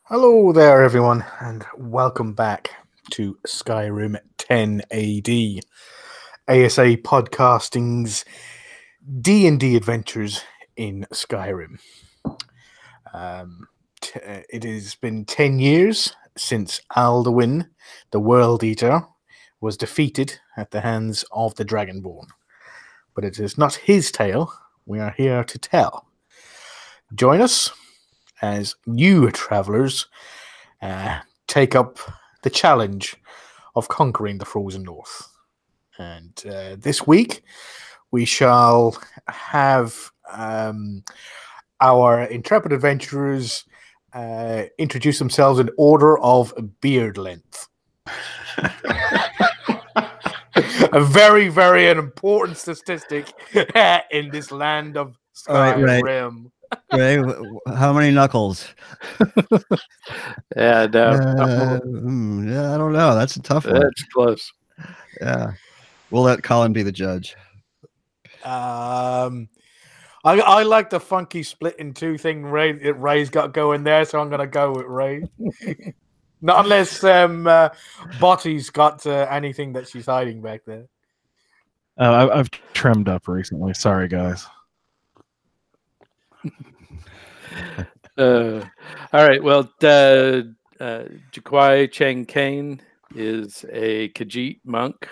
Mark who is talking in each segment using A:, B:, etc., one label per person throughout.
A: Hello there, everyone, and welcome back to Skyrim 10 AD, ASA Podcasting's D&D adventures in Skyrim. It has been 10 years since Alduin, the World Eater, was defeated at the hands of the Dragonborn. But it is not his tale we are here to tell. Join us as new travelers take up the challenge of conquering the frozen north. And this week we shall have our intrepid adventurers introduce themselves in order of beard length. A very, very important statistic in this land of Skyrim.
B: Ray, how many knuckles?
C: Yeah, no.
B: I don't know. That's a tough one.
C: That's close.
B: Yeah. We'll let Colin be the judge.
A: I like the funky split in two thing Ray's got going there, so I'm going to go with Ray. Not unless Botty's got anything that she's hiding back there.
D: I've trimmed up recently. Sorry, guys.
C: All right. Well, Jaquai Chang Kane is a Khajiit monk.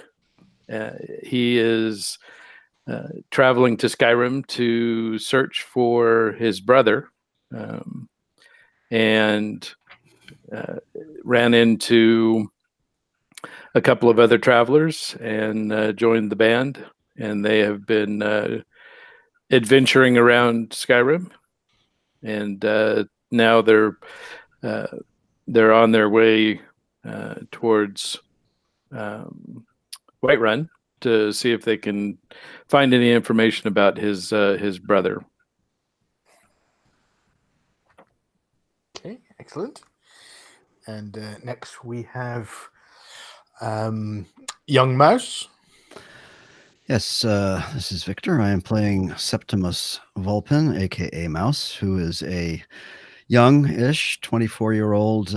C: He is traveling to Skyrim to search for his brother, and ran into a couple of other travelers and joined the band. And they have been adventuring around Skyrim. And now they're on their way towards Whiterun to see if they can find any information about his brother.
A: Okay, excellent. And next we have Young Mouse.
B: Yes, this is Victor. I am playing Septimus Vulpin, a.k.a. Mouse, who is a young-ish 24-year-old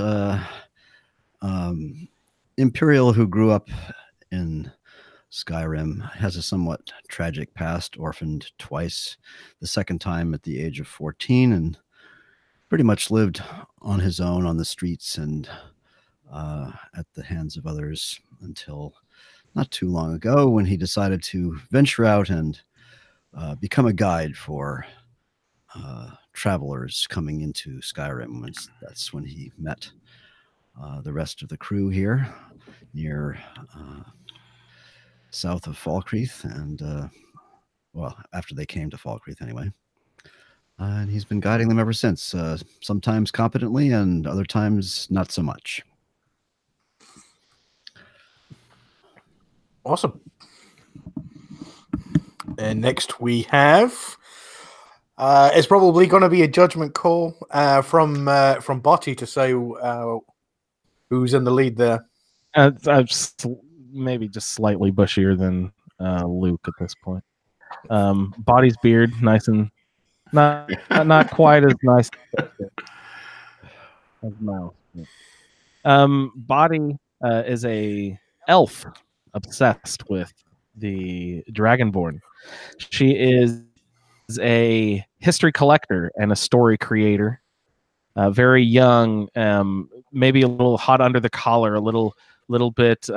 B: Imperial who grew up in Skyrim, has a somewhat tragic past, orphaned twice, the second time at the age of 14, and pretty much lived on his own on the streets and at the hands of others until not too long ago when he decided to venture out and become a guide for travelers coming into Skyrim. That's when he met the rest of the crew here near south of Falkreath, and well, after they came to Falkreath anyway. And he's been guiding them ever since, sometimes competently and other times not so much.
A: Awesome. And next we have it's probably going to be a judgment call from Botty to say who's in the lead there.
D: I'm maybe just slightly bushier than Luke at this point. Body's beard, nice and not quite as nice as Mouse. Body is a elf obsessed with the Dragonborn. She is a history collector and a story creator. Very young, maybe a little hot under the collar, a little bit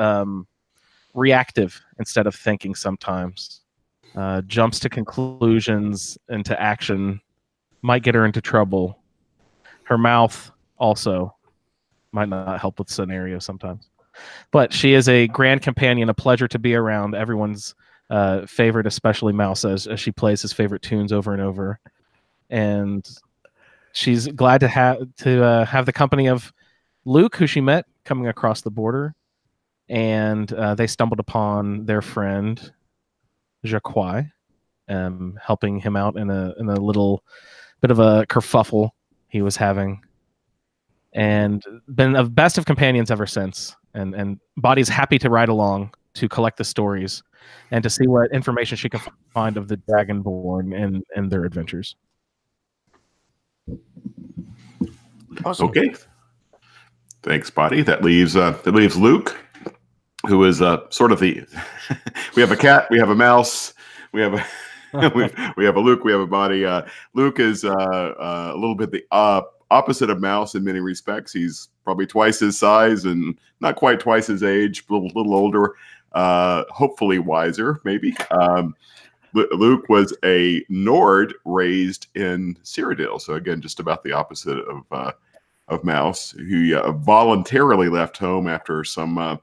D: reactive instead of thinking sometimes. Jumps to conclusions, into action, might get her into trouble. Her mouth also might not help with scenarios sometimes. But she is a grand companion, a pleasure to be around. Everyone's favorite, especially Mouse, as she plays his favorite tunes over and over. And she's glad to have the company of Luke, who she met coming across the border. And they stumbled upon their friend Jaquai, helping him out in a little bit of a kerfuffle he was having, and been the best of companions ever since. And Body's happy to ride along to collect the stories and to see what information she can find of the Dragonborn and their adventures.
A: Awesome.
E: Okay. Thanks, buddy. That leaves Luke, who is sort of the. We have a cat. We have a mouse. We have a. we have a Luke. We have a body. Luke is a little bit the opposite of Mouse in many respects. He's probably twice his size and not quite twice his age. A little older. Hopefully wiser, maybe. Luke was a Nord raised in Cyrodiil, so again, just about the opposite of Mouse, who voluntarily left home after some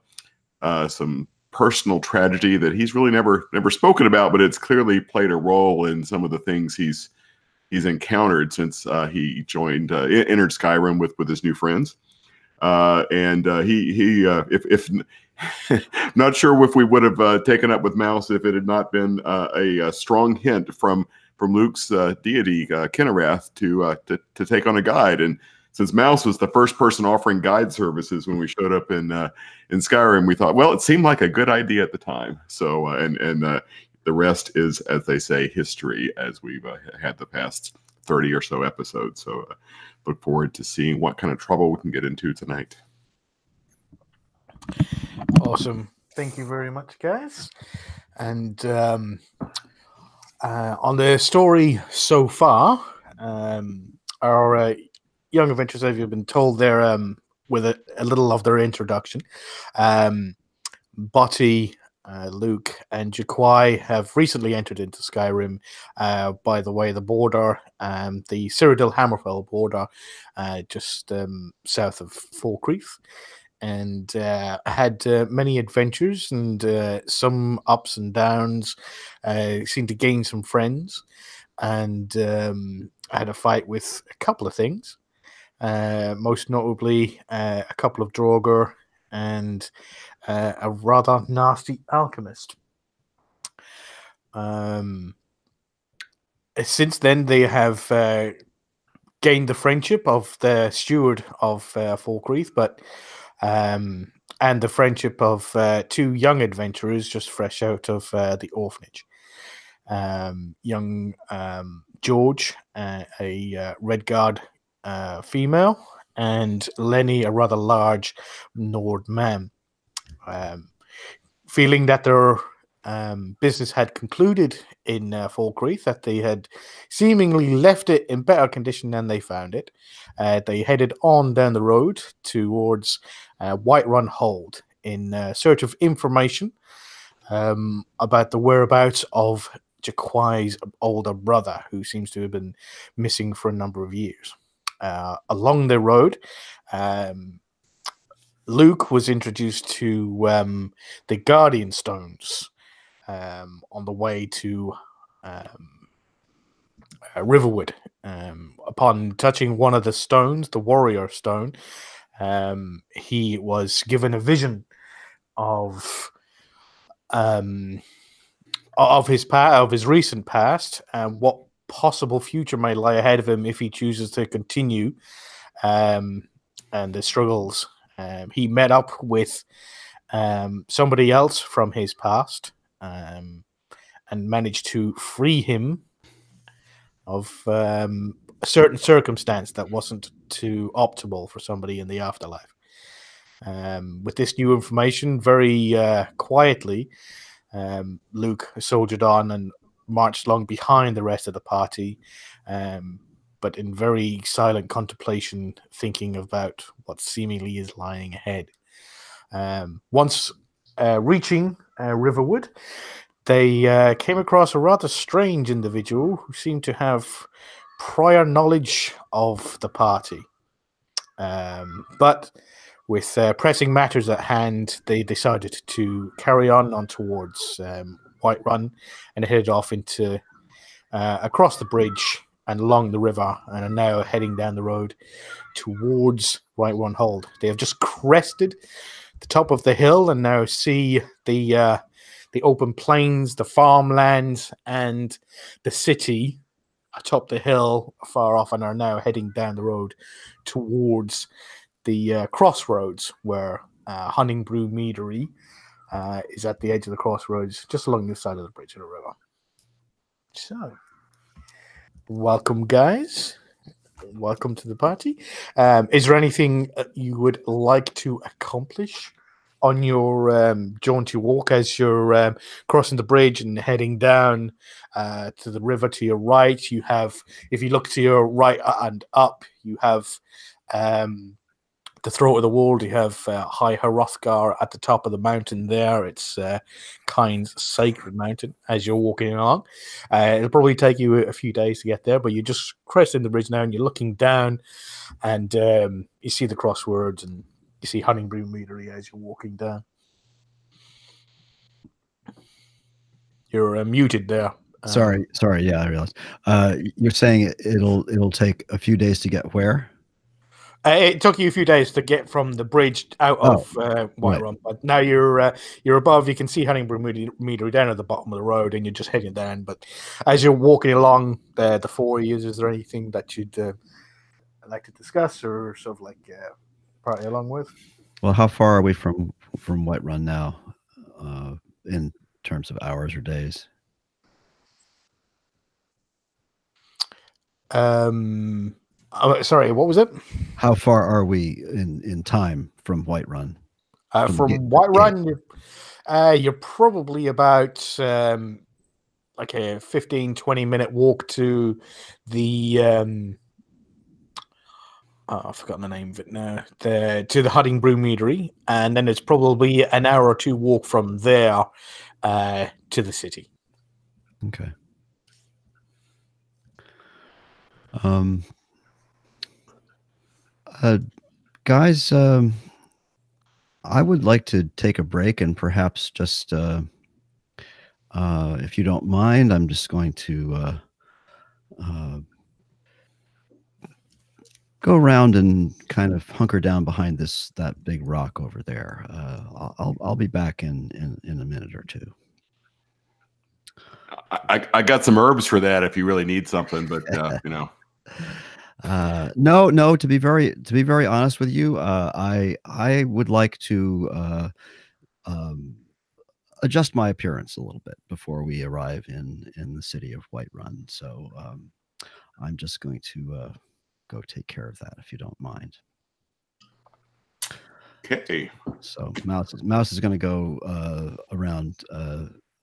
E: personal tragedy that he's really never spoken about, but it's clearly played a role in some of the things he's encountered since he entered Skyrim with his new friends. If not sure if we would have taken up with Mouse if it had not been a strong hint from Luke's deity Kinnerath to take on a guide. And since Mouse was the first person offering guide services when we showed up in Skyrim, we thought, well, it seemed like a good idea at the time. So and the rest is, as they say, history, as we've had the past 30 or so episodes. So look forward to seeing what kind of trouble we can get into tonight.
A: Awesome. Thank you very much, guys. And on the story so far, our young adventurers have been told there with a little of their introduction. Botti, Luke, and Jaquai have recently entered into Skyrim by the way the border, the Cyrodiil Hammerfell border, just south of Falkreath. And had many adventures and some ups and downs. Seemed to gain some friends, and had a fight with a couple of things. Most notably, a couple of Draugr and a rather nasty alchemist. Since then, they have gained the friendship of the steward of Falkreath, but and the friendship of two young adventurers just fresh out of the orphanage. Young George, a Redguard female, and Lenny, a rather large Nord man. Feeling that their business had concluded in Falkreath, that they had seemingly left it in better condition than they found it, they headed on down the road towards Whiterun Hold in search of information about the whereabouts of Jaquai's older brother, who seems to have been missing for a number of years. Along the road, Luke was introduced to the Guardian Stones on the way to Riverwood. Upon touching one of the stones, the Warrior Stone, he was given a vision of his recent past and what possible future may lie ahead of him if he chooses to continue and the struggles. He met up with somebody else from his past and managed to free him of a certain circumstance that wasn't too optimal for somebody in the afterlife. With this new information, very quietly, Luke soldiered on and marched along behind the rest of the party, but in very silent contemplation, thinking about what seemingly is lying ahead. Once reaching Riverwood, they came across a rather strange individual who seemed to have prior knowledge of the party. But with pressing matters at hand, they decided to carry on towards Whiterun and headed off into across the bridge and along the river, and are now heading down the road towards Whiterun Hold. They have just crested the top of the hill and now see the open plains, the farmlands, and the city atop the hill far off, and are now heading down the road towards the crossroads where Honningbrew Meadery is at the edge of the crossroads, just along the side of the bridge of the river. So, welcome, guys. welcome to the party. Is there anything you would like to accomplish on your jaunty walk as you're crossing the bridge and heading down to the river to your right? You have, if you look to your right and up, you have the throat of the world. You have High Hrothgar at the top of the mountain there. It's Kind's sacred mountain as you're walking along. It'll probably take you a few days to get there, but you're just crossing the bridge now and you're looking down and you see the crosswords and you see Honningbrew Meadery as you're walking down. You're muted there.
B: Sorry. Yeah, I realized. You're saying it'll take a few days to get where?
A: It took you a few days to get from the bridge out of Whiterun, but now you're above. You can see Honningbrew Meadery down at the bottom of the road, and you're just heading down. But as you're walking along, the four of you, is there anything that you'd like to discuss or sort of like party along with?
B: Well, how far are we from Whiterun now, in terms of hours or days?
A: Sorry, what was it?
B: How far are we in time from Whiterun?
A: From Whiterun, you're probably about like a 15-20 minute walk to the I've forgotten the name of it now. To the Honningbrew Meadery, and then it's probably an hour or two walk from there to the city.
B: Okay. Guys, I would like to take a break and perhaps just, if you don't mind, I'm just going to go around and kind of hunker down behind that big rock over there. I'll be back in a minute or two.
E: I got some herbs for that if you really need something, but you know.
B: No. To be very honest with you, I would like to adjust my appearance a little bit before we arrive in the city of Whiterun. So I'm just going to go take care of that if you don't mind.
E: Okay.
B: So Mouse is going to go around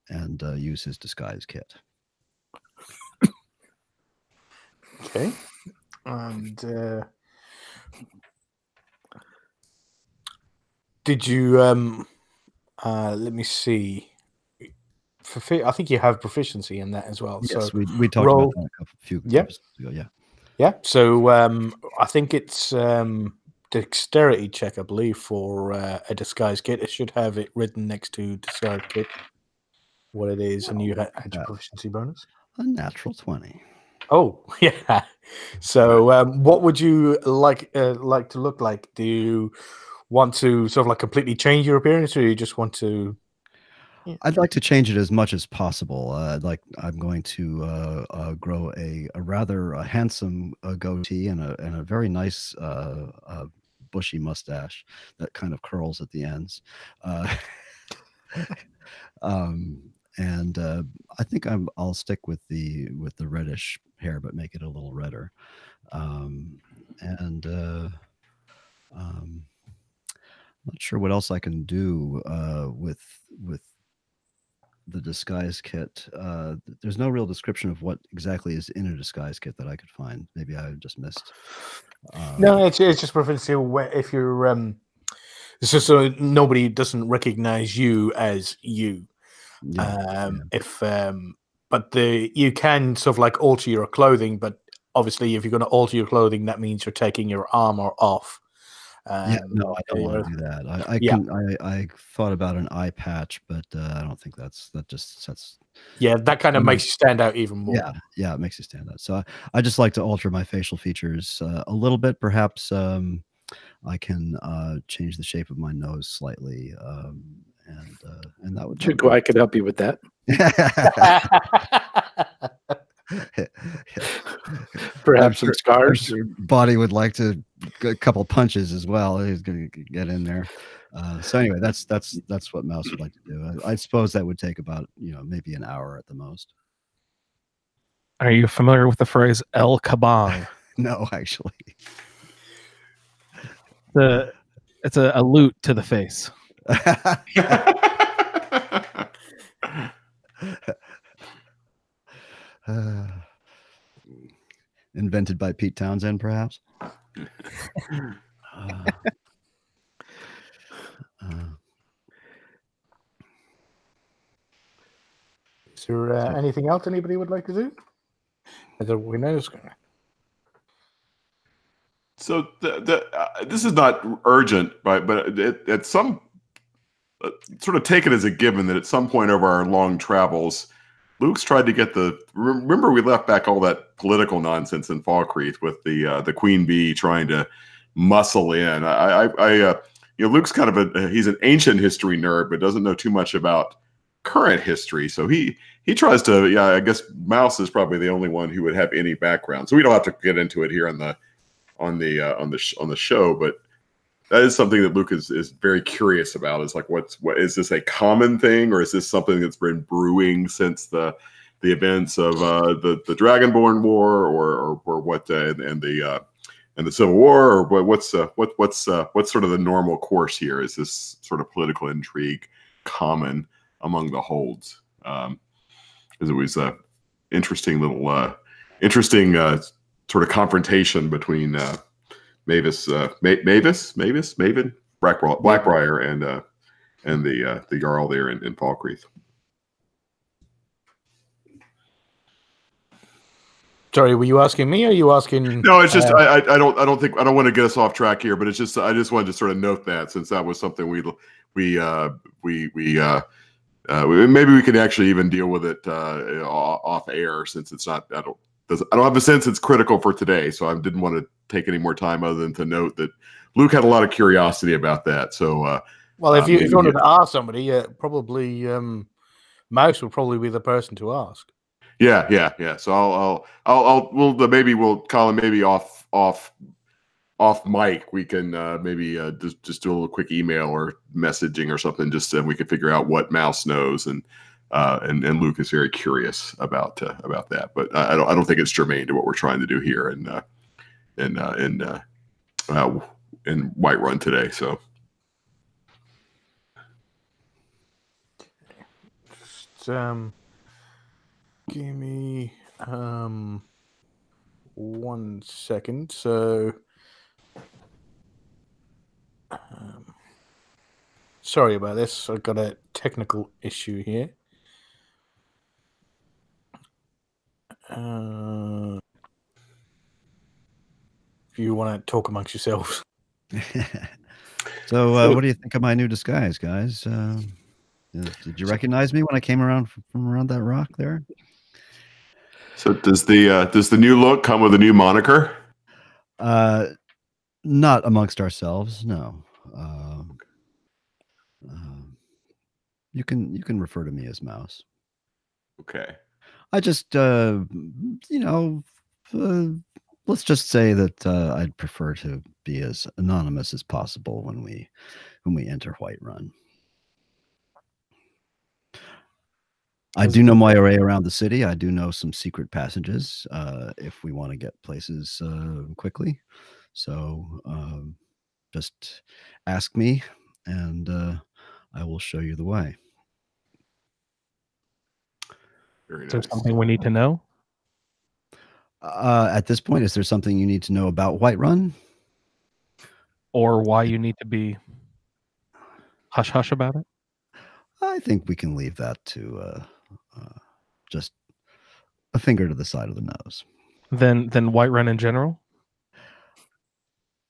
B: and use his disguise kit.
A: Okay. And did you let me see. I think you have proficiency in that as well.
B: Yes,
A: so
B: we talked about that a few episodes ago.
A: Yeah. So I think it's dexterity check, I believe, for a disguise kit. It should have it written next to disguise kit what it is, and you had your proficiency bonus.
B: A natural 20.
A: Oh, yeah. So what would you like to look like? Do you want to sort of like completely change your appearance, or you just want to? Yeah.
B: I'd like to change it as much as possible. I'm going to grow a rather handsome goatee and a very nice bushy mustache that kind of curls at the ends. And I think I'll stick with the reddish hair, but make it a little redder. I'm not sure what else I can do with the disguise kit. There's no real description of what exactly is in a disguise kit that I could find. Maybe I just missed.
A: No, it's just proficiency. If you're it's just so nobody doesn't recognize you as you. But you can sort of like alter your clothing, but obviously if you're going to alter your clothing, that means you're taking your armor off.
B: No, I don't want to do that. I thought about an eye patch, but I don't think that just sets.
A: Yeah, that kind of makes you stand out even more.
B: Yeah, it makes you stand out. So I just like to alter my facial features a little bit. Perhaps I can change the shape of my nose slightly, and that would.
C: I could help you with that. Perhaps some scars.
B: Your body would like to a couple punches as well. He's going to get in there. So anyway, that's what Mouse would like to do. I suppose that would take about maybe an hour at the most.
D: Are you familiar with the phrase El Kabong?
B: No, actually.
D: It's a loot to the face.
B: Invented by Pete Townsend, perhaps.
A: Is there anything else anybody would like to do? Is there, we know.
E: So this is not urgent, but at some sort of take it as a given that at some point over our long travels, Luke's tried to get remember we left back all that political nonsense in Falkreath with the Queen Bee trying to muscle in. Luke's kind of he's an ancient history nerd, but doesn't know too much about current history. So he tries to, I guess Mouse is probably the only one who would have any background. So we don't have to get into it here on the show, but that is something that Luke is very curious about. Is like, what is this a common thing, or is this something that's been brewing since the events of the Dragonborn War, or what and the Civil War, or what's sort of the normal course here? Is this sort of political intrigue common among the holds? Because it was a interesting little sort of confrontation between Maven, Blackbriar, and the Jarl there in Falkreath.
A: Sorry, were you asking me, or are you asking?
E: No, it's just I don't want to get us off track here, but it's just I just wanted to sort of note that, since that was something we maybe we could actually even deal with it off air, since it's not. I don't have a sense it's critical for today, so I didn't want to take any more time other than to note that Luke had a lot of curiosity about that. So,
A: well, if you wanted to ask somebody, probably Mouse would probably be the person to ask.
E: Yeah. So we'll Colin, maybe off mic, we can maybe just do a little quick email or messaging or something, just so we can figure out what Mouse knows, and Luke is very curious about that. But I don't think it's germane to what we're trying to do here in Whiterun today. So.
A: Just, give me 1 second. So, sorry about this. I've got a technical issue here. If you want to talk amongst yourselves.
B: So, what do you think of my new disguise, guys? Did you recognize me when I came around from around that rock there?
E: So does the new look come with a new moniker?
B: Not amongst ourselves, no. You can refer to me as Mouse.
E: Okay.
B: I just let's just say that I'd prefer to be as anonymous as possible when we enter Whiterun. I do know my way around the city. I do know some secret passages if we want to get places quickly. So just ask me, and I will show you the way.
E: Very
D: Is there
E: nice.
D: something we need to know?
B: At this point, is there something you need to know about Whiterun?
D: Or why you need to be hush-hush about it?
B: I think we can leave that to just a finger to the side of the nose.
D: Then Whiterun in general?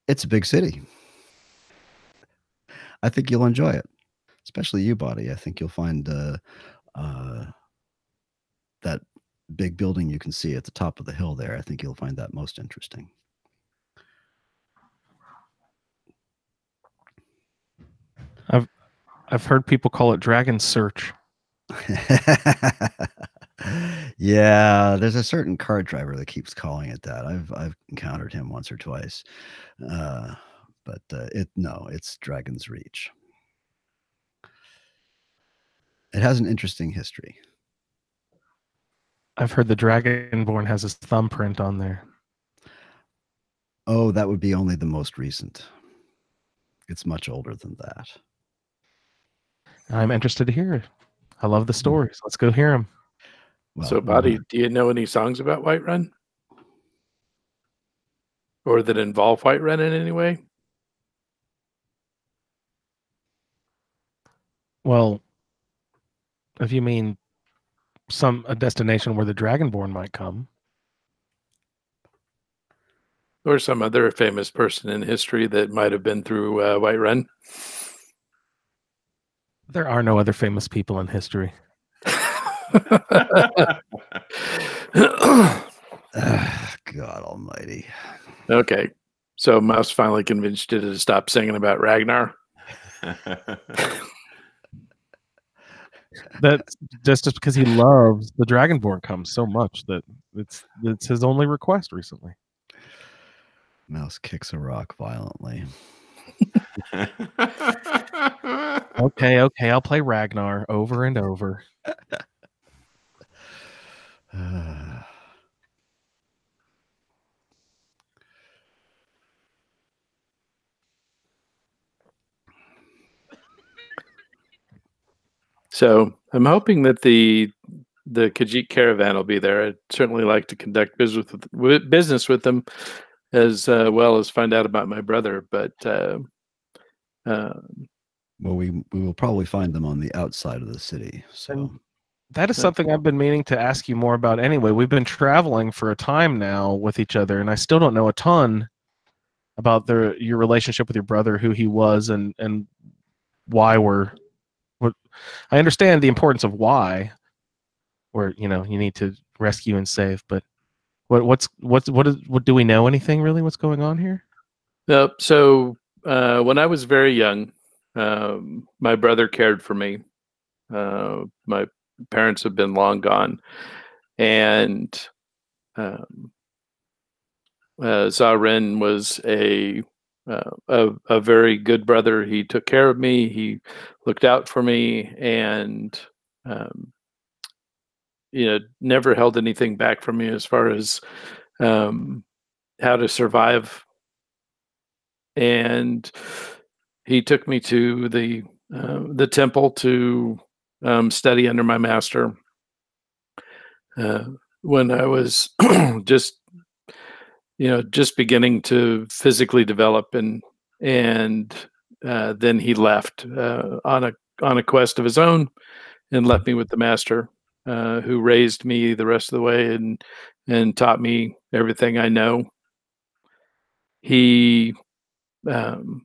B: It's a big city. I think you'll enjoy it, especially you, Buddy. I think you'll find that big building you can see at the top of the hill there. I think you'll find that most interesting.
D: I've heard people call it Dragon Search.
B: Yeah, there's a certain cart driver that keeps calling it that. I've encountered him once or twice, but it's Dragon's Reach. It has an interesting history.
D: I've heard the Dragonborn has his thumbprint on there.
B: Oh, that would be only the most recent. It's much older than that.
D: I'm interested to hear it. I love the stories. Let's go hear them.
B: Well,
C: So, Buddy, do you know any songs about Whiterun? Or that involve Whiterun in any way?
D: Well, if you mean a destination where the Dragonborn might come.
C: Or some other famous person in history that might have been through Whiterun?
D: There are no other famous people in history.
B: God almighty.
C: Okay. So Mouse finally convinced you to stop singing about Ragnar.
D: That's just because he loves the Dragonborn comes so much that it's his only request recently.
B: Mouse kicks a rock violently.
D: Okay, I'll play Ragnar over and over.
C: So I'm hoping that the Khajiit caravan will be there. I'd certainly like to conduct business with them, as well as find out about my brother. But
B: well, we will probably find them on the outside of the city. So
D: that is something I've been meaning to ask you more about anyway. We've been traveling for a time now with each other, and I still don't know a ton about your relationship with your brother, who he was, and why I understand the importance of why, where you need to rescue and save, but what do we know anything really? What's going on here?
C: So when I was very young, my brother cared for me. My parents have been long gone, and Zarin was a very good brother. He took care of me. He looked out for me, and never held anything back from me as far as how to survive. And he took me to the temple to study under my master when I was just beginning to physically develop, and then he left on a quest of his own and left me with the master, who raised me the rest of the way and taught me everything I know. He and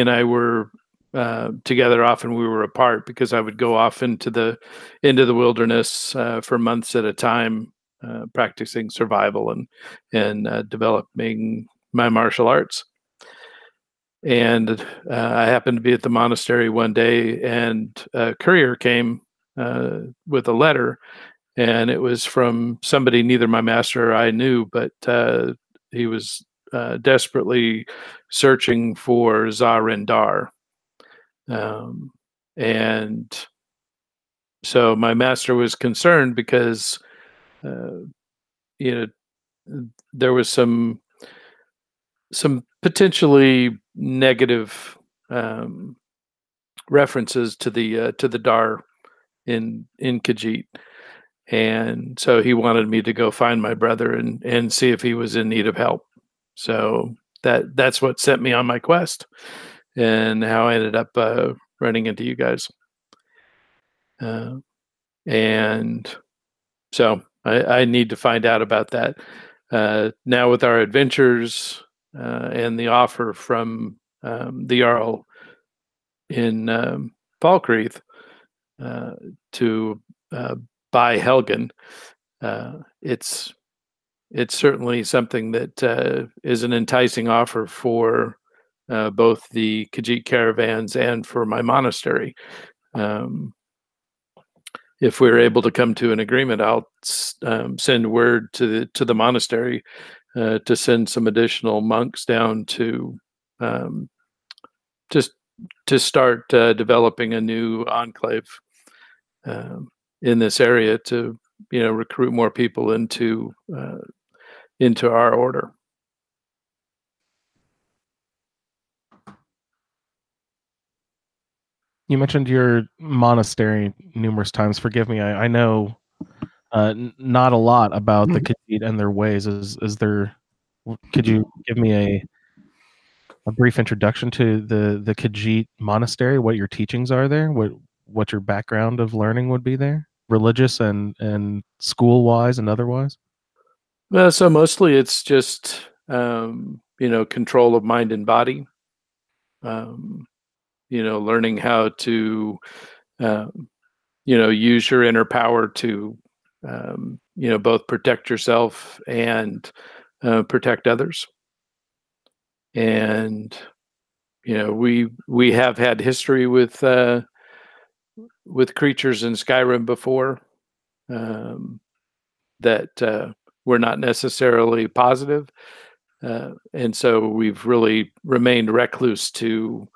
C: I were together often. We were apart because I would go off into the wilderness for months at a time, practicing survival and developing my martial arts. And I happened to be at the monastery one day, and a courier came with a letter, and it was from somebody neither my master or I knew, but he was desperately searching for Zarindar. And so my master was concerned because, there was some potentially negative references to the Dar in Khajiit. And so he wanted me to go find my brother and see if he was in need of help. So that's what sent me on my quest, and how I ended up running into you guys. And so I need to find out about that. Now with our adventures and the offer from the Jarl in Falkreath to buy Helgen, it's certainly something that is an enticing offer for both the Khajiit caravans and for my monastery. If we're able to come to an agreement, I'll send word to the monastery to send some additional monks down to just to start developing a new enclave in this area to recruit more people into our order.
D: you mentioned your monastery numerous times. Forgive me, I know not a lot about the Khajiit and their ways. Is there? Could you give me a brief introduction to the Khajiit monastery? What your teachings are there? What your background of learning would be there, religious and school wise and otherwise?
C: Well, so mostly it's just control of mind and body. Learning how to use your inner power to both protect yourself and protect others. And we have had history with creatures in Skyrim before that were not necessarily positive, and so we've really remained recluse to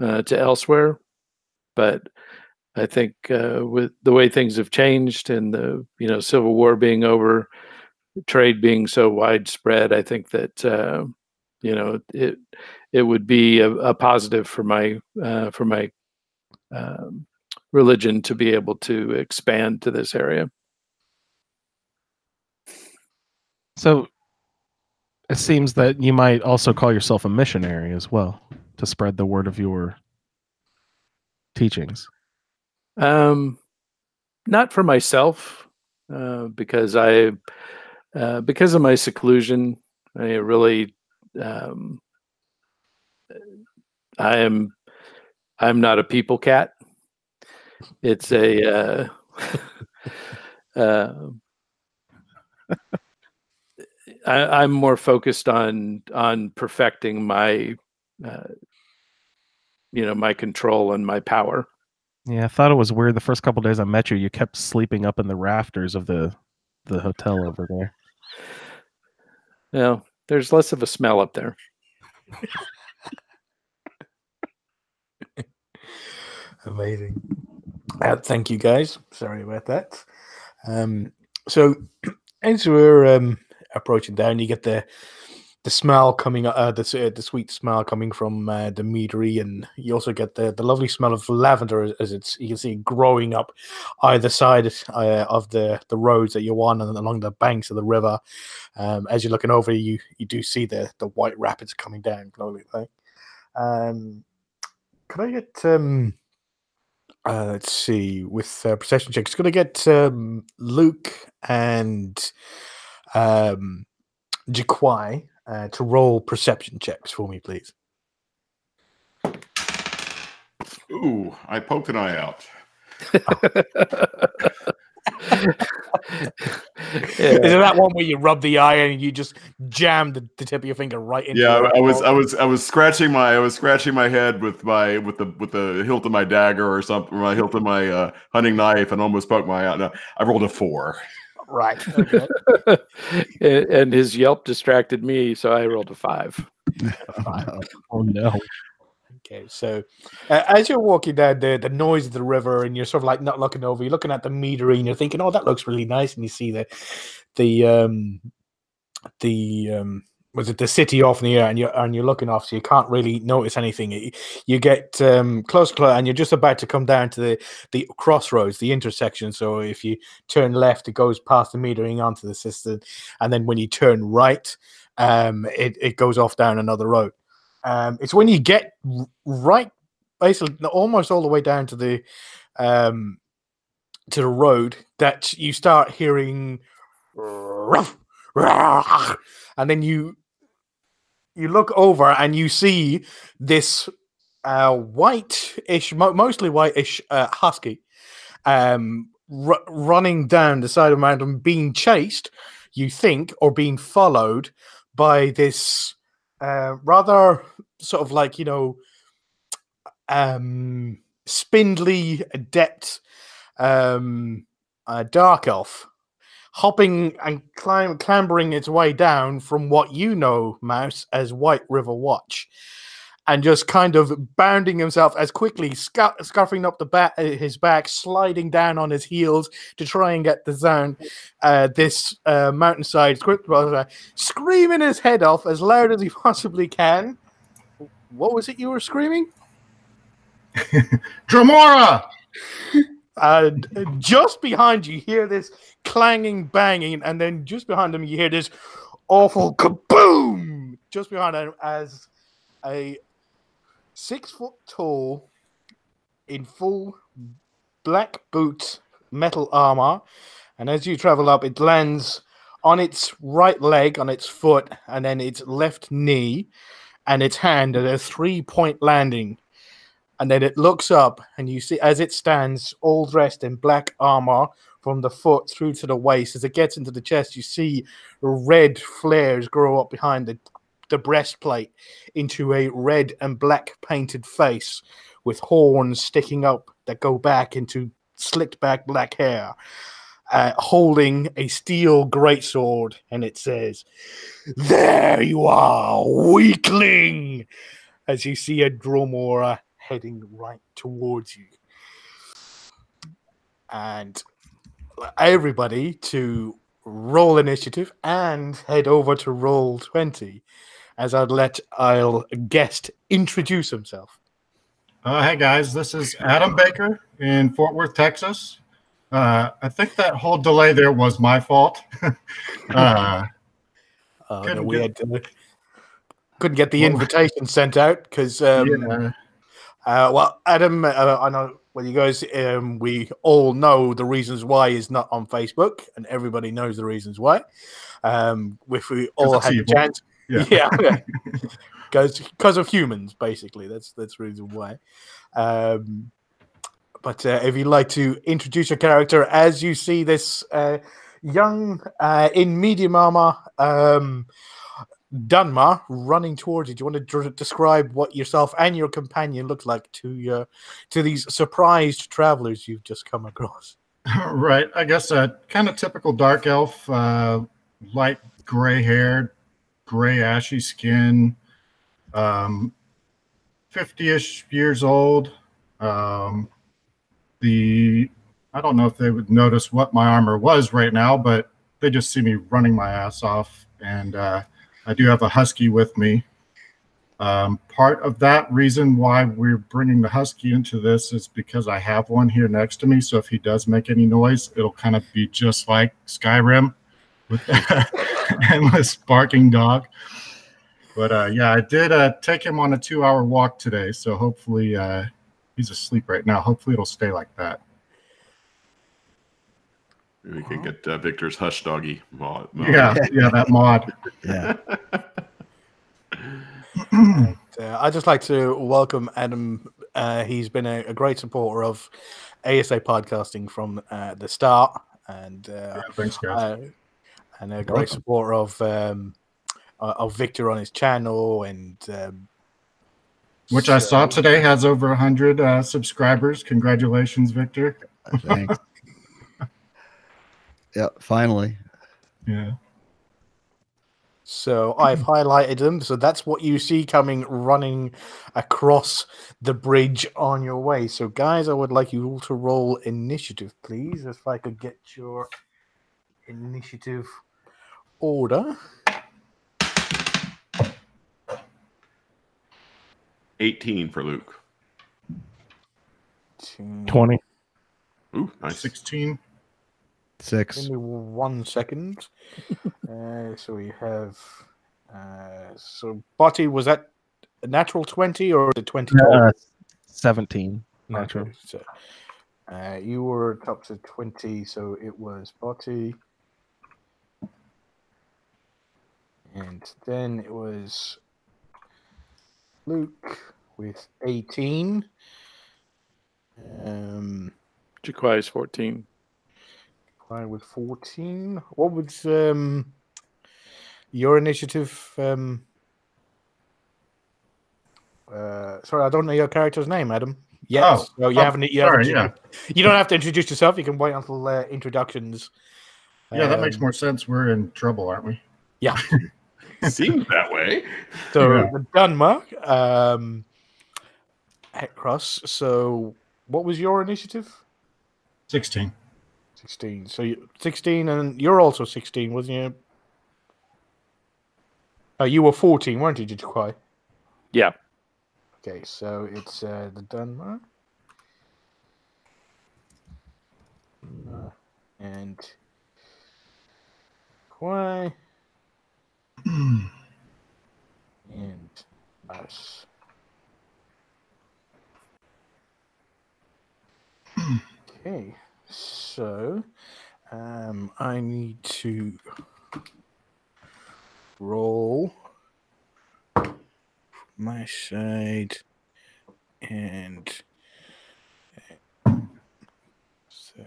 C: elsewhere. But I think with the way things have changed and the Civil War being over, trade being so widespread, I think that it would be a positive for my religion to be able to expand to this area.
D: So it seems that you might also call yourself a missionary as well, to spread the word of your teachings.
C: Not for myself, because because of my seclusion, I really I'm not a people cat. It's a I'm more focused on perfecting my my control and my power.
D: Yeah, I thought it was weird. The first couple of days I met you, you kept sleeping up in the rafters of the hotel over there.
C: Well, there's less of a smell up there.
A: Amazing. Thank you, guys. Sorry about that. So as we're approaching down, you get the smell coming, the sweet smell coming from the meadery, and you also get the lovely smell of lavender as you can see growing up either side of the roads that you're on and along the banks of the river. As you're looking over, you do see the white rapids coming down slowly. Right? Could I get let's see, with perception checks, could I get Luke and Jaquai to roll perception checks for me, please?
E: Ooh, I poked an eye out.
A: Is it that one where you rub the eye and you just jam the tip of your finger right into?
E: Yeah, I was scratching my head with the hilt of my dagger or something, my hilt of my hunting knife, and almost poked my eye out. No, I rolled a 4.
A: Right. Okay.
C: And his yelp distracted me, so I rolled a 5.
D: Oh no.
A: Okay, so as you're walking down the noise of the river, and you're sort of like not looking over, you're looking at the meadery, and you're thinking, "Oh, that looks really nice." And you see the was it the city off in the air, and you're looking off, so you can't really notice anything. You get close, and you're just about to come down to the crossroads, the intersection. So if you turn left, it goes past the metering onto the system, and then when you turn right, it goes off down another road. It's when you get right, basically almost all the way down to the road, that you start hearing, and then you look over and you see this whitish, mostly whitish husky running down the side of the mountain, being chased, you think, or being followed by this rather sort of like, spindly, adept dark elf, hopping and clambering its way down from what you know, Mouse, as White River Watch, and just kind of bounding himself as quickly, scuffing up his back, sliding down on his heels to try and get down this mountainside, screaming his head off as loud as he possibly can. What was it you were screaming?
F: Dromora!
A: And just behind you, hear this clanging, banging, and then just behind them, you hear this awful kaboom! Just behind them, as a 6 foot tall, in full black boots, metal armor, and as you travel up, it lands on its right leg, on its foot, and then its left knee, and its hand at a 3-point landing. And then it looks up, and you see, as it stands, all dressed in black armor from the foot through to the waist. As it gets into the chest, you see red flares grow up behind the breastplate into a red and black painted face with horns sticking up that go back into slicked back black hair, holding a steel greatsword, and it says, "There you are, weakling!" As you see a Dromora heading right towards you. And everybody to roll initiative and head over to roll 20, as I'll guest introduce himself.
F: Hey guys, this is Adam Baker in Fort Worth, Texas. I think that whole delay there was my fault.
A: No, we couldn't get the invitation sent out because, well, Adam, I know. Well, you guys, we all know the reasons why he's not on Facebook, and everybody knows the reasons why. If we all had a chance, yeah, because of humans, basically. That's the reason why. But if you'd like to introduce your character as you see this young, in medium armor, Dunmar running towards you, do you want to describe what yourself and your companion look like to these surprised travelers you've just come across?
F: Right. I guess a kind of typical dark elf, light gray hair, gray ashy skin, 50-ish years old. I don't know if they would notice what my armor was right now, but they just see me running my ass off, and I do have a husky with me. Part of that reason why we're bringing the husky into this is because I have one here next to me, so if he does make any noise, it'll kind of be just like Skyrim with an endless barking dog. But yeah, I did take him on a 2-hour walk today, so hopefully he's asleep right now. Hopefully it'll stay like that.
E: We can get Victor's Hush Doggy mod.
F: Yeah, that mod.
B: Yeah.
A: I'd just like to welcome Adam. He's been a great supporter of ASA podcasting from the start, and
F: Thanks, guys.
A: And a great supporter of Victor on his channel, and
F: which I saw today has over 100 subscribers. Congratulations, Victor.
B: Thanks. Yeah, finally.
F: Yeah.
A: So I've highlighted them. So that's what you see coming running across the bridge on your way. So guys, I would like you all to roll initiative, please. If I could get your initiative order.
E: 18 for Luke.
D: 20.
E: Ooh, nice.
F: 16.
B: 6.
A: Give me 1 second. So we have. So Botty, was that a natural 20 or the 20?
D: 17 natural.
A: Okay, so you were up to 20, so it was Botty. And then it was Luke with 18.
C: Jaquai is 14.
A: With 14. What was your initiative? Sorry, I don't know your character's name, Adam. Yes.
F: Oh,
A: you haven't. You don't have to introduce yourself. You can wait until introductions.
F: Yeah, that makes more sense. We're in trouble, aren't we?
A: Yeah.
E: Seems that way.
A: So Dunmar, Cross. So what was your initiative?
F: 16.
A: 16. So 16, and you're also 16, wasn't you? You were 14, weren't you, Jaquai?
C: Yeah.
A: Okay, so it's the Dunmer. And Quay and us. Okay, so I need to roll my side and so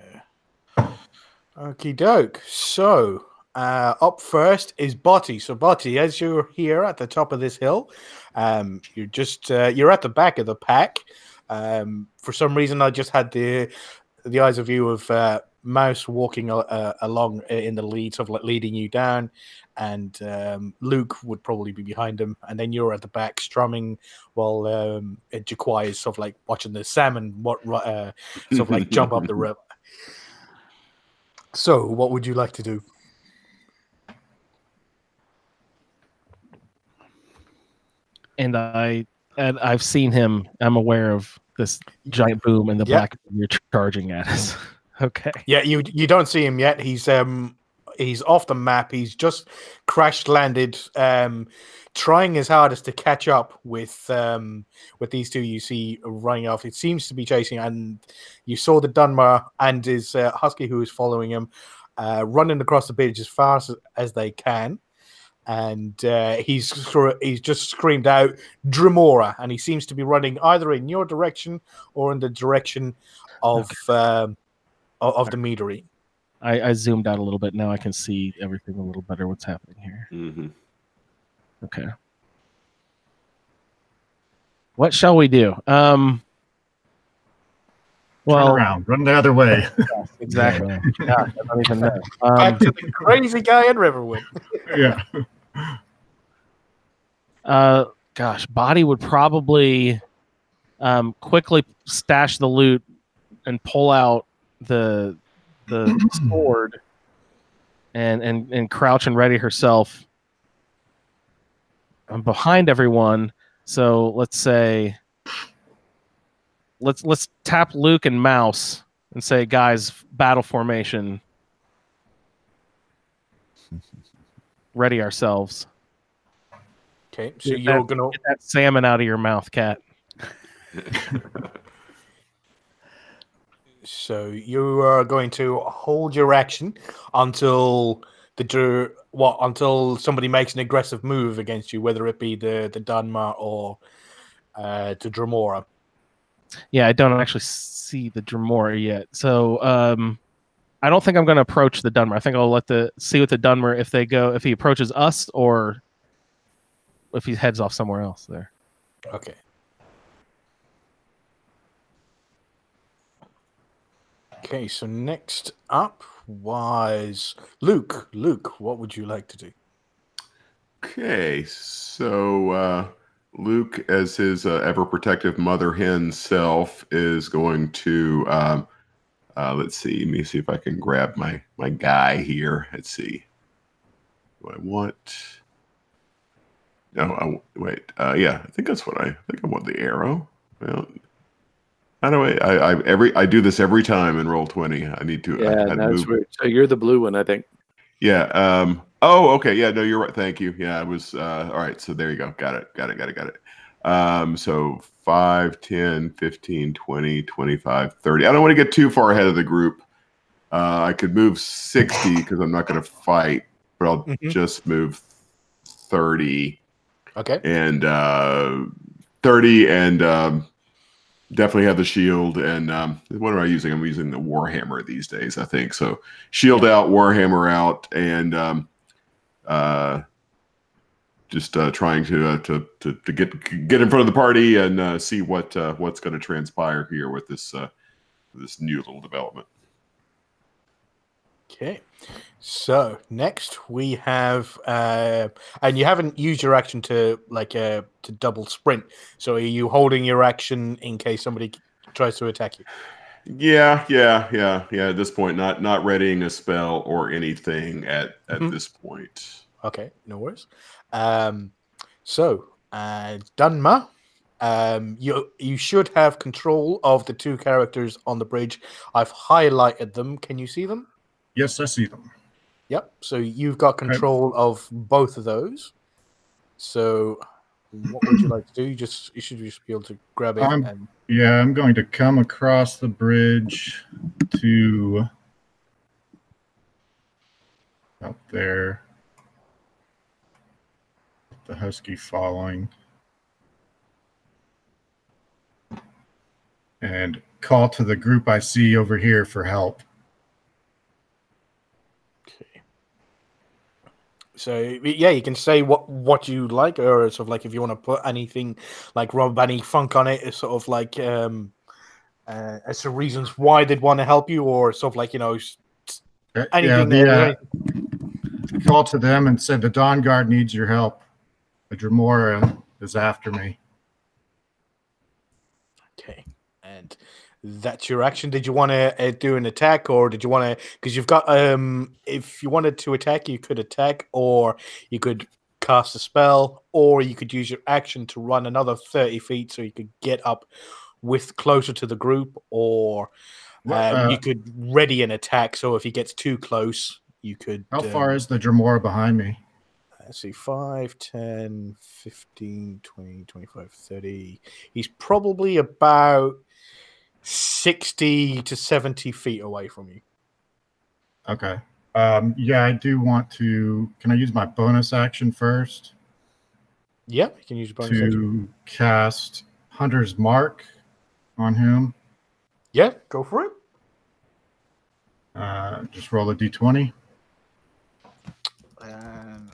A: okie doke. So up first is Botty. So Botty, as you're here at the top of this hill, you're just you're at the back of the pack. For some reason, I just had the eyes of view of Mouse walking along in the lead, sort of like leading you down, and Luke would probably be behind him, and then you're at the back strumming while Jaquai is sort of like watching the salmon sort of like jump up the river. So, what would you like to do?
D: And I've seen him. I'm aware of this giant boom and the black you're charging at us. Okay.
A: Yeah, you don't see him yet. He's off the map. He's just crash landed, trying his hardest to catch up with these two you see running off. It seems to be chasing, and you saw the Dunmer and his husky who is following him, running across the bridge as fast as they can. And he's just screamed out Dremora, and he seems to be running either in your direction or in the direction of the meadery.
D: I zoomed out a little bit. Now I can see everything a little better. What's happening here?
E: Mm-hmm.
D: Okay. What shall we do?
F: Turn around, run the other way.
D: Yes, exactly. Gosh, I don't even know.
A: Back to the crazy guy in Riverwood.
F: Yeah.
D: Gosh, Body would probably quickly stash the loot and pull out the sword and crouch and ready herself. I'm behind everyone, so let's say let's tap Luke and Mouse and say, guys, battle formation. Ready ourselves.
A: Okay, so you're gonna
D: get that salmon out of your mouth, cat.
A: So you are going to hold your action until until somebody makes an aggressive move against you, whether it be the Dunmer or the Dremora.
D: Yeah, I don't actually see the Dremora yet, so I don't think I'm going to approach the Dunmer. I think I'll see with the Dunmer if he approaches us or if he heads off somewhere else there.
A: Okay. Okay, so next up was Luke. Luke, what would you like to do?
E: Okay, so Luke, as his ever-protective mother hen self, is going to let's see. Let me see if I can grab my guy here. Let's see. Do I want? No, wait. Yeah, I think that's what I think. I want the arrow. Well, how do I do this every time in Roll20. I need to.
C: Yeah, that's weird. So you're the blue one, I think.
E: Yeah. Oh, okay. Yeah. No, you're right. Thank you. Yeah, I was. All right. So there you go. Got it. So 5, 10, 15, 20, 25, 30. I don't want to get too far ahead of the group. I could move 60 because I'm not going to fight, but I'll just move 30.
A: Okay.
E: And 30 and definitely have the shield. And what am I using? I'm using the Warhammer these days, I think. So shield out, Warhammer out, and just trying to get in front of the party and see what's going to transpire here with this new little development.
A: Okay, so next we have, and you haven't used your action to double sprint. So are you holding your action in case somebody tries to attack you?
E: Yeah. At this point, not readying a spell or anything at this point.
A: Okay, no worries. So Dunma, You should have control of the two characters on the bridge. I've highlighted them. Can you see them?
F: Yes, I see them.
A: Yep. So you've got control of both of those. So what would you like to do? You should just be able to grab it.
F: I'm going to come across the bridge to up there. The husky following. And call to the group I see over here for help.
A: Okay. So yeah, you can say what you like, or sort of like if you want to put anything like rub any funk on it, it's sort of like as to reasons why they'd want to help you, or sort of like anything.
F: Call to them and said the Dawn Guard needs your help. The Dremora is after me.
A: Okay. And that's your action. Did you want to do an attack, or did you want to? Because you've got if you wanted to attack, you could attack, or you could cast a spell, or you could use your action to run another 30 feet, so you could get up closer to the group, or you could ready an attack. So if he gets too close, you could.
F: How far is the Dremora behind me?
A: Let's see, 5, 10, 15, 20, 25, 30. He's probably about 60 to 70 feet away from you.
F: Okay. Yeah, I do want to. Can I use my bonus action first?
A: Yeah, you can use your bonus action.
F: To cast Hunter's Mark on him.
A: Yeah, go for it.
F: Just roll a d20.
A: And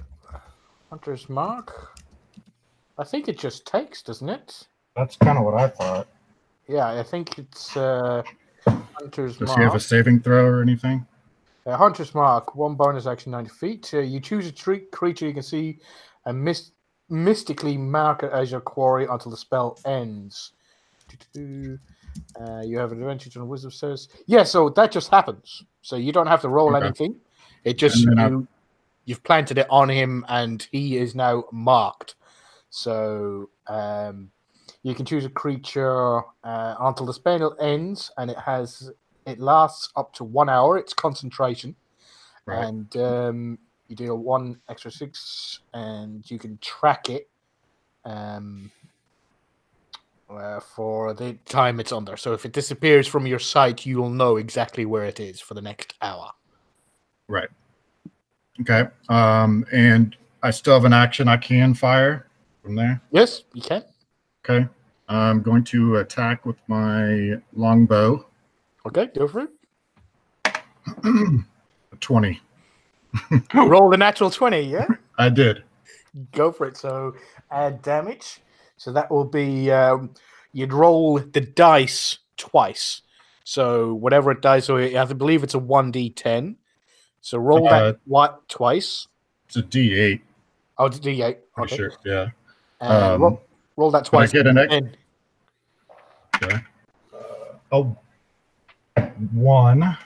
A: Hunter's Mark. I think it just takes, doesn't it?
F: That's kind of what I thought.
A: Yeah, I think it's Hunter's Mark.
F: Does he have a saving throw or anything?
A: Hunter's Mark, 1 bonus action, 90 feet. You choose a creature you can see and mystically mark it as your quarry until the spell ends. You have an advantage on Wisdom says. Yeah, so that just happens. So you don't have to roll anything. It just you've planted it on him, and he is now marked. So you can choose a creature until the spell ends, and it lasts up to 1 hour. It's concentration,
F: right.
A: And you deal 1 extra 6, and you can track it for the time it's under. So if it disappears from your sight, you'll know exactly where it is for the next hour.
F: Right. Okay. And I still have an action I can fire from there?
A: Yes, you can.
F: Okay. I'm going to attack with my longbow.
A: Okay, go for it.
F: 20.
A: Roll the natural 20, yeah?
F: I did.
A: Go for it. So add damage. So that will be, you'd roll the dice twice. So whatever it dies, so I believe it's a 1d10. So roll that twice.
F: It's a d8.
A: Oh, it's a d8. Okay.
F: Sure, yeah.
A: Roll that twice.
F: I get an extra. Okay. 1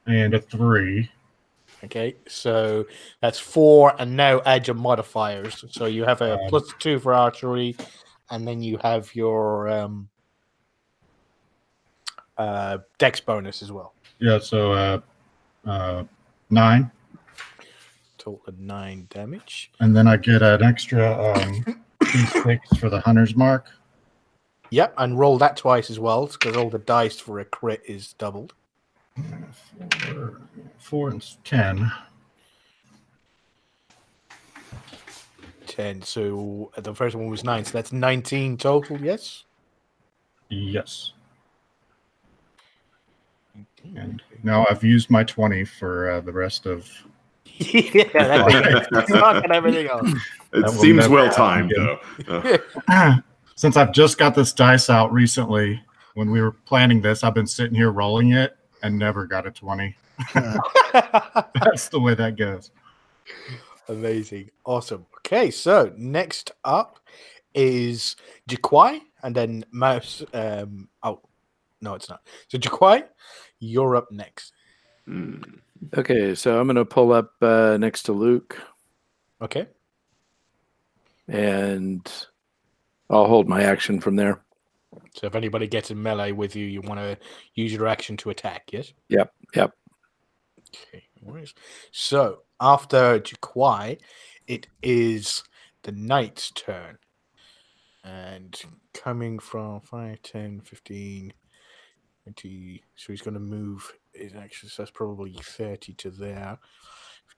F: and a 3.
A: Okay, so that's 4, and now add your modifiers. So you have a +2 for archery, and then you have your dex bonus as well.
F: Yeah, so 9.
A: Total of 9 damage.
F: And then I get an extra d6 for the Hunter's Mark.
A: Yep, and roll that twice as well, because all the dice for a crit is doubled.
F: 4 and 10.
A: 10. So the first one was 9, so that's 19 total. Yes.
F: Yes. And now I've used my 20 for the rest of.
A: Yeah, that's not everything else.
E: It seems well timed, though.
F: Since I've just got this dice out recently, when we were planning this, I've been sitting here rolling it and never got a 20. That's the way that goes.
A: Amazing. Awesome. Okay, so next up is Jaquai, and then Mouse. Oh, no, it's not. So Jaquai, you're up next.
C: Okay, so I'm going to pull up next to Luke.
A: Okay.
C: And I'll hold my action from there.
A: So if anybody gets in melee with you, you want to use your action to attack, yes?
C: Yep.
A: Okay, no worries. So after Jaquai, it is the knight's turn. And coming from 5, 10, 15, 20, so he's going to move his action, so that's probably 30 to there.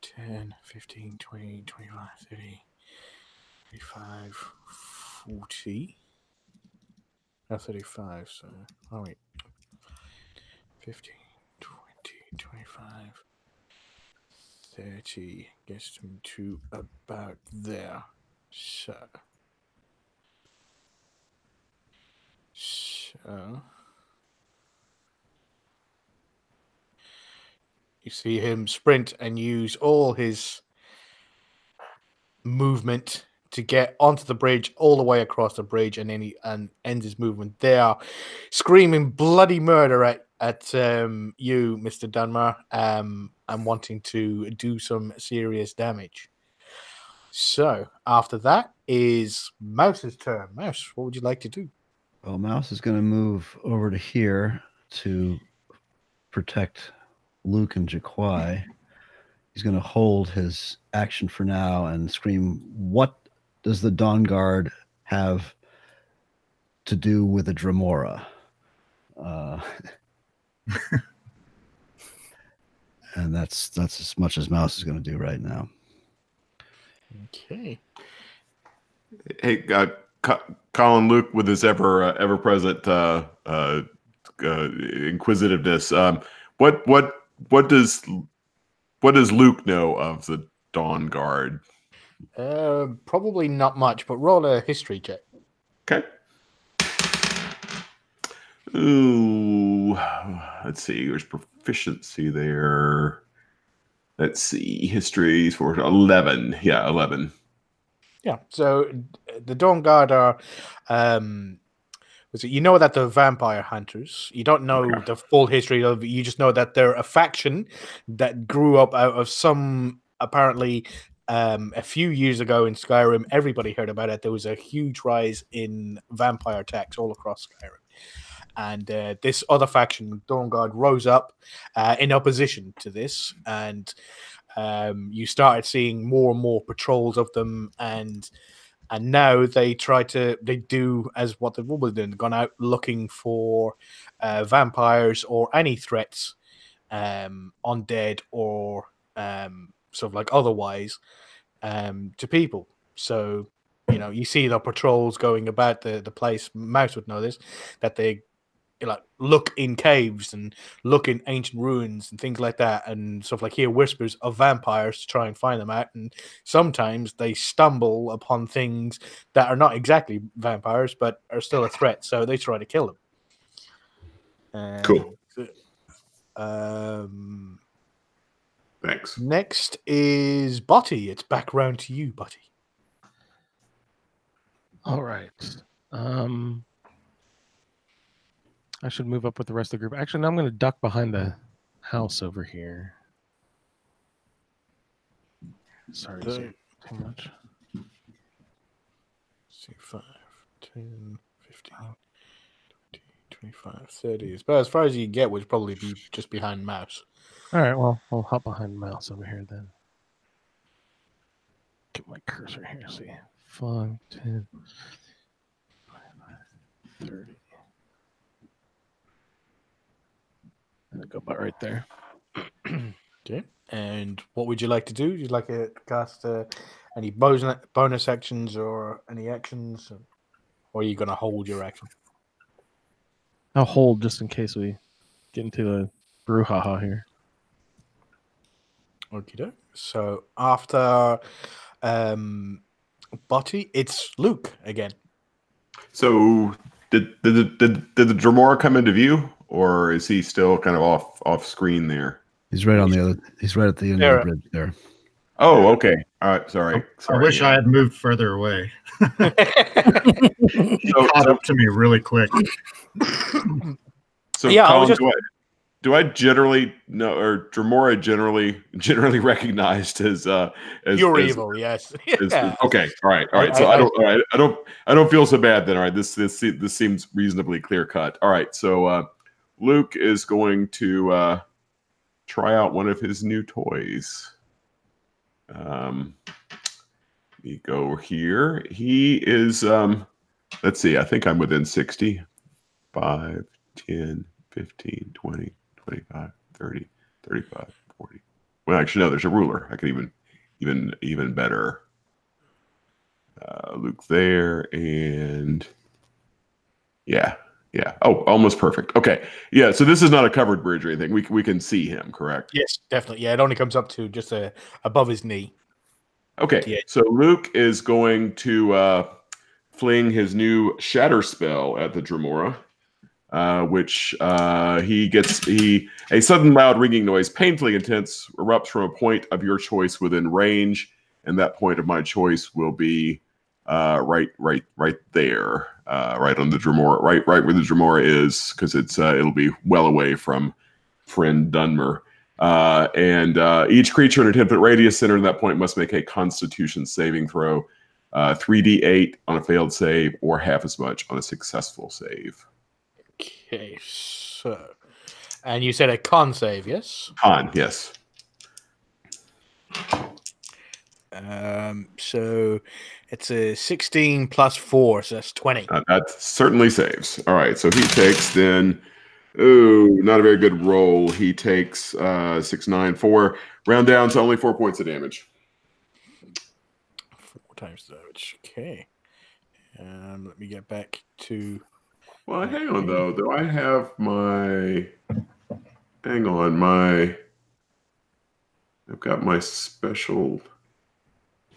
A: 10, 15, 20, 25, 30, 35, 40. No, 35, so, oh wait. 15, 20, 25, 30 gets him to about there. So you see him sprint and use all his movement to get onto the bridge, all the way across the bridge, and then he ends his movement there, screaming bloody murder at you, Mr. Dunmar, and wanting to do some serious damage. So after that is Mouse's turn. Mouse, what would you like to do?
B: Well, Mouse is going to move over to here to protect Luke and Jaquai. He's going to hold his action for now and scream, "What does the Dawn Guard have to do with a Dremora?" And that's as much as Mouse is going to do right now.
A: Okay.
E: Hey, Colin, Luke, with his ever present inquisitiveness, what does Luke know of the Dawn Guard?
A: Probably not much, but roll a history check.
E: Okay. Ooh, let's see. There's proficiency there. Let's see. History for 11. Yeah, 11.
A: Yeah. So the Dawn Guard are, you know that they're vampire hunters. You don't know the full history of it. You just know that they're a faction that grew up out of some, apparently, a few years ago in Skyrim. Everybody heard about it. There was a huge rise in vampire attacks all across Skyrim. And this other faction, Dawn Guard, rose up in opposition to this, and you started seeing more and more patrols of them, and now they do as what they've always done, gone out looking for vampires or any threats, undead or sort of like otherwise, to people. So, you know, you see the patrols going about the place. Mouse would know this, that they look in caves and look in ancient ruins and things like that, and stuff, like hear whispers of vampires to try and find them out. And sometimes they stumble upon things that are not exactly vampires but are still a threat, so they try to kill them.
E: Cool. Thanks.
A: Next is Botty. It's back round to you, Botty.
D: All right. I should move up with the rest of the group. Actually, no, I'm going to duck behind the house over here. Sorry, too much.
A: 5, 10, 15, 20, 25, 30. It's about as far as you can get, would probably be just behind Mouse.
D: All right, well, I'll hop behind Mouse over here then. Get my cursor here. See, 5, 10, 25, 30. And I'll go about right there.
A: Okay. And what would you like to do? Would you like to cast any bonus actions or any actions? Or are you going to hold your action?
D: I'll hold just in case we get into a brouhaha here.
A: Okay. So after Botty, it's Luke again.
E: So did the Dremora come into view, or is he still kind of off screen there?
B: He's right on the other. He's right at the end of the bridge there.
E: Oh, okay. All right. Sorry.
F: I wish I had moved further away. He
E: So
F: caught up to me really quick.
E: So
A: Yeah,
E: Colin,
A: just-
E: go ahead. do I generally know, or Dremora generally recognized as
A: Pure
E: as,
A: evil, yes.
E: okay, all right. So I don't feel so bad then. All right, this seems reasonably clear cut. All right, so Luke is going to try out one of his new toys. We go here. He is let's see, I think I'm within 60. 5, 10, 15, 20, 25, 30, 35, 40. Well, actually, no, there's a ruler. I could even better. Luke there, and yeah. Oh, almost perfect. Okay, yeah. So this is not a covered bridge or anything. We can see him, correct?
A: Yes, definitely. Yeah, it only comes up to just above his knee.
E: Okay, so Luke is going to fling his new shatter spell at the Dremora. Which a sudden loud ringing noise, painfully intense, erupts from a point of your choice within range, and that point of my choice will be right there, right on the Dremora, right where the Dremora is, because it'll be well away from friend Dunmer. And each creature in a 10-foot radius centered in that point must make a Constitution saving throw, 3d8 on a failed save, or half as much on a successful save.
A: Okay, so, and you said a con save, yes?
E: Con, yes.
A: So it's a 16 plus 4, so that's 20.
E: That certainly saves. All right, so he takes then, not a very good roll. He takes 6, 9, 4, round down to only 4 points of damage.
A: 4 times damage, okay. Let me get back to...
E: Well, hang on, though. Do I have my... Hang on, I've got my special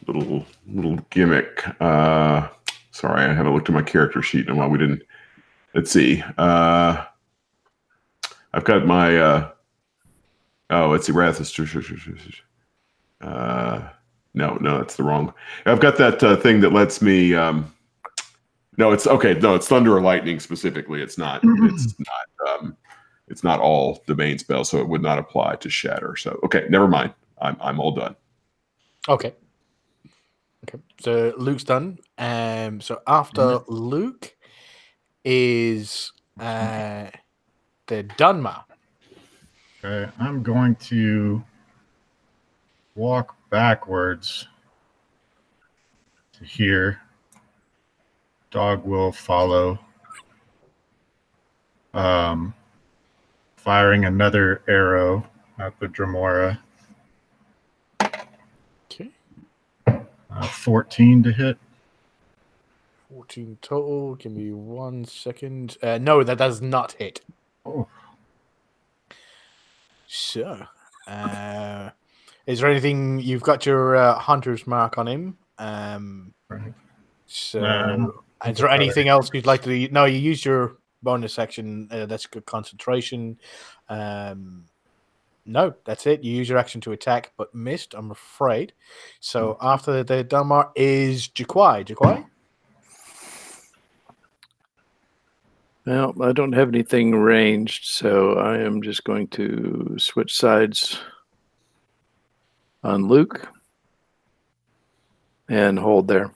E: little gimmick. Sorry, I haven't looked at my character sheet in a while. We didn't... Let's see. I've got my... let's see. Wrath is... No, that's the wrong... I've got that thing that lets me... No, it's okay. No, it's thunder or lightning specifically. It's not. It's not all domain spells, so it would not apply to shatter. So okay, never mind. I'm all done.
A: Okay. So Luke's done. So after Luke is the Dunmer.
F: Okay, I'm going to walk backwards to here. Dog will follow. Firing another arrow at the Dremora.
A: Okay.
F: 14 to hit.
A: 14 total. Give me 1 second. No, that does not hit.
F: Oh.
A: So, is there anything... You've got your hunter's mark on him.
F: Right.
A: So... Is there anything else you'd like to... No, you used your bonus action. That's good concentration. No, that's it. You use your action to attack, but missed, I'm afraid. So after the Dunmer is Jaquai. Jaquai?
C: Well, I don't have anything ranged, so I am just going to switch sides on Luke and hold there.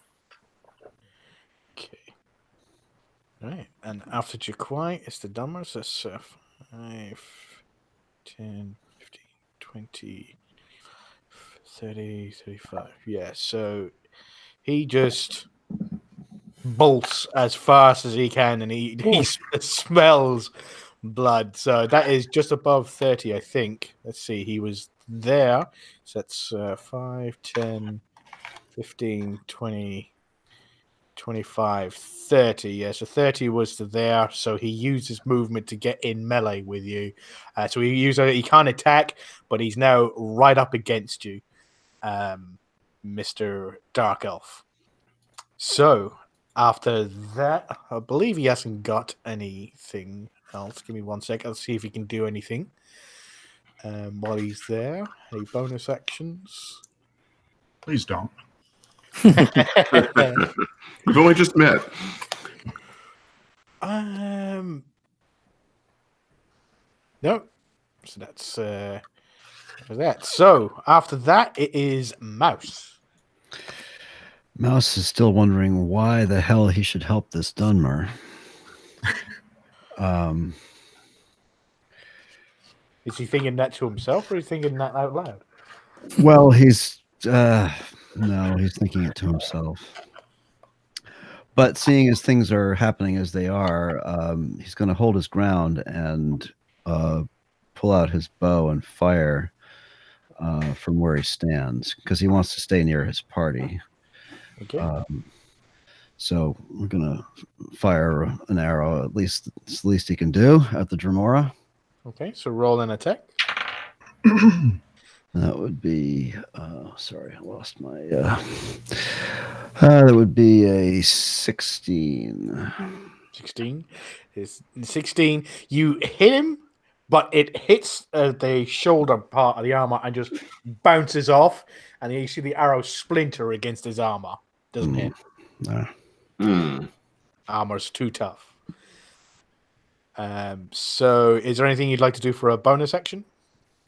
A: Right, and after Jaquai, it's the Dunmer. So 5, 10, 15, 20, 30, 35. Yeah, so he just bolts as fast as he can, and he smells blood. So that is just above 30, I think. Let's see, he was there. So that's 5, 10, 15, 20... 25, 30. Yeah, so 30 was to there. So he used his movement to get in melee with you. So he can't attack, but he's now right up against you, Mr. Dark Elf. So after that, I believe he hasn't got anything else. Give me 1 sec. I'll see if he can do anything while he's there. Any bonus actions?
F: Please don't.
E: We've only just met.
A: No, So that's for that. So after that, it is Mouse.
B: Mouse is still wondering why the hell he should help this Dunmer.
A: Is he thinking that to himself, or is he thinking that out loud?
B: Well, he's no, he's thinking it to himself. But seeing as things are happening as they are, he's going to hold his ground and pull out his bow and fire from where he stands because he wants to stay near his party.
A: Okay.
B: So we're going to fire an arrow. At least it's the least he can do at the Dremora.
A: Okay, so roll an attack.
B: That would be, sorry, I lost my, that would be a 16.
A: 16. Is 16. You hit him, but it hits the shoulder part of the armor and just bounces off. And you see the arrow splinter against his armor. Doesn't hit. Armor's too tough. So is there anything you'd like to do for a bonus action?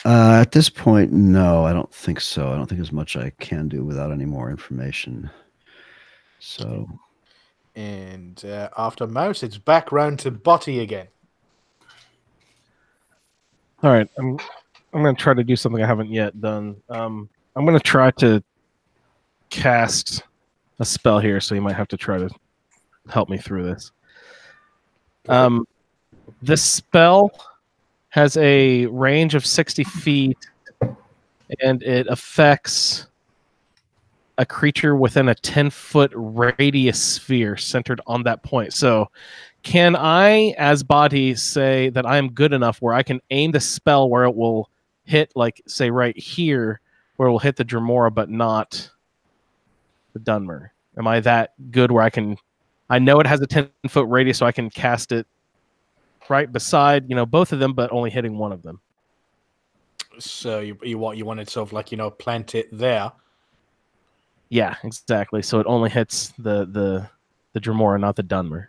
B: At this point, no, I don't think so. I don't think there's much I can do without any more information. So,
A: and after Mouse, it's back round to Botty again.
D: All right, I'm going to try to do something I haven't yet done. I'm going to try to cast a spell here, so you might have to try to help me through this. This spell has a range of 60 feet, and it affects a creature within a 10-foot radius sphere centered on that point. So can I, as Body, say that I am good enough where I can aim the spell where it will hit, like, say, right here, where it will hit the Dremora, but not the Dunmer? Am I that good where I know it has a 10-foot radius, so I can cast it right beside, both of them, but only hitting one of them.
A: So you wanted sort of like, plant it there.
D: Yeah, exactly. So it only hits the Dremora, not the Dunmer.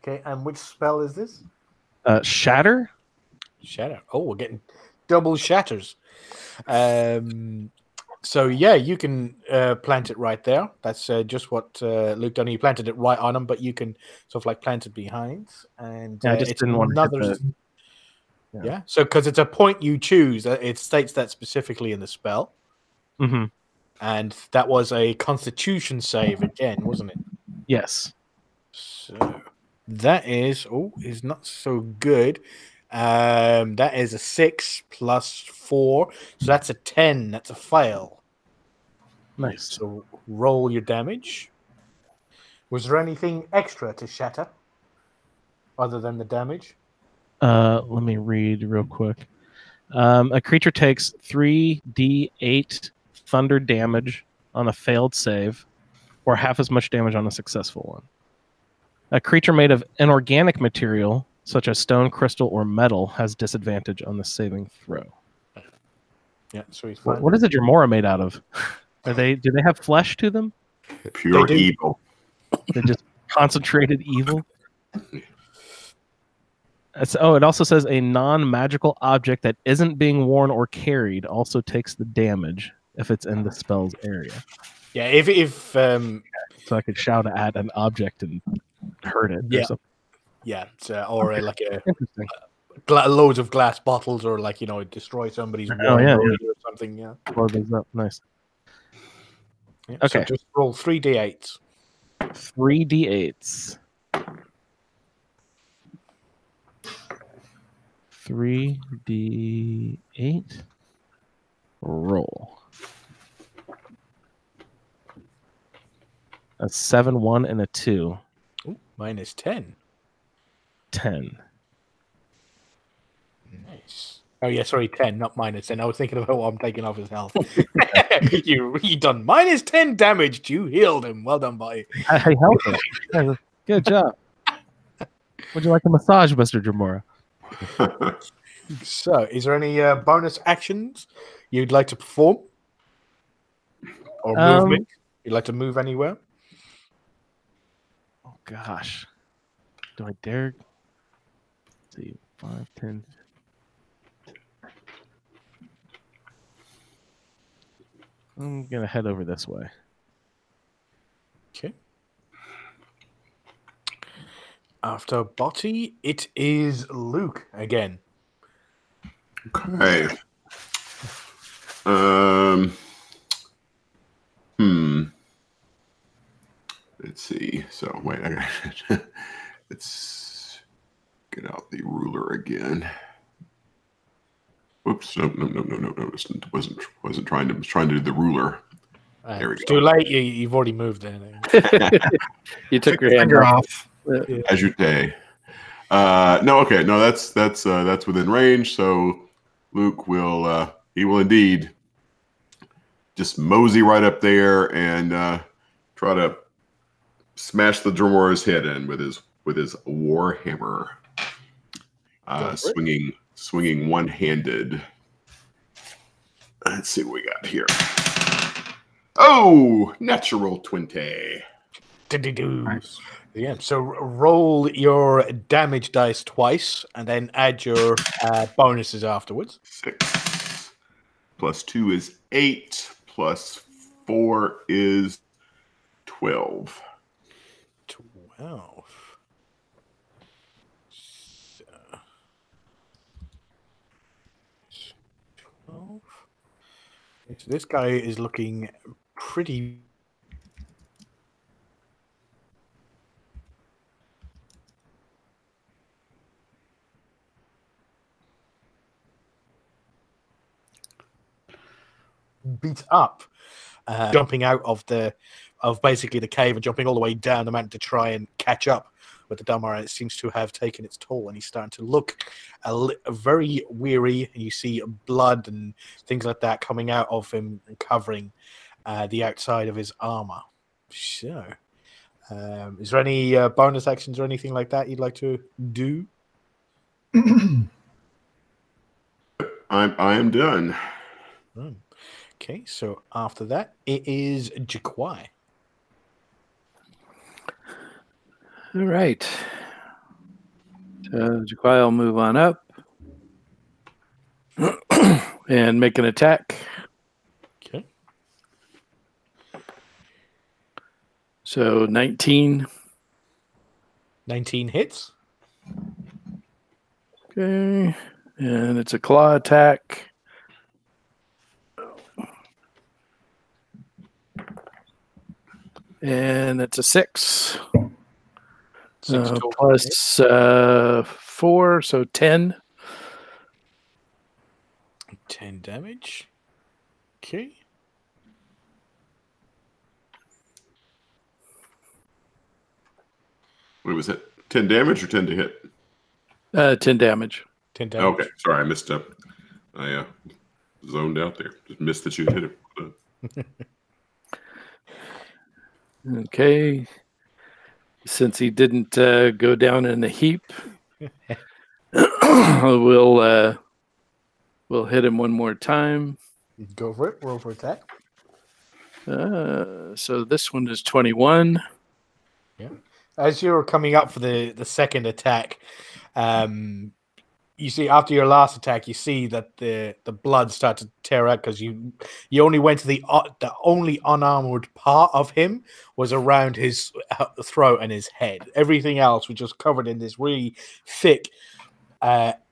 A: Okay, and which spell is this?
D: Shatter?
A: Shatter. Oh, we're getting double shatters. So yeah, you can plant it right there. That's just what Luke done. He planted it right on him, but you can sort of like plant it behind. And
D: I just didn't want to hit
A: yeah. So because it's a point you choose, it states that specifically in the spell.
D: Mm-hmm.
A: And that was a Constitution save again, wasn't it?
D: Yes.
A: So that is not so good. That is a 6 plus 4, so that's a 10. That's a fail.
D: Nice.
A: So roll your damage. Was there anything extra to shatter other than the damage?
D: Let me read real quick. A creature takes 3d8 thunder damage on a failed save, or half as much damage on a successful one. A creature made of inorganic material, such as stone, crystal, or metal, has disadvantage on the saving throw.
A: Yeah, so he's fine.
D: What is a Dremora made out of? Do they have flesh to them?
E: Pure evil.
D: They're just concentrated evil. It also says a non-magical object that isn't being worn or carried also takes the damage if it's in the spell's area.
A: Yeah, if
D: so I could shout at an object and hurt it.
A: Yeah,
D: or something.
A: Yeah, or like
D: Interesting.
A: Loads of glass bottles, or like destroy somebody's wall or something. Yeah,
D: blow those up. Nice.
A: Yeah,
D: okay,
A: so just roll 3d8s.
D: 3d8s. 3d8. Roll. A 7, 1, and a 2.
A: Ooh, mine is 10.
D: 10.
A: Nice. Oh yeah, sorry, 10, not minus 10. I was thinking about what I'm taking off his health. you done minus 10 damage. You healed him. Well done, buddy.
D: I helped him. Good job. Would you like a massage, Mr. Dremora?
A: So, is there any bonus actions you'd like to perform? Or movement? You'd like to move anywhere?
D: Oh, gosh. Do I dare? Let's see, 5, 10. I'm gonna head over this way.
A: Okay. After Botty, it is Luke again.
E: Okay. Let's see. So wait, let's get out the ruler again. Whoops! No. Wasn't trying to. Was trying to do the ruler. There we
A: It's
E: go.
A: too late. You've already moved there.
C: You took your
F: Take
C: hand
F: finger
C: off.
F: off.
E: As you say. No. Okay. No. That's within range. So Luke will. He will indeed just mosey right up there and try to smash the Dremor's head in with his war hammer. Swinging one-handed. Let's see what we got here. Oh, natural 20.
F: Nice.
A: Yeah, so roll your damage dice twice and then add your bonuses afterwards.
E: 6 plus 2 is 8 plus 4 is 12.
A: 12. So, 12. So this guy is looking pretty. Beat up, jumping out of basically the cave and jumping all the way down the mountain to try and catch up with the Damar. It seems to have taken its toll, and he's starting to look very weary. And you see blood and things like that coming out of him and covering the outside of his armor. So, is there any bonus actions or anything like that you'd like to do?
E: I am done.
A: Okay, so after that, it is Jaquai.
C: All right. So Jaquai will move on up and make an attack.
A: Okay.
C: So 19.
A: 19 hits.
C: Okay. And it's a claw attack. And it's a 6. Plus 4, so 10.
A: 10 damage. Okay.
E: What was it? 10 damage or 10 to hit?
C: 10 damage.
A: 10 damage.
E: Okay, sorry, I missed up. I zoned out there. Just missed that you hit it.
C: Okay. Since he didn't go down in a heap, we'll hit him one more time.
A: Go for it. Roll for attack.
C: So this one is 21.
A: Yeah. As you're coming up for the second attack, you see after your last attack, you see that the blood starts to tear out because you only went to the only unarmored part of him was around his throat and his head. Everything else was just covered in this really thick,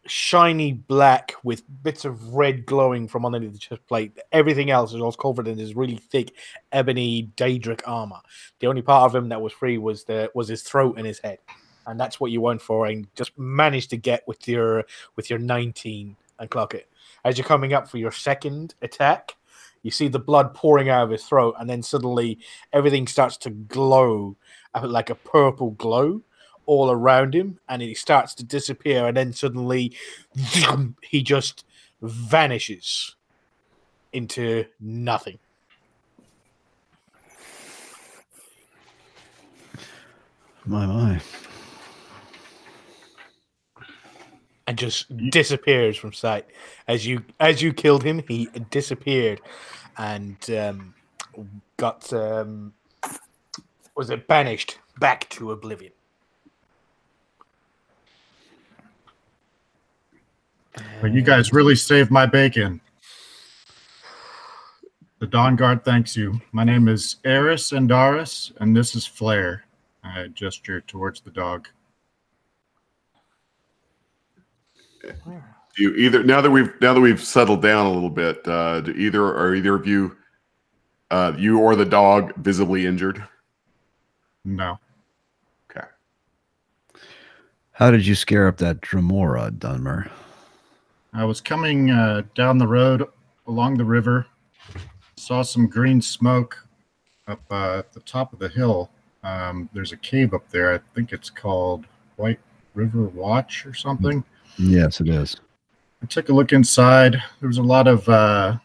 A: shiny black with bits of red glowing from underneath the chest plate. Everything else is all covered in this really thick ebony Daedric armor. The only part of him that was free was his throat and his head. And that's what you went for, and just managed to get with your 19 and clock it. As you're coming up for your second attack, you see the blood pouring out of his throat, and then suddenly everything starts to glow like a purple glow all around him, and he starts to disappear, and then suddenly he just vanishes into nothing.
B: My.
A: And just disappears from sight. As you killed him, he disappeared and got banished back to oblivion.
F: But you guys really saved my bacon. The Dawn Guard thanks you. My name is Eris Andaris, and this is Flare. I gesture towards the dog.
E: Do you either now that we've settled down a little bit? Do either of you, you or the dog, visibly injured?
F: No.
E: Okay.
B: How did you scare up that Dremora, Dunmer?
F: I was coming down the road along the river, saw some green smoke up at the top of the hill. There's a cave up there. I think it's called White River Watch or something.
B: Yes, it is.
F: I took a look inside. There was a lot of kind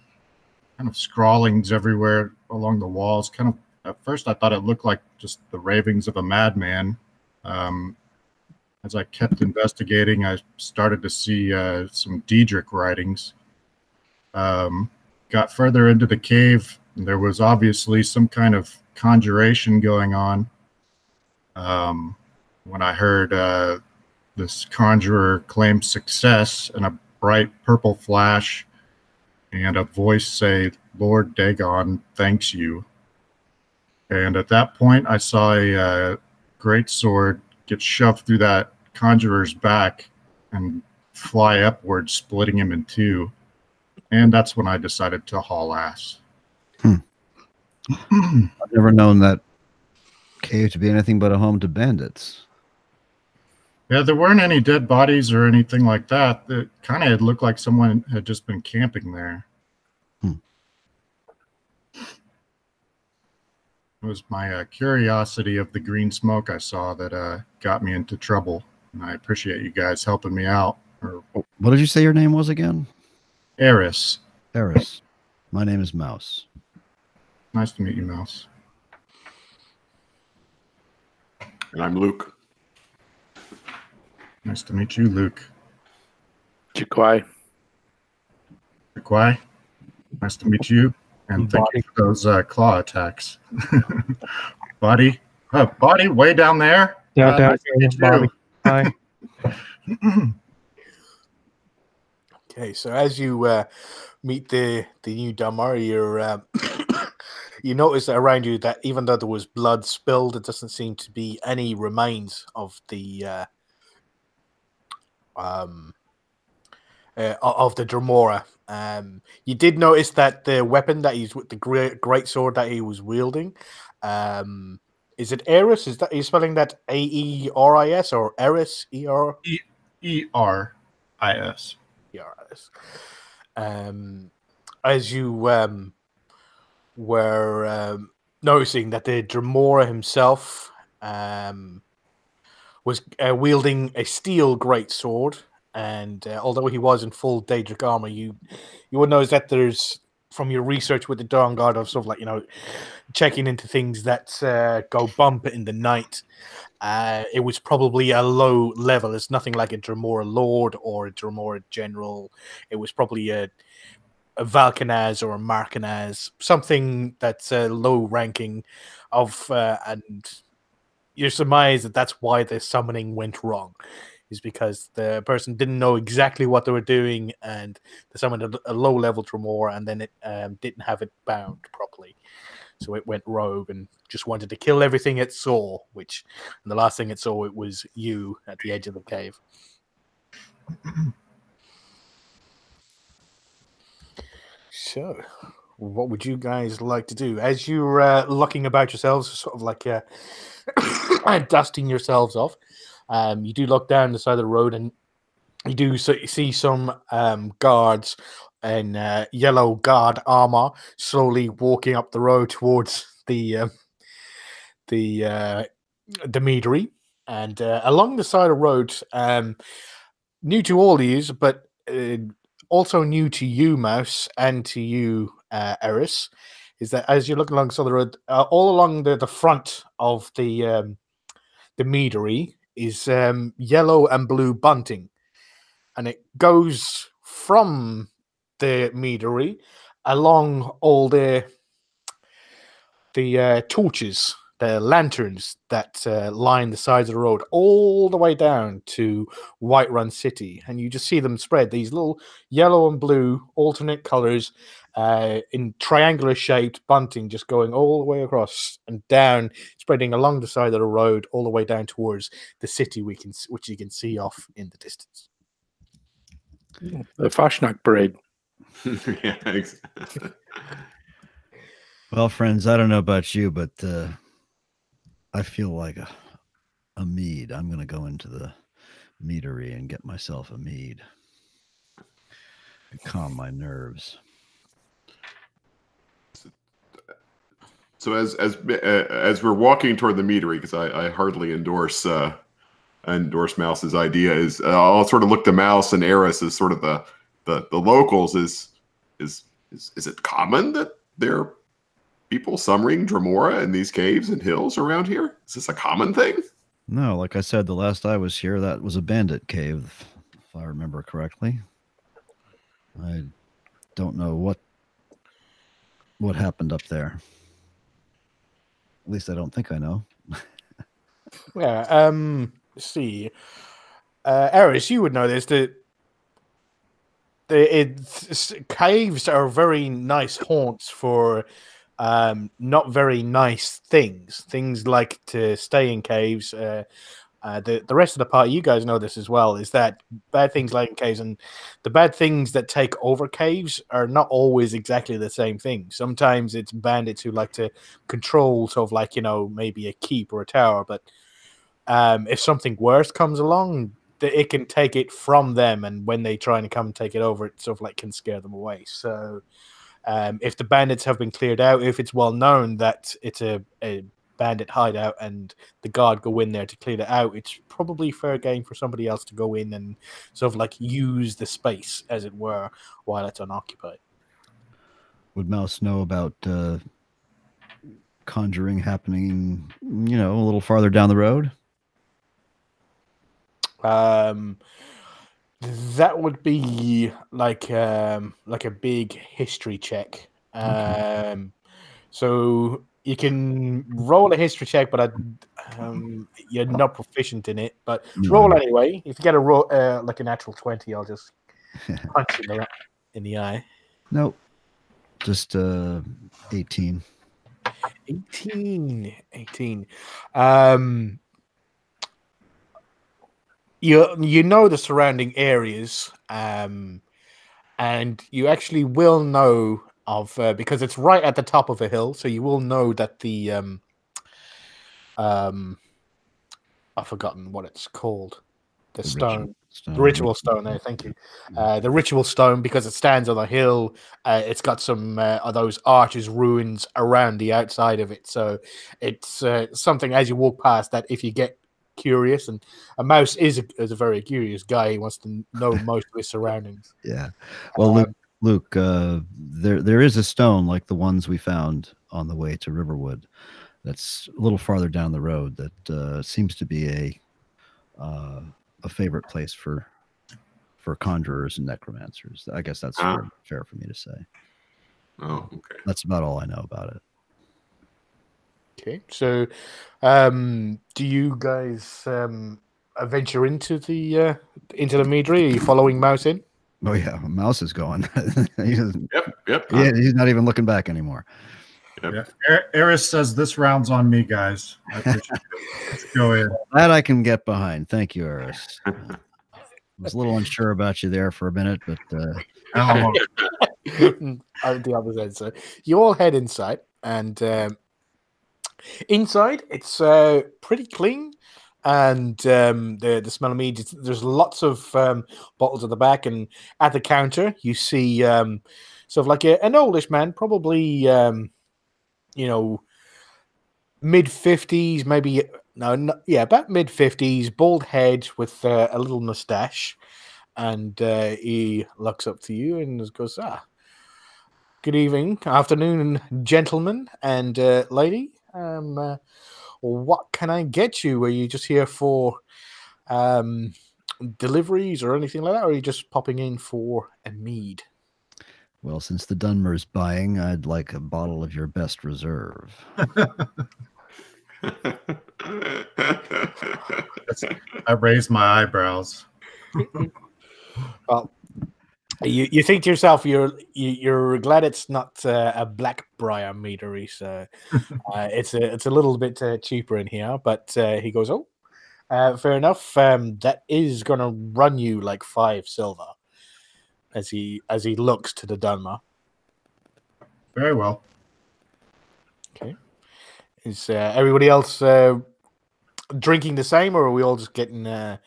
F: of scrawlings everywhere along the walls. Kind of at first, I thought it looked like just the ravings of a madman. As I kept investigating, I started to see some Diedrich writings. Got further into the cave, and there was obviously some kind of conjuration going on. When I heard this conjurer claim success and a bright purple flash and a voice say, "Lord Dagon thanks you." And at that point, I saw a great sword get shoved through that conjurer's back and fly upward, splitting him in two. And that's when I decided to haul ass.
B: I've never known that cave to be anything but a home to bandits.
F: Yeah, there weren't any dead bodies or anything like that. It kind of looked like someone had just been camping there. It was my curiosity of the green smoke I saw that got me into trouble. And I appreciate you guys helping me out.
B: What did you say your name was again?
F: Eris.
B: Eris. My name is Mouse.
F: Nice to meet you, Mouse.
E: And I'm Luke.
F: Nice to meet you, Luke.
C: Jaquai.
F: Jaquai. Nice to meet you. And thank you for those claw attacks. Buddy. Buddy, way down there.
D: Down,
F: Nice to meet you.
D: Bobby. Hi.
A: Okay, so as you meet the new Damar, you're you notice that around you that even though there was blood spilled, it doesn't seem to be any remains of the Dremora. You did notice that the weapon that he's with the great sword that he was wielding, is it Eris? Is that, are you spelling that Aeris or Eris?
F: Eris.
A: Eris. As you were noticing that the Dremora himself was wielding a steel greatsword, and although he was in full Daedric armor, you would notice that there's, from your research with the Dawn Guard, of sort of like, checking into things that go bump in the night. It was probably a low level. It's nothing like a Dremora Lord or a Dremora General. It was probably a Valkanaz or a Markanaz, something that's low ranking of, and you surmise that that's why the summoning went wrong, is because the person didn't know exactly what they were doing, and they summoned a low level Dremora, and then it didn't have it bound properly. So it went rogue and just wanted to kill everything it saw, and the last thing it saw, it was you at the edge of the cave. So, what would you guys like to do? As you're looking about yourselves, sort of like dusting yourselves off, you do look down the side of the road, and you do see some guards in yellow guard armor slowly walking up the road towards the meadery. And along the side of the road, new to all these, but also new to you, Mouse, and to you, Eris, is that as you're looking along the side of the road, all along the front of the meadery is yellow and blue bunting, and it goes from the meadery along all the torches the lanterns that line the sides of the road all the way down to Whiterun City, and you just see them spread, these little yellow and blue alternate colors in triangular shaped bunting just going all the way across and down, spreading along the side of the road all the way down towards the city which you can see off in the distance.
C: The Fashnacht parade.
E: Yeah,
B: Well, friends, I don't know about you, but I feel like a mead. I'm going to go into the meadery and get myself a mead and calm my nerves.
E: So as we're walking toward the meadery, because I hardly endorse Mouse's idea, is I'll sort of look to Mouse and Eris as sort of the locals. Is it common that there are people summering Dremora in these caves and hills around here? Is this a common thing?
B: No, like I said, the last I was here, that was a bandit cave, if I remember correctly. I don't know what happened up there. At least I don't think I know.
A: Yeah. Let's see. Eris, you would know this. Caves are very nice haunts for not very nice things. Things like to stay in caves. The rest of the party, you guys know this as well, is that bad things like in caves, and the bad things that take over caves are not always exactly the same thing. Sometimes it's bandits who like to control sort of like, maybe a keep or a tower, but if something worse comes along, it can take it from them, and when they try and come and take it over, it sort of like can scare them away. So if the bandits have been cleared out, if it's well known that it's a bandit hideout and the guard go in there to clear it out, it's probably fair game for somebody else to go in and sort of like use the space, as it were, while it's unoccupied.
B: Would Mouse know about conjuring happening, a little farther down the road?
A: That would be like a big history check.
B: Okay.
A: So you can roll a history check, but you're not proficient in it. But roll anyway. If you get a roll like a natural 20, I'll just punch you in the eye.
B: Nope. Just 18.
A: 18. You know the surrounding areas, and you actually will know of because it's right at the top of a hill, so you will know that the I've forgotten what it's called. The stone. The ritual stone. Thank you. The ritual stone, because it stands on a hill. It's got some of those arches ruins around the outside of it. So it's something as you walk past that if you get curious, and a Mouse is a very curious guy. He wants to know most of his surroundings.
B: Yeah. Well, Luke, there is a stone like the ones we found on the way to Riverwood. That's a little farther down the road. That seems to be a favorite place for conjurers and necromancers. I guess that's fair for me to say.
E: Oh, okay.
B: That's about all I know about it.
A: Okay, so do you guys venture into the meadery? Are you following Mouse in?
B: Oh yeah, Mouse is going.
E: Yep.
B: Yeah, he's not even looking back anymore.
E: Yep.
F: Yeah. Eris says this round's on me, guys. I appreciate it. Let's go in.
B: That I can get behind. Thank you, Eris. I was a little unsure about you there for a minute, but
A: the other end. So you all head inside, and inside it's pretty clean, and the smell of mead. There's lots of bottles at the back, and at the counter you see sort of like an oldish man, probably mid-50s, maybe about mid-50s, bald head with a little mustache, and he looks up to you and goes, good evening, afternoon, gentlemen and lady. What can I get you? Are you just here for deliveries or anything like that, or are you just popping in for a mead?
B: Well, since the Dunmer's buying, I'd like a bottle of your best reserve.
F: I raise my eyebrows.
A: Well, you think to yourself, you're glad it's not a black briar meadery, so it's a little bit cheaper in here. But he goes, "Oh, fair enough. That is going to run you like 5 silver." As he looks to the Dunmer.
F: Very well.
A: Okay. Is everybody else drinking the same, or are we all just getting a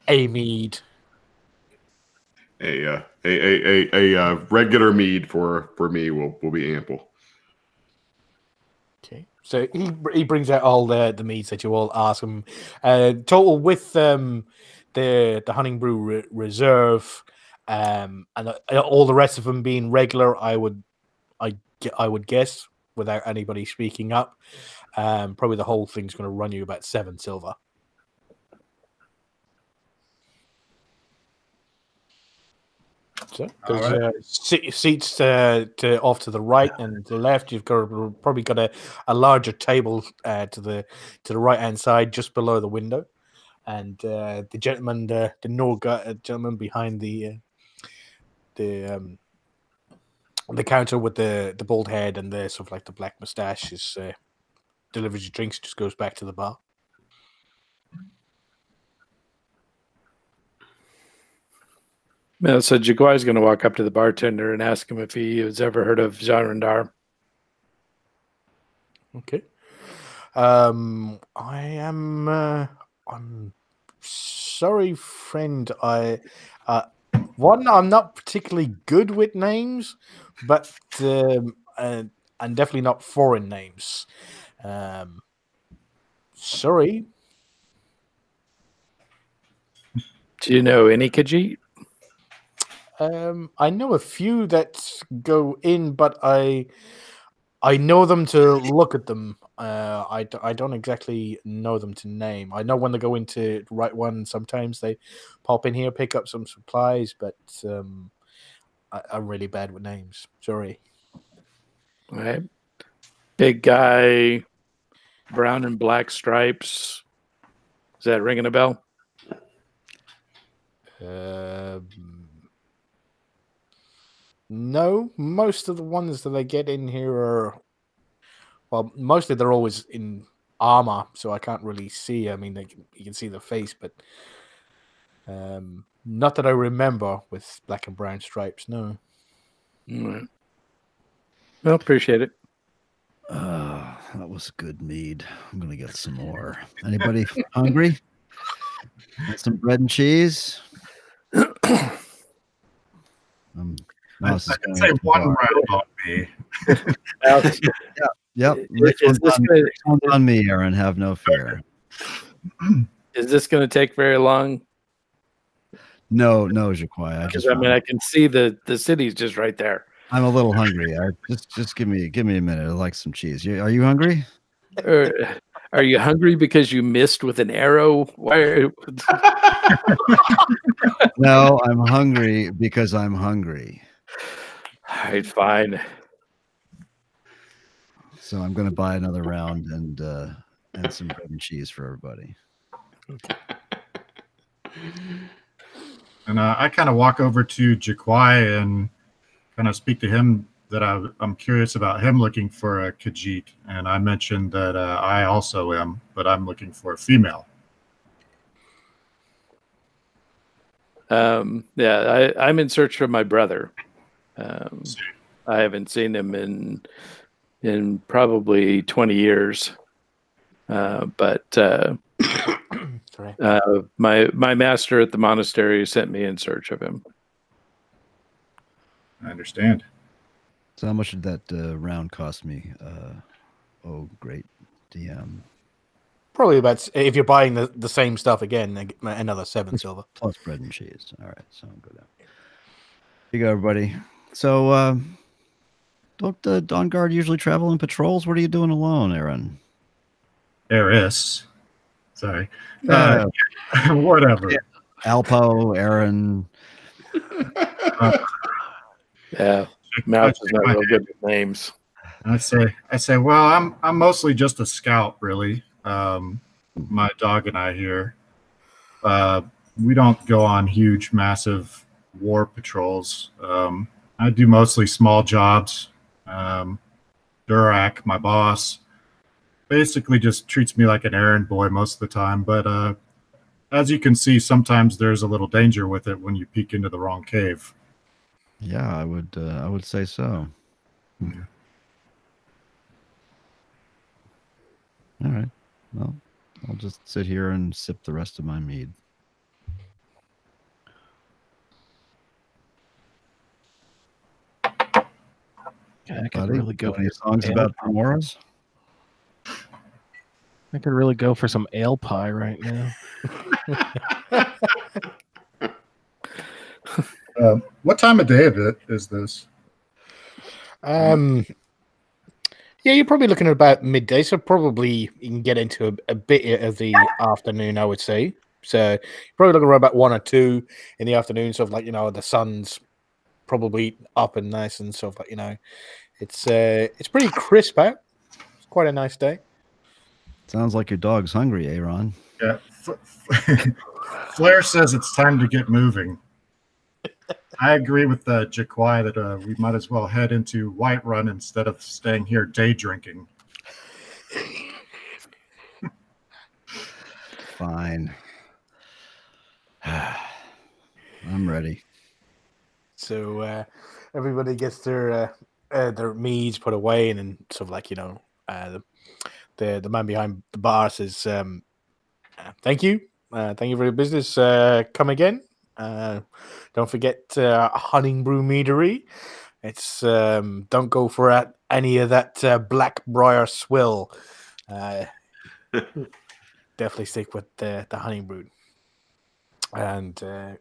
A: mead?
E: A regular mead for me will be ample.
A: Okay. So he brings out all the meads that you all ask him. Total with the Hunting Brew Reserve, and all the rest of them being regular. I would guess, without anybody speaking up, probably the whole thing's going to run you about 7 silver. So there's seats to off to the right and the left. You've probably got a larger table to the right hand side, just below the window, and the gentleman, the Norga gentleman behind the counter with the bald head and the sort of like the black mustache is delivers your drinks, just goes back to the bar.
C: Yeah, so Jaguar is going to walk up to the bartender and ask him if he has ever heard of Jarundar.
A: Okay. I'm sorry, friend. I'm not particularly good with names, but and definitely not foreign names. Sorry.
C: Do you know any Khajiit?
A: I know a few that go in, but I know them to look at them. I don't exactly know them to name. I know when they go into the right one. Sometimes they pop in here, pick up some supplies, but I'm really bad with names. Sorry.
C: All right. Big guy, brown and black stripes. Is that ringing a bell?
A: No, most of the ones that I get in here are, well, mostly they're always in armor, so I can't really see. I mean, you can see the face, but not that I remember with black and brown stripes. No.
C: All right. Well, appreciate it.
B: That was good mead. I'm gonna get some more. Anybody hungry? Want some bread and cheese?
F: I can say one round on me.
B: Yep.
C: Is this
B: on me, Aaron. Have no fear.
C: Is this going to take very long?
B: No, Jaquai.
C: I can see the city's just right there.
B: I'm a little hungry. Just give me a minute. I like some cheese. Are you hungry?
C: Are you hungry because you missed with an arrow? Why?
B: No, I'm hungry because I'm hungry.
C: All right, fine.
B: So I'm going to buy another round and some bread and cheese for everybody.
F: And I kind of walk over to Jaquai and kind of speak to him that I'm curious about him looking for a Khajiit. And I mentioned that I also am, but I'm looking for a female.
C: I'm in search for my brother. I haven't seen him in probably 20 years. But my master at the monastery sent me in search of him.
F: I understand.
B: So how much did that round cost me? Great DM.
A: Probably about, if you're buying the same stuff again, another 7 silver.
B: Plus bread and cheese. All right, so I'll go down. Here you go, everybody. So don't the Dawn Guard usually travel in patrols? What are you doing alone, Aaron?
F: Eris. Sorry. Whatever.
B: Yeah. Alpo, Aaron.
C: Yeah. Mouse is not real good with names.
F: I say, well, I'm mostly just a scout, really. My dog and I here. We don't go on huge, massive war patrols. I do mostly small jobs. Durak, my boss, basically just treats me like an errand boy most of the time. But as you can see, sometimes there's a little danger with it when you peek into the wrong cave.
B: Yeah, I would say so.
F: Yeah.
B: All right. Well, I'll just sit here and sip the rest of my mead.
D: Yeah, I could
B: Buddy,
D: really go
B: got any
D: for some
B: songs
D: ale
B: about
D: pie.
B: Tremoras?
D: I could really go for some ale pie right now.
F: What time of day of it is this?
A: Yeah, you're probably looking at about midday, so probably you can get into a bit of the afternoon, I would say. So you're probably looking around about 1 or 2 in the afternoon, sort of like, the sun's probably up and nice and sort of like, it's pretty crisp out. It's quite a nice day.
B: Sounds like your dog's hungry, Aaron.
F: Yeah. Flair says it's time to get moving. I agree with Jaquai that we might as well head into Whiterun instead of staying here day drinking.
B: Fine. I'm ready.
A: So everybody gets their meads put away, and then sort of like the man behind the bar says, "Thank you for your business. Come again. Don't forget Hunting Brew Meadery. It's don't go for any of that black briar swill. Definitely stick with the Hunting Brew." And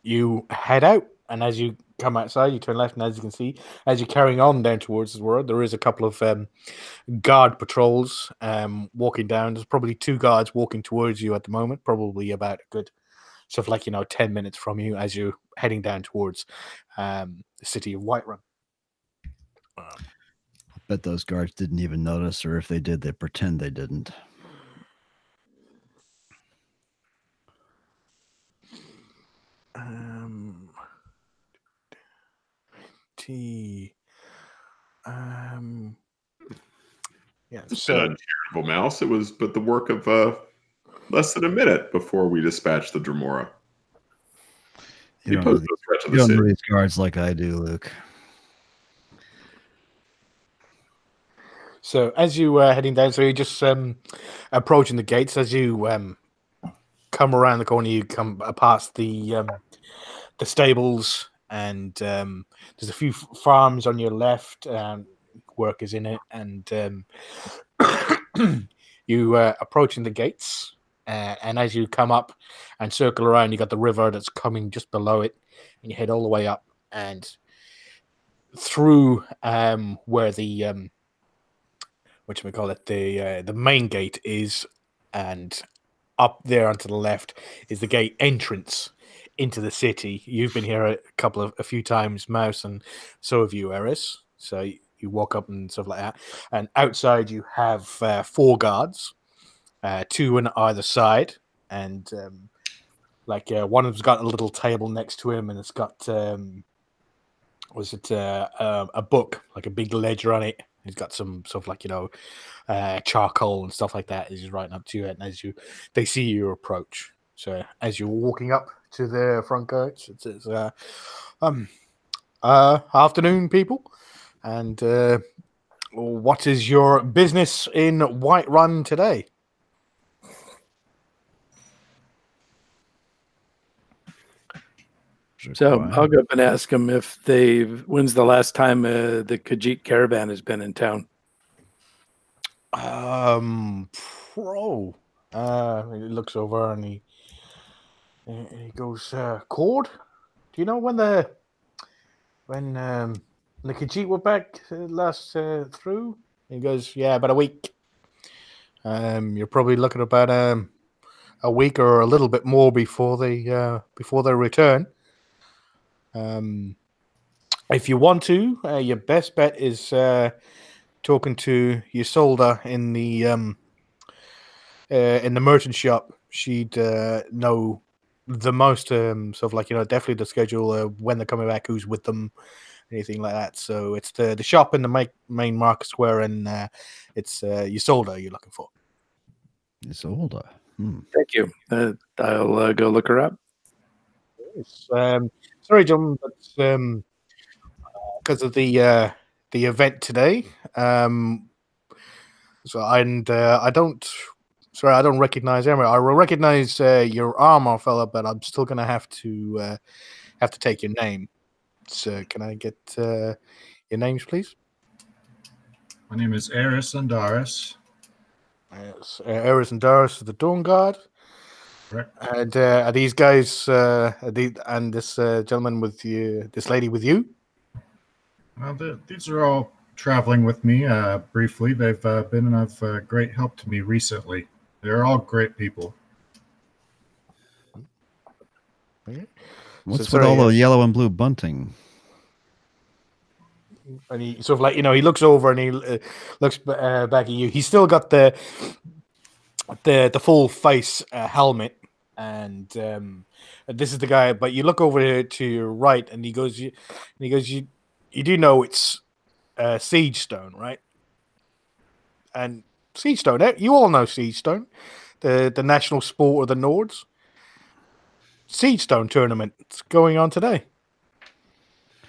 A: you head out, and as you come outside, you turn left, and as you can see, as you're carrying on down towards the road, there is a couple of guard patrols walking down. There's probably 2 guards walking towards you at the moment, probably about a good stuff like 10 minutes from you as you're heading down towards the city of Whiterun.
B: I bet those guards didn't even notice, or if they did, they pretend they didn't.
A: Yeah,
E: It's
A: so
E: an uncharitable mouse. It was but the work of less than a minute before we dispatched the Dremora. He posed no threat to the
B: You don't
E: city.
B: know these guards like I do, Luke.
A: So as you heading down, so you're just approaching the gates. As you come around the corner, you come past the stables, and there's a few farms on your left. Workers in it, and you approaching the gates. And as you come up and circle around, you got the river that's coming just below it, and you head all the way up and through where the the main gate is, and up there onto the left is the gate entrance into the city. You've been here a few times, Mouse, and so have you, Eris. So you walk up and stuff like that, and outside you have 4 guards, 2 on either side, and one of them's got a little table next to him, and it's got a book, like a big ledger on it. He's got some sort of charcoal and stuff like that as he's writing up to it, and as they see you approach. So as you're walking up to the front gates, it says, "Afternoon, people, and what is your business in Whiterun today?"
C: So I'll go up and ask them when's the last time the Khajiit caravan has been in town.
A: He looks over and he goes, "Cord, do you know when the Khajiit were back last through?" He goes, "Yeah, about a week. You're probably looking about a week or a little bit more before they return. If you want to, your best bet is talking to your soldier in the merchant shop she'd know the most, sort of like, definitely the schedule, when they're coming back, who's with them, anything like that. So it's the shop in the main market square, and it's Isolde you're looking for.
B: Isolde.
C: Thank you. I'll go look her up.
A: Yes. Sorry, John, but because of the event today, so I don't. Sorry, I don't recognize Emma. I will recognize your armor, fella, but I'm still gonna have to take your name. So, can I get your names, please?
F: My name is Eris Andaris.
A: Yes, Eris and Darius of the Dawn Guard.
F: Correct.
A: And are these guys and this gentleman with you, this lady with you?
F: Well, these are all traveling with me briefly. They've been of great help to me recently. They're all great people.
A: Okay.
B: What's with all the yellow and blue bunting?
A: And he sort of like, he looks over and he looks back at you. He's still got the full face helmet, and this is the guy. But you look over to your right, and he goes, you do know it's Siege Stone, right? And Siege Stone, you all know Siege Stone, the national sport of the Nords. Siege Stone tournament. It's going on today.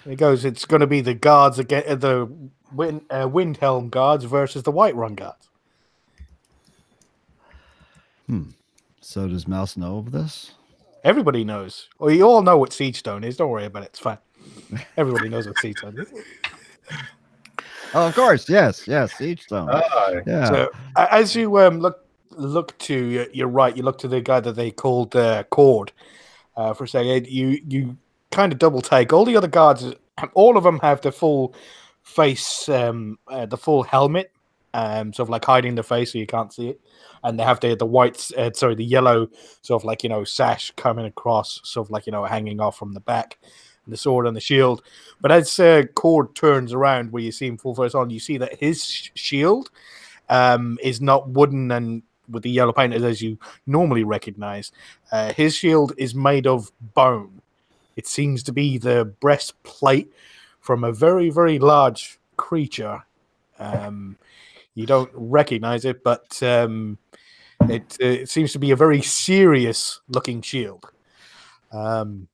A: He goes, it's going to be the guards against the Windhelm guards versus the Whiterun guards.
B: So does Mouse know of this?
A: Everybody knows. Well, you all know what Siege Stone is. Don't worry about it. It's fine. Everybody knows what Siege Stone is.
B: Oh, of course. Yes. Siege Stone. Yeah.
A: So as you look to your right, you look to the guy that they called Cord for a second. You kind of double take. All the other guards, all of them have the full face, the full helmet, sort of like hiding the face so you can't see it, and they have the the yellow sort of like sash coming across, sort of like hanging off from the back, and the sword and the shield. But as Cord turns around where you see him full face on, you see that his shield is not wooden and with the yellow paint as you normally recognize. His shield is made of bone. It seems to be the breastplate from a very, very large creature. You don't recognize it, but it seems to be a very serious-looking shield. And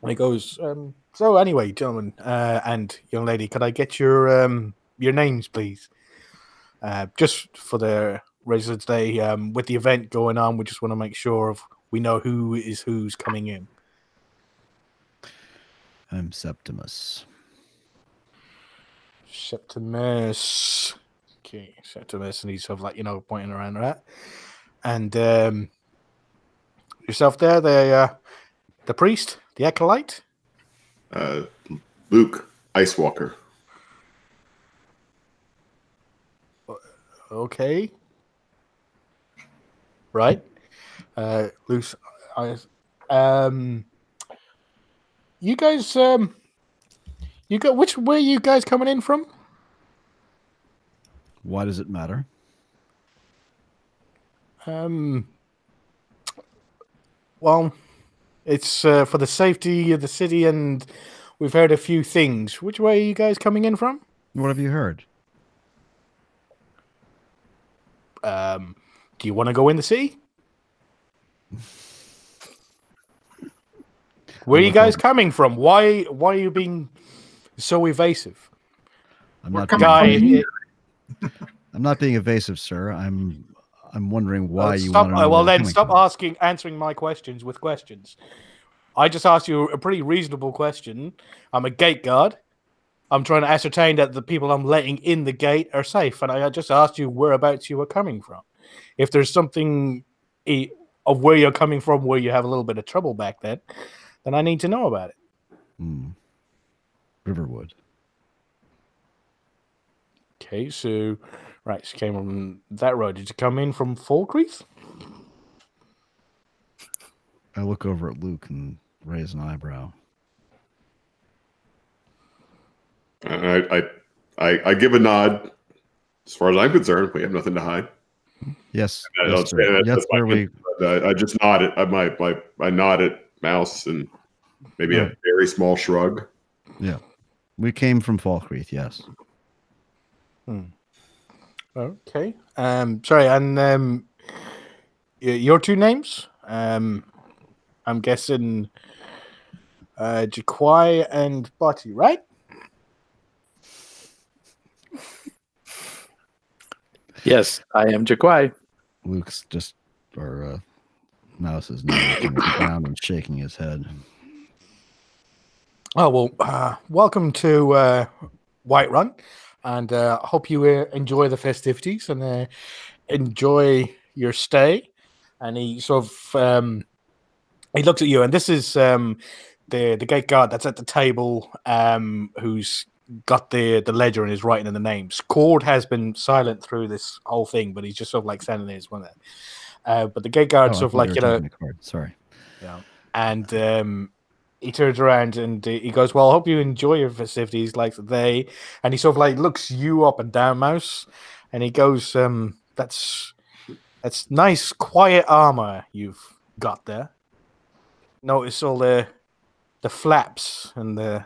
A: he goes, so anyway, gentlemen and young lady, could I get your names, please? Just for the Residents' Day, with the event going on, we just want to make sure we know who's coming in.
B: I'm Septimus.
A: Septimus. Okay, Septimus, and he's sort of like, pointing around that. And yourself there, the priest, the acolyte?
E: Luke, Ice Walker.
A: Okay. Right. Loose. You guys, where are you guys coming in from?
B: Why does it matter?
A: Well, it's for the safety of the city, and we've heard a few things. Which way are you guys coming in from?
B: What have you heard?
A: Do you want to go in the city? Where are you guys coming from? Why are you being so evasive?
B: I'm not being evasive, sir. I'm wondering why you want to know.
A: Well, then stop answering my questions with questions. I just asked you a pretty reasonable question. I'm a gate guard. I'm trying to ascertain that the people I'm letting in the gate are safe, and I just asked you whereabouts you were coming from. If there's something of where you're coming from where you have a little bit of trouble back then I need to know about it.
B: Riverwood.
A: Okay, so right, so came on that road. Did you come in from Falkreath?
B: I look over at Luke and raise an eyebrow.
E: I give a nod. As far as I'm concerned, we have nothing to hide.
B: Yes,
E: Yes,
B: sir.
E: I just nodded. I nodded mouse and maybe a very small shrug.
B: Yeah. We came from Falkreath, yes.
A: Okay. Sorry, and your two names? I'm guessing Jaquai and Butty, right?
C: Yes, I am Jaquai.
B: Luke's just, or Mouse is now looking at the ground and shaking his head.
A: Oh, well, welcome to Whiterun, and hope you enjoy the festivities and enjoy your stay. And he sort of he looks at you, and this is the gate guard that's at the table, who's got the ledger and is writing in the names. Cord has been silent through this whole thing, but he's just sort of like sending his one. But the gate guard sort of like, you know,
B: sorry.
A: Yeah. And he turns around and he goes, "Well, I hope you enjoy your festivities." Like they, and he sort of like looks you up and down, Mouse, and he goes, "That's nice, quiet armor you've got there. Notice all the flaps and the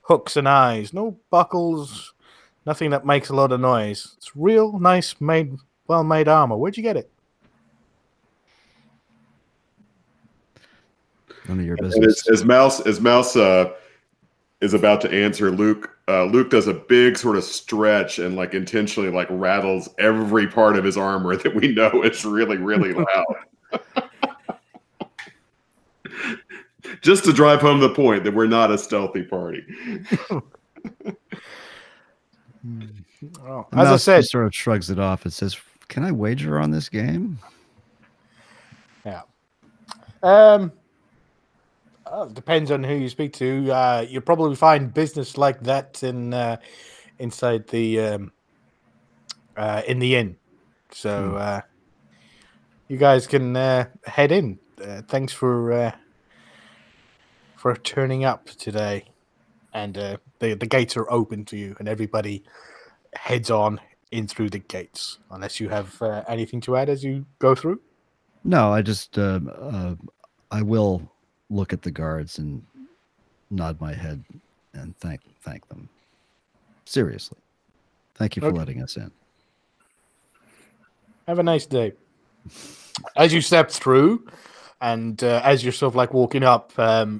A: hooks and eyes. No buckles, nothing that makes a lot of noise. It's real nice, well made armor. Where'd you get it?"
B: None of your business.
E: And as Mouse is about to answer, Luke does a big sort of stretch and like intentionally like rattles every part of his armor that we know is really, really loud. Just to drive home the point that we're not a stealthy party.
A: Well, as I said,
B: he sort of shrugs it off and says, "Can I wager on this game?"
A: Yeah. Depends on who you speak to. You'll probably find business like that inside the in the inn. So you guys can head in. Thanks for turning up today. And the gates are open to you, and everybody heads on in through the gates. Unless you have anything to add as you go through.
B: No, I just I will look at the guards and nod my head and thank them. Seriously. Thank you for letting us in.
A: Have a nice day. As you step through, and as you're sort of like walking up,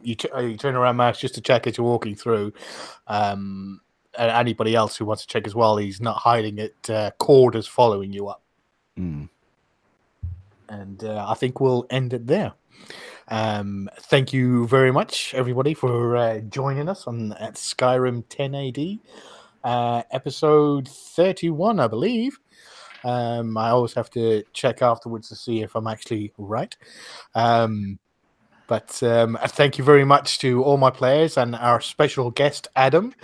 A: you turn around, Max, just to check as you're walking through. And anybody else who wants to check as well, he's not hiding it. Cord is following you up.
B: Mm.
A: And I think we'll end it there. Thank you very much, everybody, for joining us on at Skyrim 10 AD, episode 31, I believe. I always have to check afterwards to see if I'm actually right. But thank you very much to all my players and our special guest, Adam,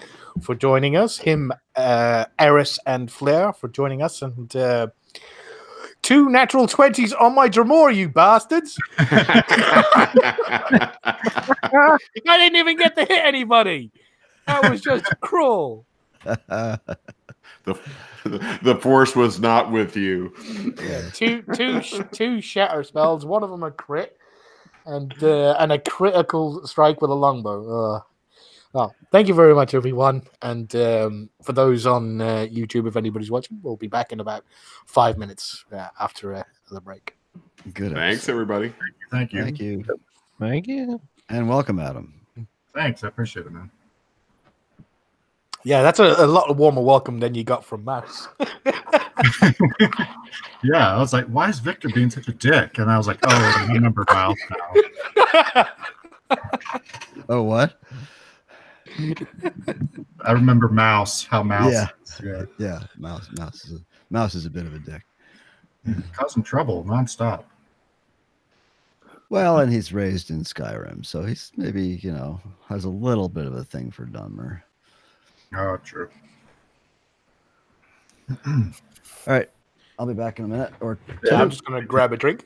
A: for joining us. Him, Eris, and Flair for joining us. And 2 natural 20s on my Dremor, you bastards! I didn't even get to hit anybody. That was just cruel.
E: The force was not with you.
A: Yeah, two shatter spells. One of them a crit, and a critical strike with a longbow. Oh, thank you very much, everyone. And for those on YouTube, if anybody's watching, we'll be back in about 5 minutes after the break.
B: Good.
E: Thanks, everybody.
F: Thank you.
B: Thank you.
D: Thank you.
B: And welcome, Adam.
F: Thanks. I appreciate it, man.
A: Yeah, that's a lot warmer welcome than you got from Mouse.
F: Yeah, I was like, why is Victor being such a dick? And I was like, oh, I remember Mouse now.
B: Oh, what?
F: I remember Mouse, how Mouse
B: Yeah. Mouse is a bit of a dick.
F: causing trouble nonstop.
B: Well, and he's raised in Skyrim, so he's maybe, has a little bit of a thing for Dunmer.
F: Oh, true.
B: All right. I'll be back in a minute or two.
A: I'm just going to grab a drink.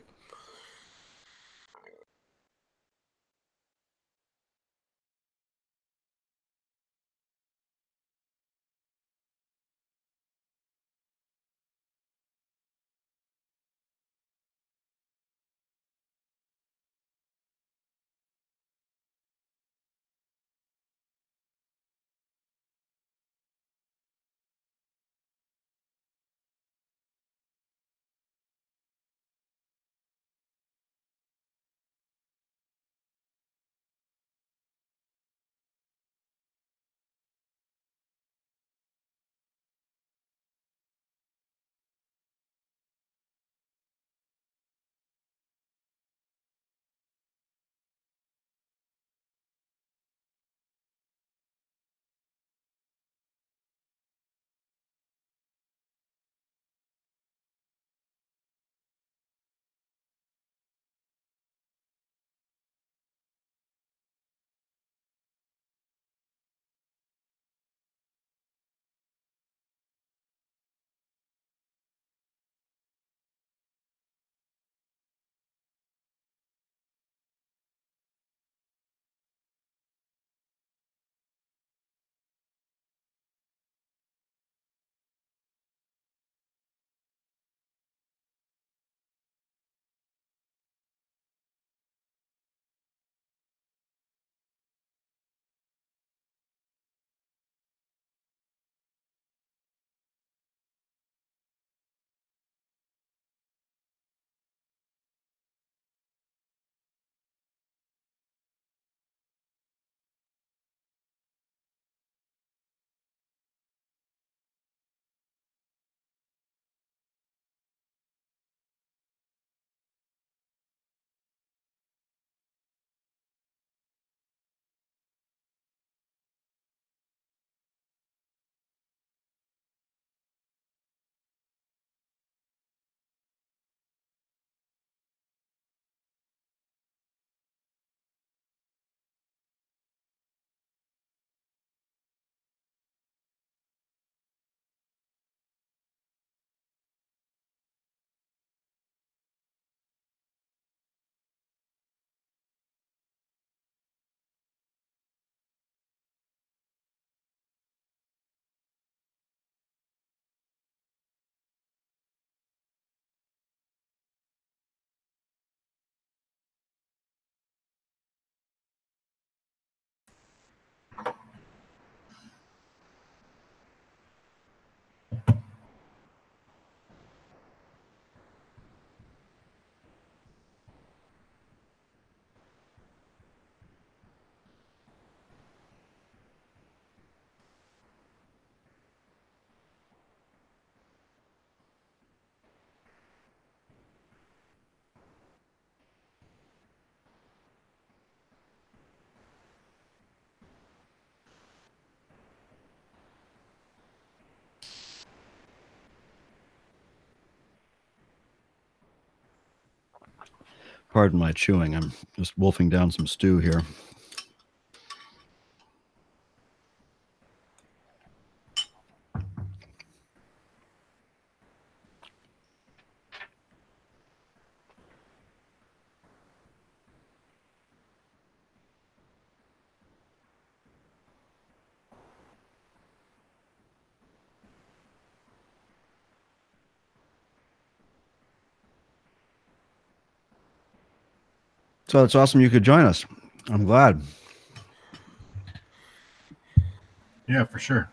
B: Pardon my chewing. I'm just wolfing down some stew here. So it's awesome you could join us. I'm glad.
F: Yeah, for sure.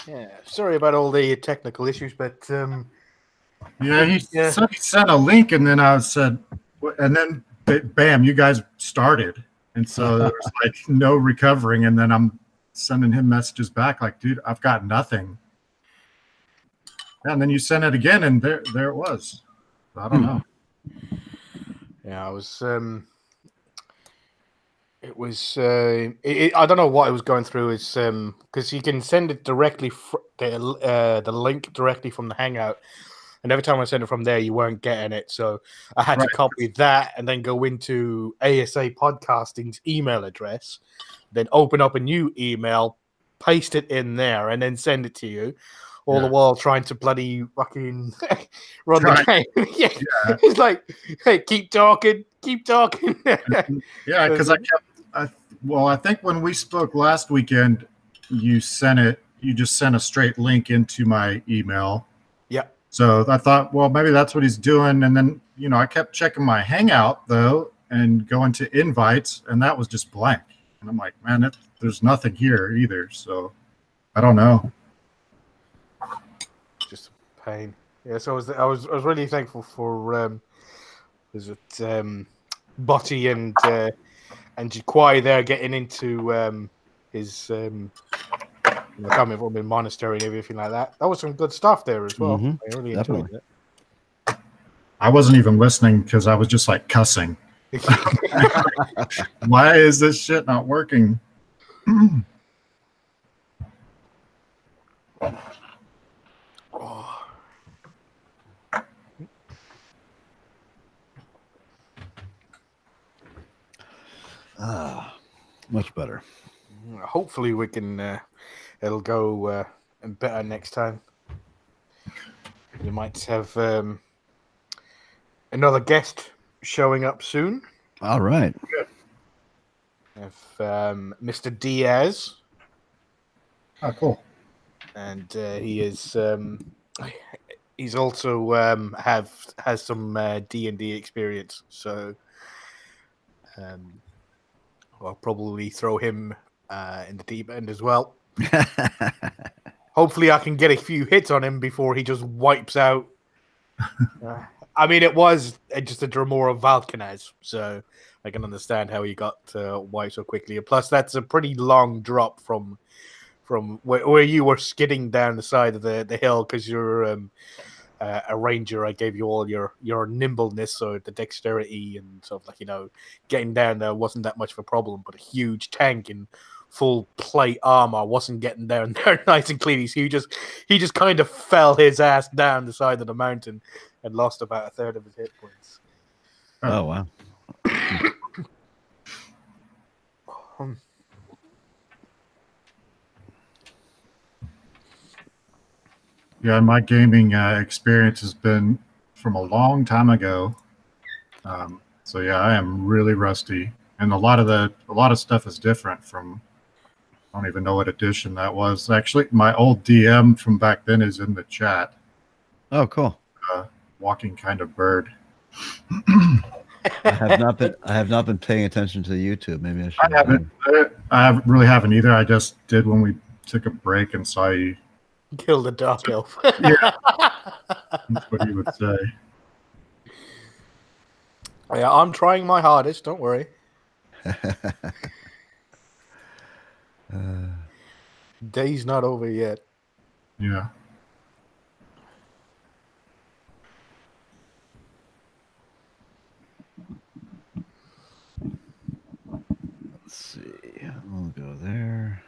A: Yeah, sorry about all the technical issues, but
F: Yeah, he
A: Yeah.
F: said he sent a link, and then I said, and then bam, you guys started, and so there was like no recovering, and then I'm sending him messages back like, dude, I've got nothing. And then you sent it again, and there it was. I don't know.
A: yeah, I was. It was. I don't know what I was going through. Is because you can send it directly the link directly from the Hangout, and every time I send it from there, you weren't getting it. So I had to copy that and then go into ASA Podcasting's email address, then open up a new email, paste it in there, and then send it to you. All the while trying to bloody fucking run the game. Yeah. It's like, hey, keep talking.
F: Yeah, because I think when we spoke last weekend, you sent it. You just sent a straight link into my email.
A: Yeah.
F: So I thought, well, maybe that's what he's doing. And then, I kept checking my Hangout though, and going to invites, and that was just blank. And I'm like, man, there's nothing here either. So I don't know.
A: Just a pain. Yeah. So I was really thankful for was it Botty and Jaquai there getting into his coming from a monastery and everything like that. That was some good stuff there as well.
B: Mhm,
A: I really
B: definitely.
A: enjoyed it.
F: I wasn't even listening because I was just like cussing. Why is this shit not working?
B: Much better.
A: Hopefully we can. It'll go better next time. You might have another guest showing up soon.
B: All right.
A: If Mr. Diaz,
F: Oh, cool.
A: and he is he's also has some D&D experience, so I'll probably throw him in the deep end as well. Hopefully I can get a few hits on him before he just wipes out. I mean, it was just a Dremora Valkanaz, so I can understand how he got wiped so quickly. And plus, that's a pretty long drop from where you were skidding down the side of the hill because you're a ranger. I gave you all your nimbleness, so the dexterity and sort of like, getting down there wasn't that much of a problem. But a huge tank in full plate armor wasn't getting down there nice and clean. So he just kind of fell his ass down the side of the mountain and lost about a third of his hit points.
B: Oh, wow.
F: Yeah, my gaming experience has been from a long time ago. So yeah, I am really rusty, and a lot of stuff is different from. I don't even know what edition that was. Actually, my old DM from back then is in the chat.
B: Oh, cool.
F: Walking kind of bird.
B: I have not been paying attention to the YouTube. Maybe I should.
F: I really haven't either. I just did when we took a break and saw you.
A: Kill the dark elf.
F: Yeah, that's what he would say.
A: Yeah, I'm trying my hardest. Don't worry. Day's not over yet.
F: Yeah.
B: Let's see. We'll go there.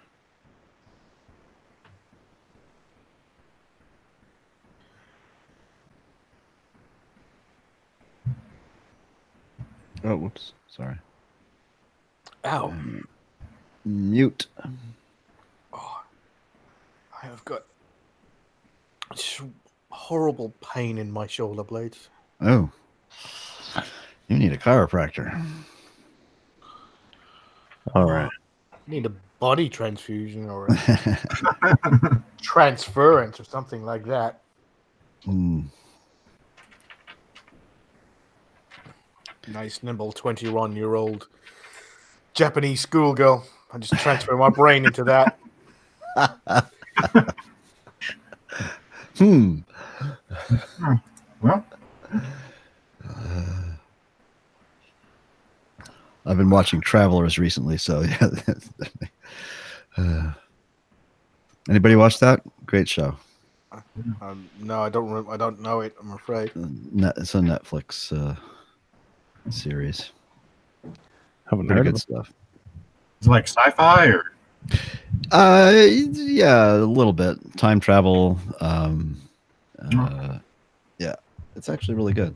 B: Oh, whoops. Sorry.
A: Ow.
B: Mute.
A: Oh, I have got horrible pain in my shoulder blades.
B: Oh. You need a chiropractor.
D: All right.
A: Need a body transfusion or a transference or something like that. Nice, nimble 21-year-old Japanese schoolgirl. I just transfer my brain into that.
F: Well,
B: I've been watching Travelers recently, so yeah. Anybody watch that? Great show.
A: No, I don't know it. I'm afraid.
B: It's a Netflix series.
D: Haven't
B: Pretty
D: heard
B: good
D: of it.
B: stuff.
F: it's like sci-fi or
B: Yeah, a little bit. Time travel. Yeah, it's actually really good.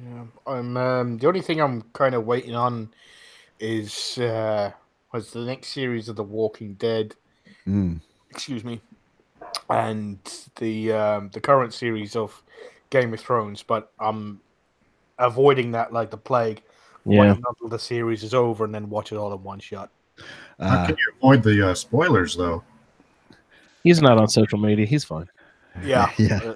A: Yeah, I'm the only thing I'm kind of waiting on is was the next series of The Walking Dead. Excuse me, and the current series of Game of Thrones, but I'm avoiding that like the plague.
D: Yeah.
A: Waiting until the series is over and then watch it all in one shot.
F: how can you avoid the spoilers though?
D: He's not on social media. He's fine.
A: Yeah,
B: Yeah.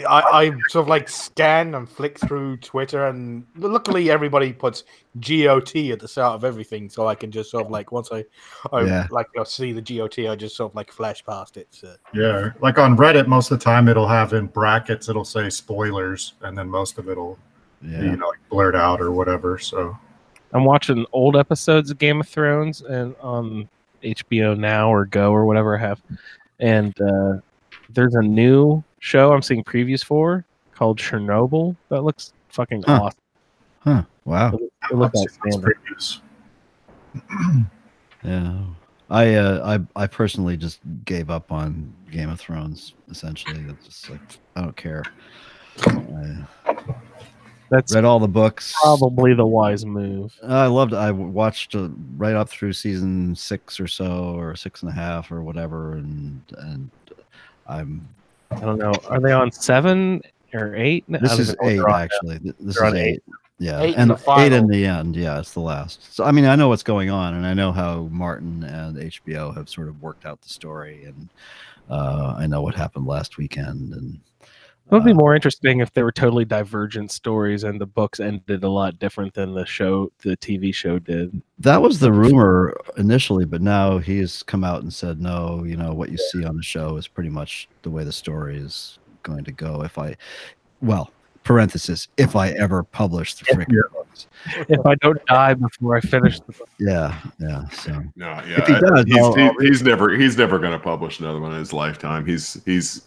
A: I sort of like scan and flick through Twitter, and luckily everybody puts GOT at the start of everything, so I can just sort of like once I
B: Yeah.
A: like see the GOT, I just sort of like flash past it. So.
F: Yeah, like on Reddit, most of the time it'll have in brackets, it'll say spoilers, and then most of it'll
B: Yeah.
F: like blurred out or whatever. So
D: I'm watching old episodes of Game of Thrones and on HBO Now or Go or whatever I have. And there's a new show I'm seeing previews for called Chernobyl that looks fucking awesome.
B: Huh. Wow.
D: It looks
F: I've seen those
D: outstanding.
F: previews.
B: Yeah. I personally just gave up on Game of Thrones. Essentially, it's just like I don't care. I
D: That's
B: read all the books.
D: probably the wise move.
B: I watched right up through season 6 or so, or 6.5 or whatever, and
D: I don't know. Are they on 7 or 8?
B: this is 8 actually. This
D: They're
B: is
D: on
B: 8. Yeah,
A: 8
B: and
A: the final.
B: 8 in the end. Yeah, it's the last. So I mean, I know what's going on, and I know how Martin and HBO have sort of worked out the story, and I know what happened last weekend. And
D: It would be more interesting if they were totally divergent stories and the books ended a lot different than the TV show did.
B: that was the rumor initially, but now he has come out and said, no, what you see on the show is pretty much the way the story is going to go. Parenthesis, if I ever publish the freaking books.
D: If I don't die before I finish the book.
B: Yeah. So
E: No, yeah.
B: If he does,
E: he's never going to publish another one in his lifetime. He's getting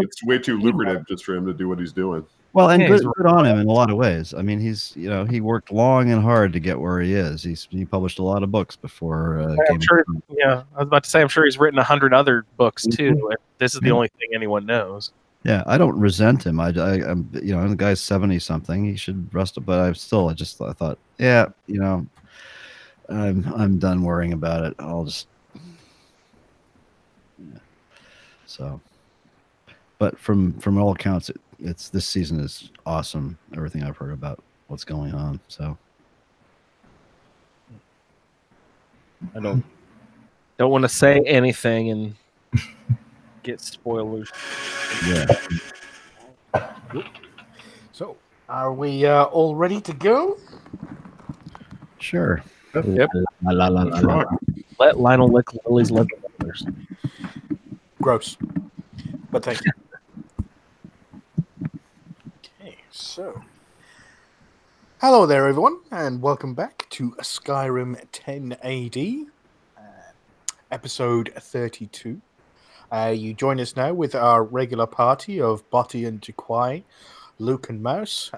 E: it's way too lucrative just for him to do what he's doing.
B: well, and
D: Yeah,
B: good on him in a lot of ways. I mean, he worked long and hard to get where he is. He published a lot of books before.
D: I'm sure, I was about to say, I'm sure he's written 100 other books too. And this is the only thing anyone knows.
B: Yeah, I don't resent him. I'm the guy's 70 something. He should rest it, but I thought, yeah, I'm done worrying about it. I'll just So, but from all accounts, it's this season is awesome. Everything I've heard about what's going on. So
D: I don't want to say anything and get spoilers.
B: yeah,
A: So, are we all ready to go?
B: sure.
C: Yep.
D: Let Lionel lick Lily's lip first.
A: Gross. But thank you. Okay, so. Hello there, everyone, and welcome back to Skyrim 10 AD, episode 32. You join us now with our regular party of Botti and Jaquai, Luke and Mouse,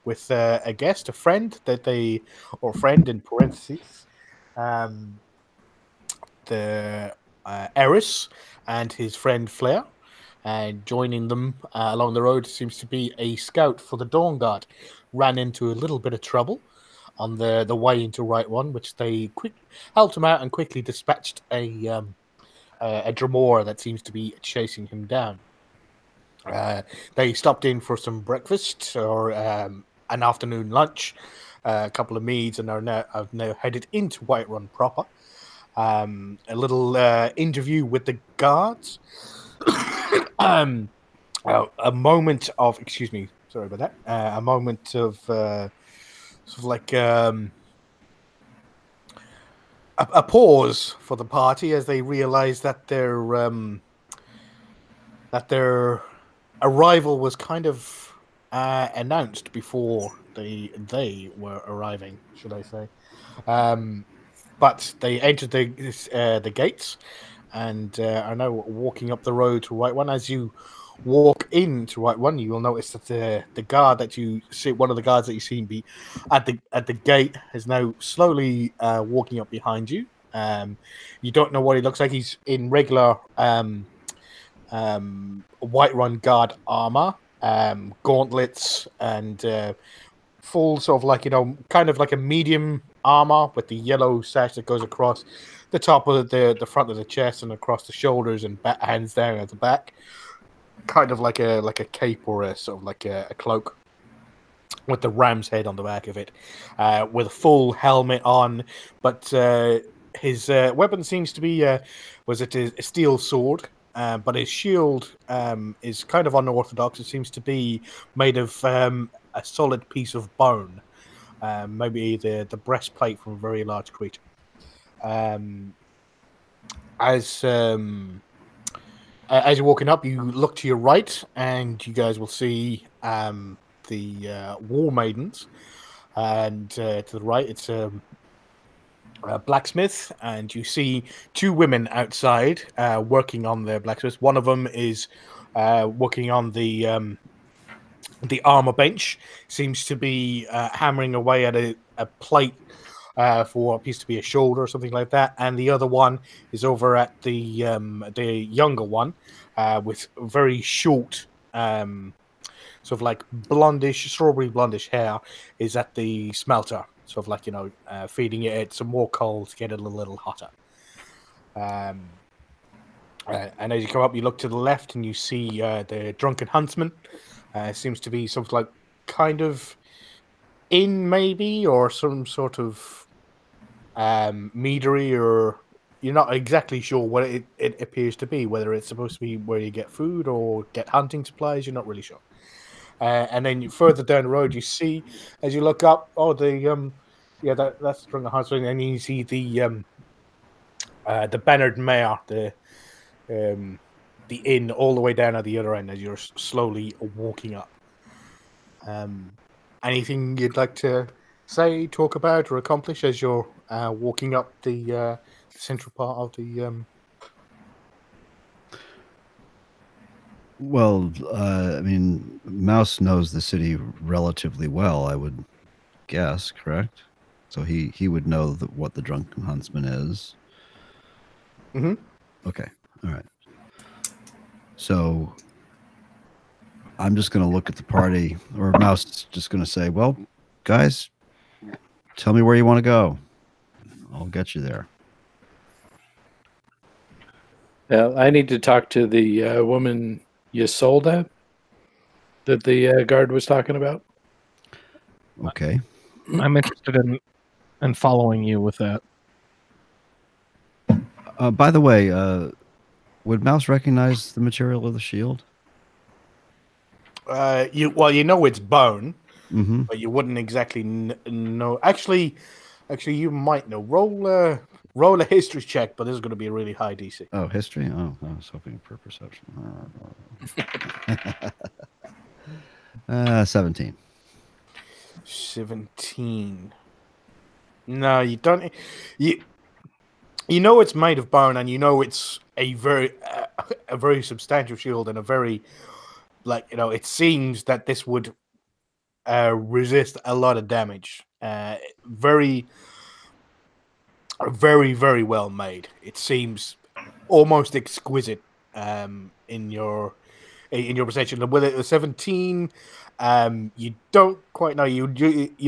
A: with a guest, a friend or friend in parentheses. The Eris and his friend Flair. And joining them along the road seems to be a scout for the Dawn Guard. Ran into a little bit of trouble on the way into Right One, which they helped him out and quickly dispatched a Dremora that seems to be chasing him down. They stopped in for some breakfast or an afternoon lunch, a couple of meads, and have now headed into Whiterun proper. A little interview with the guards. A moment of, excuse me, sorry about that. A moment of sort of like a pause for the party as they realize that their arrival was kind of announced before they were arriving, should I say? But they entered the gates and are now walking up the road to Right One. As you walk into Right One, you will notice that the guard that you see, one of the guards that you see be at the gate, is now slowly walking up behind you. You don't know what he looks like. He's in regular Whiterun guard armor, gauntlets, and full sort of like, kind of like a medium armor with the yellow sash that goes across the top of the front of the chest and across the shoulders and hands down at the back, kind of like a cape or a sort of like a cloak with the ram's head on the back of it, with a full helmet on. But his weapon seems to be a steel sword. But his shield is kind of unorthodox. It seems to be made of a solid piece of bone, maybe the breastplate from a very large creature. As you're walking up, you look to your right, and you guys will see the War Maidens, and to the right, it's a blacksmith, and you see two women outside working on the blacksmith. One of them is working on the armor bench, seems to be hammering away at a plate for what appears to be a shoulder or something like that, and the other one is over at the younger one with very short sort of like strawberry blondish hair, is at the smelter, sort of like, feeding it some more coal to get it a little hotter. And as you come up, you look to the left and you see the drunken huntsman. Seems to be something like kind of inn maybe, or some sort of meadery, or you're not exactly sure what it appears to be, whether it's supposed to be where you get food or get hunting supplies. You're not really sure. And then further down the road, you see, as you look up, that's the drunken huntsman, and you see the bannered mare, the inn all the way down at the other end as you're slowly walking up. Anything you'd like to say, talk about, or accomplish as you're walking up the central part of the...
B: Well, I mean, Mouse knows the city relatively well, I would guess, correct? So he would know what the drunken huntsman is.
A: Mm-hmm.
B: Okay, all right. So I'm just going to look at the party, or Mouse is just going to say, well, guys, tell me where you want to go. I'll get you there.
C: I need to talk to the woman Ysolda that the guard was talking about.
B: Okay.
D: I'm interested in following you with that.
B: By the way, would Mouse recognize the material of the shield?
A: You know it's bone,
B: Mm-hmm.
A: but you wouldn't exactly know. Actually, you might know. Roll a history check, but this is going to be a really high DC.
B: Oh, history? Oh, I was hoping for perception. 17.
A: 17. No, you don't. You know it's made of bone, and you know it's a very substantial shield, and a very, it seems that this would resist a lot of damage. Very, very, very well made. It seems almost exquisite in your perception. And with it, a 17, you don't quite know. You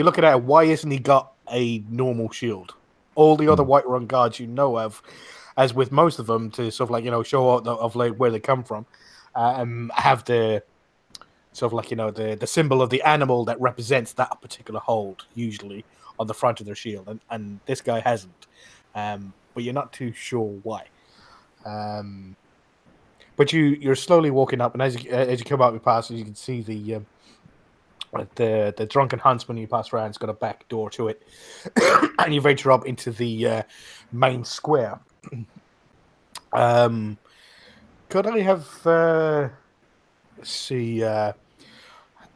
A: look at it. Why isn't he got a normal shield? All the other Whiterun guards you know of, as with most of them, to sort of like show of like where they come from, have the sort of like the symbol of the animal that represents that particular hold, usually on the front of their shield, and this guy hasn't. But you're not too sure why. But you're slowly walking up, and as you come out your pass, you can see the drunken huntsman you pass around. It's got a back door to it, and you venture up into the main square. Could I have let's see,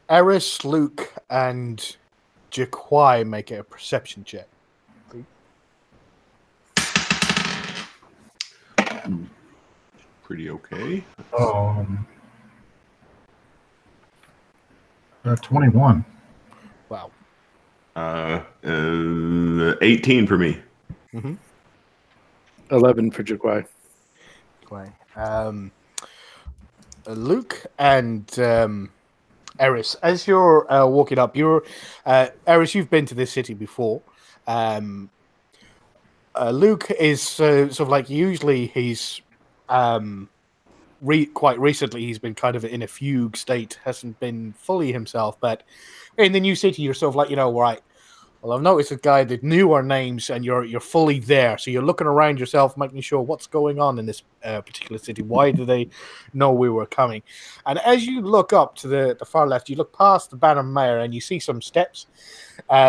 A: Eris, Luke, and Jaquai make a perception check?
E: Pretty okay.
F: 21.
A: Wow.
E: 18 for me.
C: 11 for Jaquai.
A: Luke and Eris, as you're walking up, Eris, you've been to this city before. Luke is sort of like, usually he's quite recently he's been kind of in a fugue state, hasn't been fully himself, but in the new city you're sort of like, right, well, I've noticed a guy that knew our names, and you're fully there, so you're looking around yourself, making sure what's going on in this particular city. Why do they know we were coming? And as you look up to the far left, you look past the Banner Mayor, and you see some steps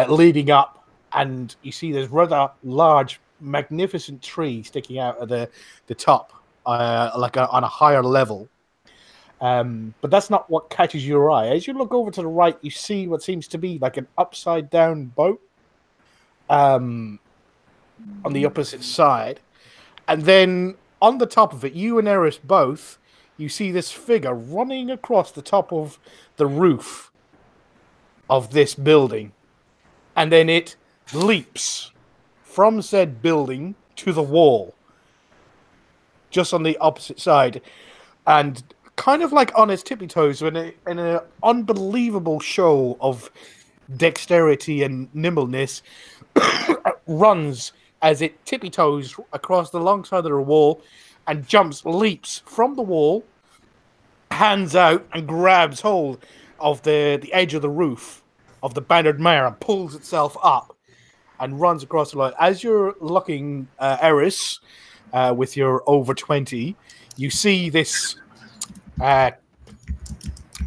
A: leading up, and you see this rather large, magnificent tree sticking out of the top, on a higher level. But that's not what catches your eye. As you look over to the right, you see what seems to be like an upside down boat on the opposite side. And then on the top of it, you and Eris both, you see this figure running across the top of the roof of this building. And then it leaps from said building to the wall, just on the opposite side. And kind of like on its tippy toes, in an unbelievable show of dexterity and nimbleness, runs as it tippy toes across the long side of the wall and leaps from the wall, hands out, and grabs hold of the edge of the roof of the Bannered Mare and pulls itself up and runs across the line. As you're looking, Eris, with your over 20, you see this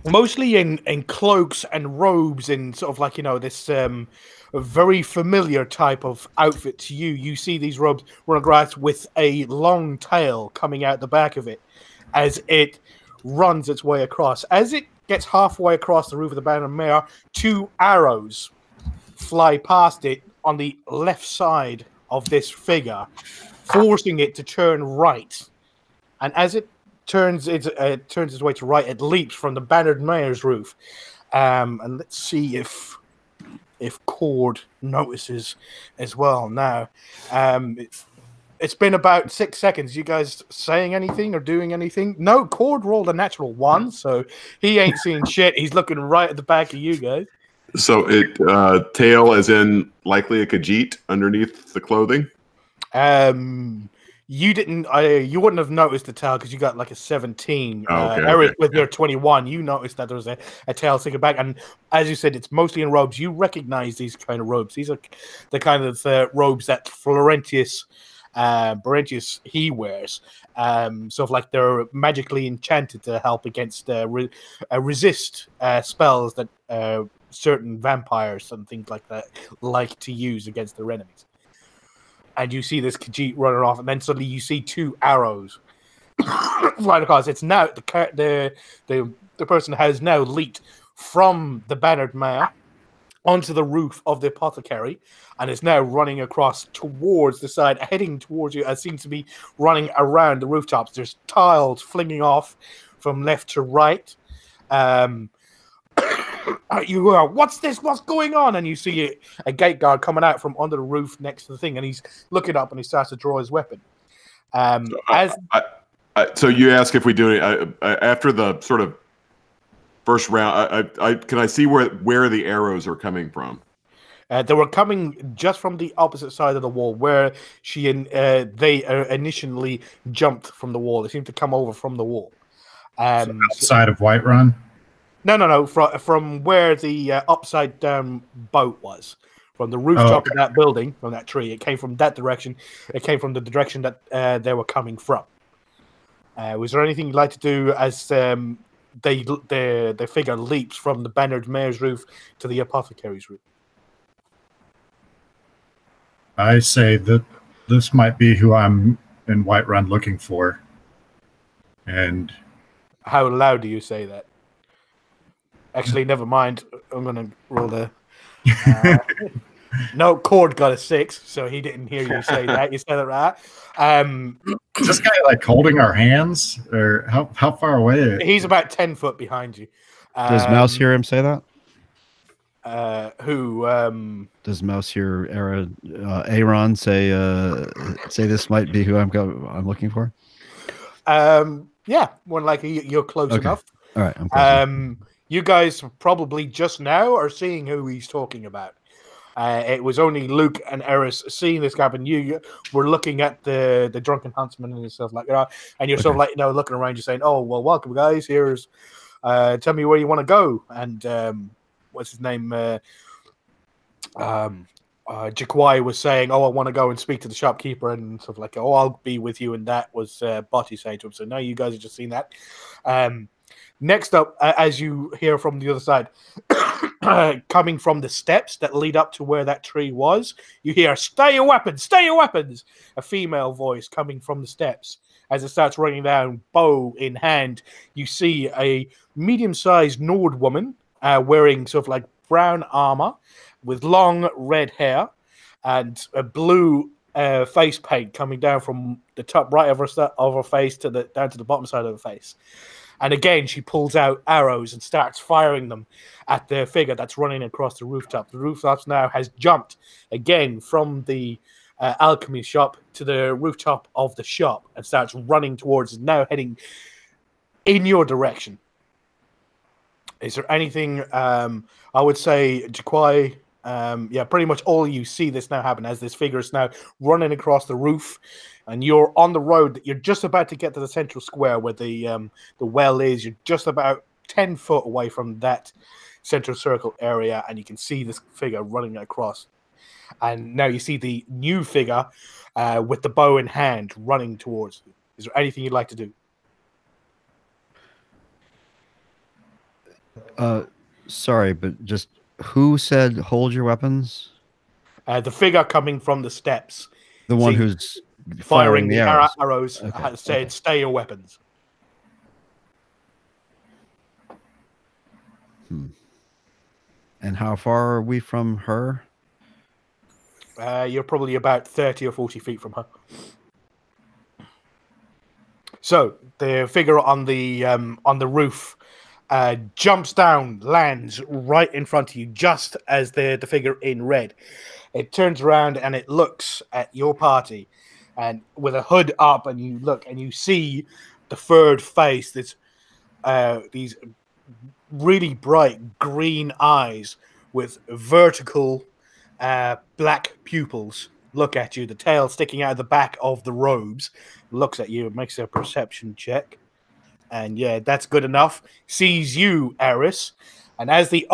A: mostly in cloaks and robes, and sort of like this very familiar type of outfit to you. You see these robes run across with a long tail coming out the back of it as it runs its way across. As it gets halfway across the roof of the Banner Mare, 2 arrows fly past it on the left side of this figure, forcing it to turn right. And as it turns its way to right, it leaps from the Bannered Mayor's roof. And let's see if Cord notices as well now. It's been about 6 seconds. You guys saying anything or doing anything? No, Cord rolled a natural 1, so he ain't seeing shit. He's looking right at the back of you guys.
E: So it tail as in likely a Khajiit underneath the clothing?
A: You didn't. You wouldn't have noticed the tail because you got like a 17.
E: Okay,
A: Eric, with your 21, you noticed that there was a tail sticking back. And as you said, it's mostly in robes. You recognize these kind of robes. These are the kind of robes that Florentius he wears. Sort of like they're magically enchanted to help against resist spells that certain vampires and things like that like to use against their enemies. And you see this Khajiit running off, and then suddenly you see 2 arrows flying across. It's now the person has now leaped from the Bannered Mare onto the roof of the apothecary, and is now running across towards the side, heading towards you. It seems to be running around the rooftops. There's tiles flinging off from left to right. You go, what's this? What's going on? And you see a gate guard coming out from under the roof next to the thing, and he's looking up and he starts to draw his weapon.
E: So you ask if we do it after the sort of first round. Can I see where the arrows are coming from?
A: They were coming just from the opposite side of the wall, where she and they initially jumped from the wall. They seemed to come over from the wall.
F: Outside of Whiterun?
A: No. From where the upside down boat was, from the rooftop of that building, from that tree. It came from that direction. It came from the direction that they were coming from. Was there anything you'd like to do as the figure leaps from the Bannered Mayor's roof to the apothecary's roof?
F: I say that this might be who I'm in Whiterun looking for. And
A: how loud do you say that? Actually, never mind. I'm going to roll the... no, Cord got a 6, so he didn't hear you say that. You said it right.
F: Is this guy like holding our hands? Or how far away?
A: He's about 10 foot behind you.
B: Does Mouse hear him say that?
A: Does
B: Mouse hear Aaron say this might be who I'm looking for?
A: Yeah, more likely you're close enough.
B: All right, I'm close.
A: You guys probably just now are seeing who he's talking about. It was only Luke and Eris seeing this happen. You were looking at the drunken huntsman and stuff like that, and you're sort of like looking around, you're saying, "Oh well, welcome guys. Here's tell me where you want to go." And what's his name? Jaquai was saying, "Oh, I want to go and speak to the shopkeeper," and stuff like, "Oh, I'll be with you." And that was Botty saying to him. So now you guys have just seen that. Next up, as you hear from the other side, coming from the steps that lead up to where that tree was, you hear, "Stay your weapons! Stay your weapons!" A female voice coming from the steps. As it starts running down, bow in hand, you see a medium-sized Nord woman wearing sort of like brown armor with long red hair and a blue face paint coming down from the top right of her face down to the bottom side of her face. And again, she pulls out arrows and starts firing them at the figure that's running across the rooftop. The rooftop now has jumped again from the alchemy shop to the rooftop of the shop and starts running towards, now heading in your direction. Is there anything, I would say, Jaquai, pretty much all you see this now happen as this figure is now running across the roof, and you're on the road. You're just about to get to the central square where the well is. You're just about 10 foot away from that central circle area, and you can see this figure running across. And now you see the new figure with the bow in hand running towards you. Is there anything you'd like to do?
B: Sorry, but just who said hold your weapons?
A: The figure coming from the steps.
B: The one who's
A: firing the arrows has said, "Stay your weapons."
B: And how far are we from her?
A: You're probably about 30 or 40 feet from her. So the figure on the roof jumps down, lands right in front of you, just as the figure in red. It turns around and it looks at your party, and with a hood up, and you look and you see the furred face. That's these really bright green eyes with vertical black pupils look at you. The tail sticking out of the back of the robes looks at you. It makes a perception check. And yeah, that's good enough. Sees you, Eris. And as the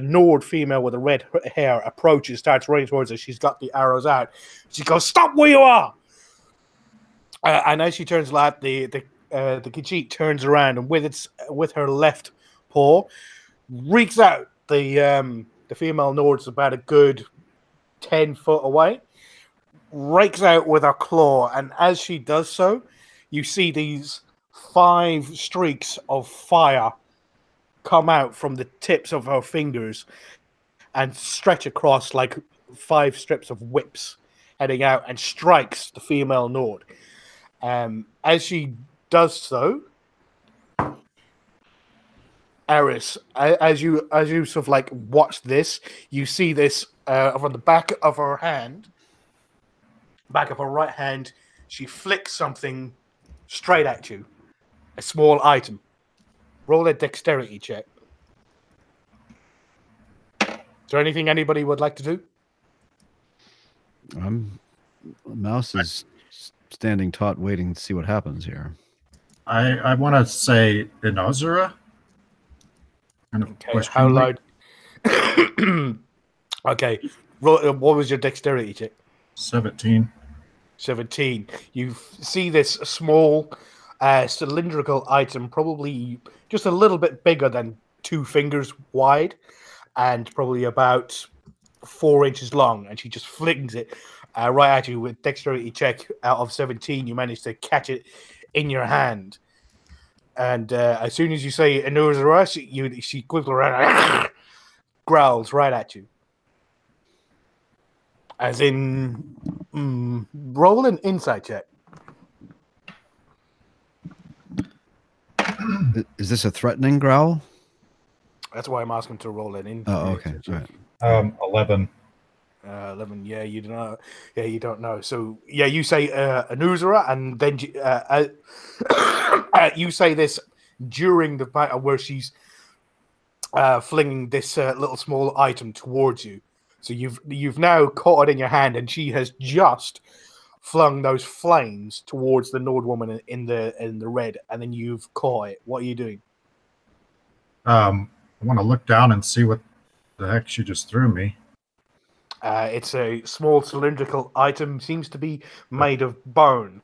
A: Nord female with the red hair approaches, starts running towards her, she's got the arrows out. She goes, "Stop where you are!" And as she turns left, the Khajiit turns around, and with her left paw, reeks out. The female Nord's about a good 10 foot away, rakes out with her claw, and as she does so, you see these 5 streaks of fire come out from the tips of her fingers and stretch across like 5 strips of whips heading out and strikes the female Nord. As she does so, Eris, as you sort of like watch this, you see this from the back of her right hand, she flicks something straight at you. A small item. Roll a dexterity check. Is there anything anybody would like to do?
B: Mouse is standing taut, waiting to see what happens here.
F: I want to say Inozura. Kind of
A: Okay,
F: question
A: how
F: mark.
A: loud? Okay, what was your dexterity check?
F: 17.
A: 17. You see this small cylindrical item, probably just a little bit bigger than 2 fingers wide and probably about 4 inches long, and she just flings it right at you with dexterity check. Out of 17, you manage to catch it in your hand. And as soon as you say Inuzura, she quickly around, growls right at you. As in, roll an insight check.
B: Is this a threatening growl?
A: That's why I'm asking to roll an insight.
B: Oh, okay. All right.
F: 11.
A: 11. Yeah, you don't know. Yeah, you don't know. So yeah, you say Inuzura, and then you say this during the battle where she's flinging this little small item towards you. So you've now caught it in your hand, and she has just flung those flames towards the Nord woman in the red, and then you've caught it. What are you doing?
F: I want to look down and see what the heck she just threw me.
A: It's a small cylindrical item, seems to be made of bone.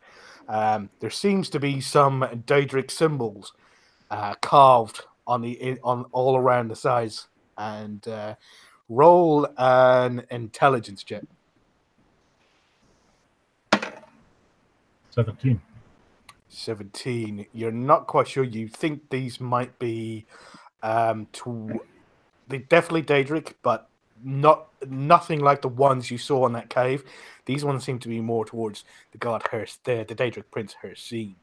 A: There seems to be some Daedric symbols carved on all around the sides. And roll an intelligence check.
F: 17.
A: 17. You're not quite sure. You think these might be they're definitely Daedric, but nothing like the ones you saw in that cave. These ones seem to be more towards the god the Daedric prince Hircine.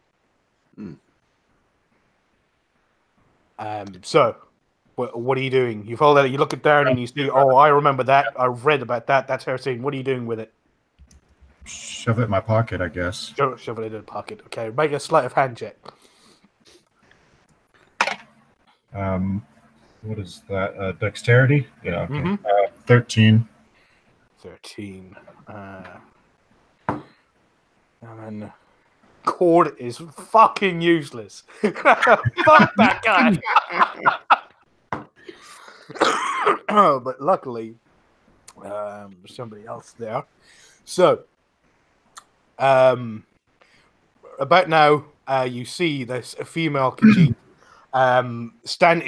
A: So what are you doing? You follow that, you look it down and you see, oh, I remember that. I've read about that. That's Hircine. What are you doing with it?
F: Shove it in my pocket, I guess.
A: Shove it in the pocket. Okay, make a sleight of hand check.
F: What is that? Dexterity? Yeah, okay.
A: Mhm.
F: 13.
A: 13. And then Cord is fucking useless. Fuck that guy. But luckily, there's somebody else there. So, about now, you see this female Khajiit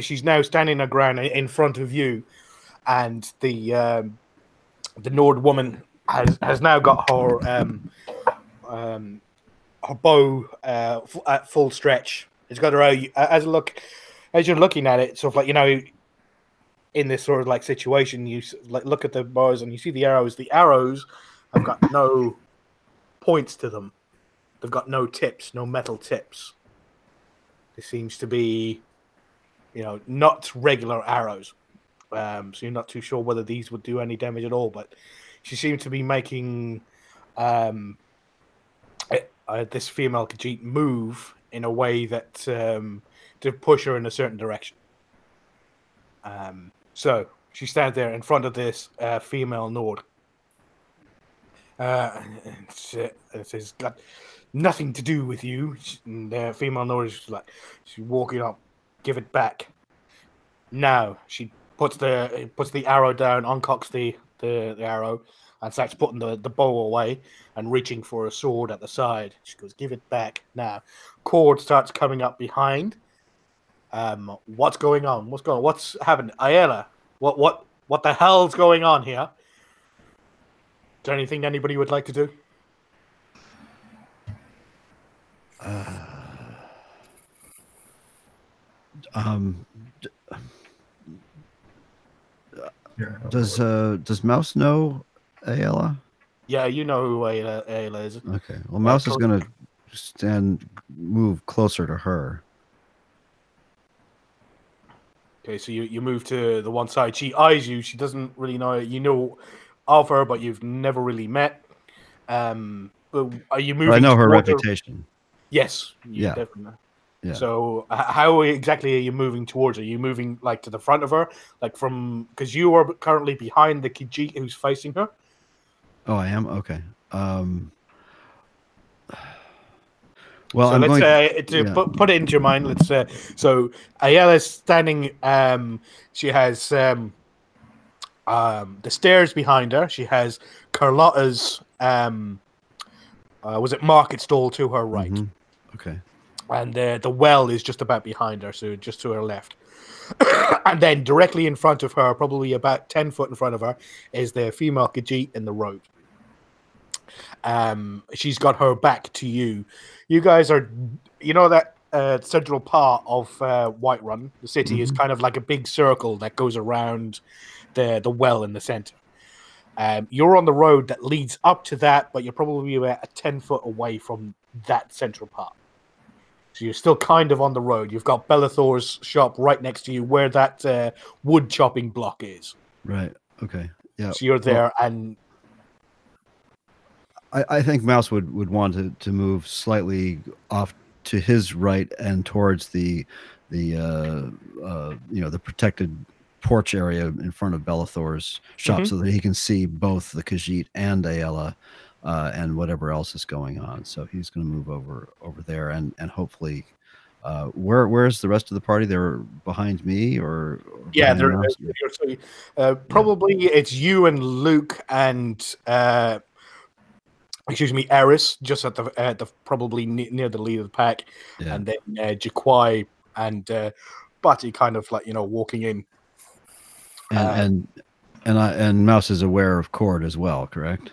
A: she's now standing her ground in front of you, and the Nord woman has now got her bow at full stretch. It's got her as you're looking at it, sort of like, in this sort of like situation, you like look at the bows and you see the arrows. The arrows have got no points to them. They've got no tips, no metal tips. It seems to be, not regular arrows. So you're not too sure whether these would do any damage at all. But she seems to be making this female Khajiit move in a way that to push her in a certain direction. So she stands there in front of this female Nord. It says, got nothing to do with you. And the female Nord is like, she's walking up, give it back. Now she puts the arrow down, uncocks the arrow, and starts putting the bow away and reaching for a sword at the side. She goes, give it back now. Cord starts coming up behind. What's going on? What's happened? Ayala, what the hell's going on here? Is there anything anybody would like to do?
B: Does Mouse know Ayala?
A: Yeah, you know who Ayala is.
B: Okay. Well, Mouse is going to move closer to her.
A: Okay, so you move to the one side. She eyes you. She doesn't really know you know of her, but you've never really met. Are you
B: But
A: moving?
B: I know her
A: towards
B: reputation.
A: Yes.
B: Yeah.
A: Definitely.
B: Yeah.
A: So how exactly are you moving towards her? Are you moving like to the front of her, like because you are currently behind the Khajiit who's facing her?
B: Oh, I am? Okay. Well,
A: So
B: I'm
A: let's
B: going
A: to
B: yeah.
A: put it into your mind. Let's so Ayala's standing. She has the stairs behind her. She has Carlotta's was it market stall to her right,
B: Mhm. Okay.
A: and the well is just about behind her, so just to her left. And then directly in front of her, probably about 10 foot in front of her, is the female Khajiit in the road. She's got her back to you. You guys are, you know, that central part of Whiterun, the city, is kind of like a big circle that goes around the well in the center. You're on the road that leads up to that, but you're probably about 10 foot away from that central part. So you're still kind of on the road. You've got Bellathor's shop right next to you where that wood chopping block is.
B: Right. Okay. Yeah.
A: So you're there, and
B: I think Mouse would want to move slightly off to his right and towards the protected porch area in front of Bellathor's shop, so that he can see both the Khajiit and Ayala and whatever else is going on. So he's going to move over there and hopefully. Where's the rest of the party? They're behind me, or
A: yeah,
B: behind Mouse?
A: probably it's you and Luke and excuse me, Eris, just at the probably near the lead of the pack, and then Jaquai and Butty kind of like walking in.
B: And Mouse is aware of Cord as well, correct?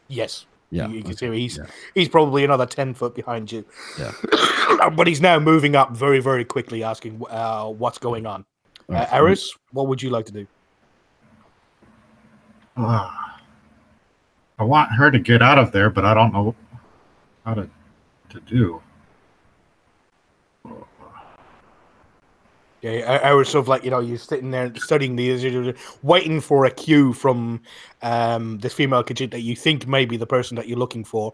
A: Yes.
B: Yeah.
A: You can see he's probably another 10 foot behind you.
B: Yeah.
A: But he's now moving up very, very quickly, asking what's going on.
B: Right.
A: Eris, what would you like to do?
F: I want her to get out of there, but I don't know how to do.
A: Yeah, I was sort of like, you're sitting there studying these, you're waiting for a cue from this female Khajiit that you think may be the person that you're looking for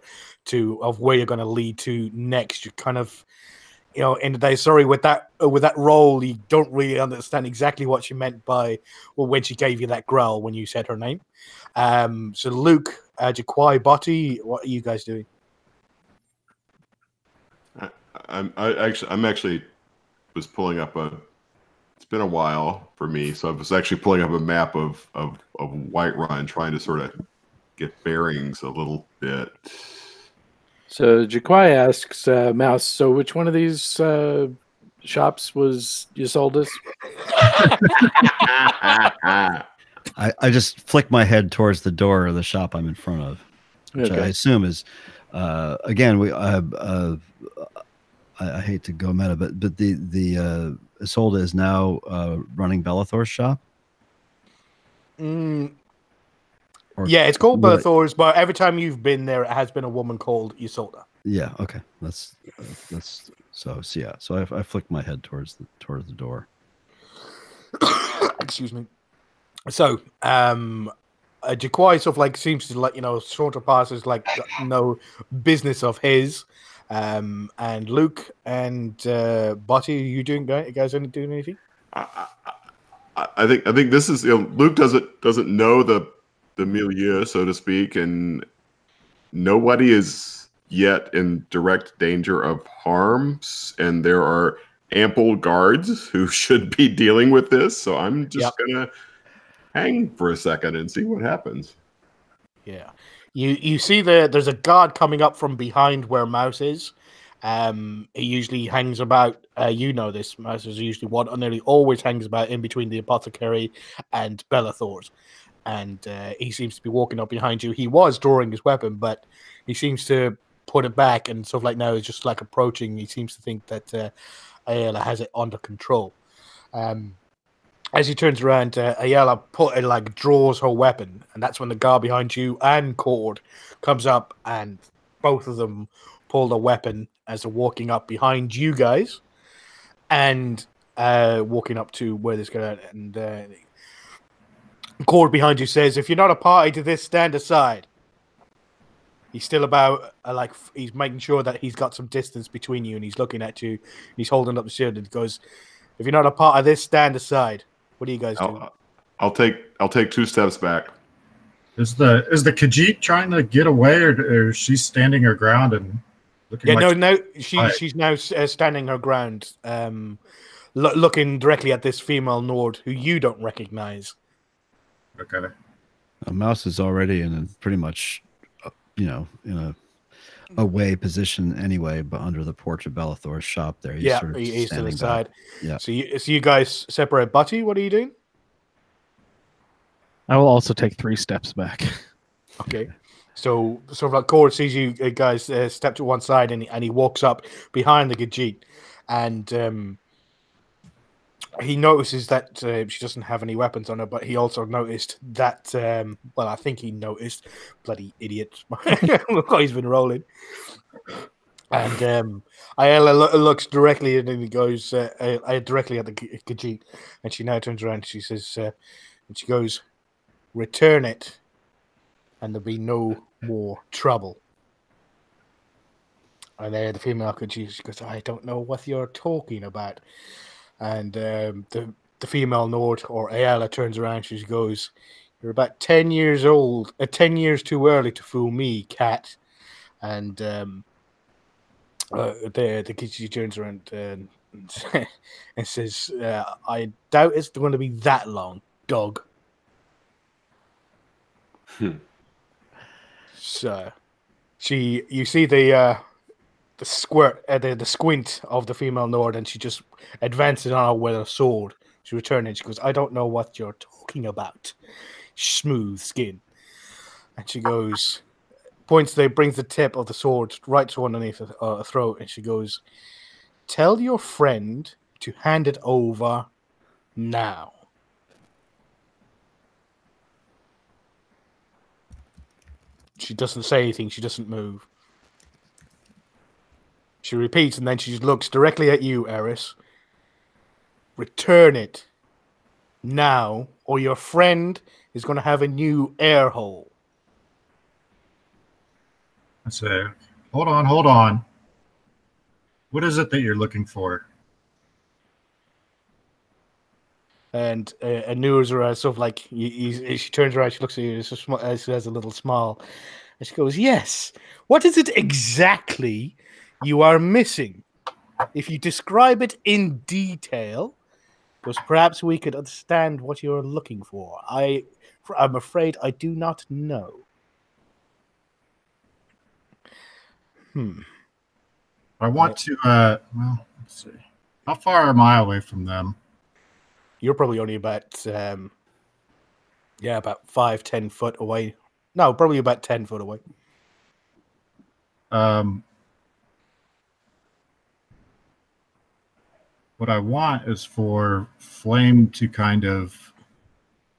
A: of where you're going to lead to next. You're kind of, in the day, sorry, with that role, you don't really understand exactly what she meant by, when she gave you that growl when you said her name. So Luke, Jaquai, Butty, what are you guys doing?
E: I'm actually was pulling up it's been a while for me, so I was actually pulling up a map of Whiterun, trying to sort of get bearings a little bit.
C: So Jaquai asks Mouse, so which one of these shops was Isolde's?
B: I just flick my head towards the door of the shop I'm in front of, which I assume is again I hate to go meta, but the Isolde is now running Bellathor's shop.
A: Yeah, it's called Bellathor's, but every time you've been there, it has been a woman called Isolde.
B: Yeah. Okay. That's so yeah. So I flick my head towards the door.
A: Excuse me. So, Jaquai sort of like seems to sort of passes like no business of his. And Luke and Butty, are you guys doing anything?
E: I think this is Luke doesn't know the milieu, so to speak, and nobody is yet in direct danger of harms, and there are ample guards who should be dealing with this. So I'm just gonna hang for a second and see what happens. Yeah.
A: You see there's a guard coming up from behind where Mouse is. He usually hangs about. This Mouse is usually one, and nearly always hangs about in between the apothecary and Bellathor's. And he seems to be walking up behind you. He was drawing his weapon, but he seems to put it back and sort of like now is just like approaching. He seems to think that Ayala has it under control. As he turns around, Ayala draws her weapon, and that's when the guard behind you and Cord comes up, and both of them pull the weapon as they're walking up behind you guys, and walking up to where this guy and Cord behind you says, "If you're not a party to this, stand aside." He's still about he's making sure that he's got some distance between you, and he's looking at you. He's holding up the shield and goes, "If you're not a part of this, stand aside." What do you guys do?
E: I'll take 2 steps back.
F: Is the Khajiit trying to get away, or is she standing her ground and looking?
A: Yeah,
F: like
A: no. She's now standing her ground, looking directly at this female Nord who you don't recognize.
F: Okay.
B: Mouse is already in a pretty much, in a away position anyway, but under the porch of Bellathor's shop there. He's sort of
A: he's to the
B: standing
A: side.
B: back. Yeah.
A: So you guys separate. Butty, what are you doing?
D: I will also take 3 steps back.
A: Okay. So sort of like Cord sees you guys step to one side, and he walks up behind the Khajiit, and he notices that she doesn't have any weapons on her, but he also noticed that, I think he noticed, bloody idiot, look how he's been rolling. And Ayala looks directly and then he goes directly at the Khajiit, and she now turns around and she says, and she goes, "Return it, and there'll be no more trouble." And the female Khajiit, she goes, "I don't know what you're talking about." And the female Nord, or Ayala, turns around. She goes, "You're about 10 years old. 10 years too early to fool me, cat." And the Khajiit turns around and says, "I doubt it's going to be that long, dog." So, you see the squirt, the squint of the female Nord, and she just advances on her with a sword. She returns and she goes, "I don't know what you're talking about. Smooth skin." And she goes, brings the tip of the sword right to underneath her throat, and she goes, "Tell your friend to hand it over now." She doesn't say anything. She doesn't move. She repeats, and then she looks directly at you, Eris. "Return it now, or your friend is going to have a new air hole."
F: I say, hold on. What is it that you're looking for?
A: And Anura sort of like, she turns around, she looks at you, she has a little smile, and she goes, "Yes. What is it exactly you are missing? If you describe it in detail, because perhaps we could understand what you're looking for. I'm afraid I do not know."
F: I want to, let's see. How far am I away from them?
A: You're probably only about, about 5-10 foot away. No, probably about 10 foot away.
F: What I want is for Flame to kind of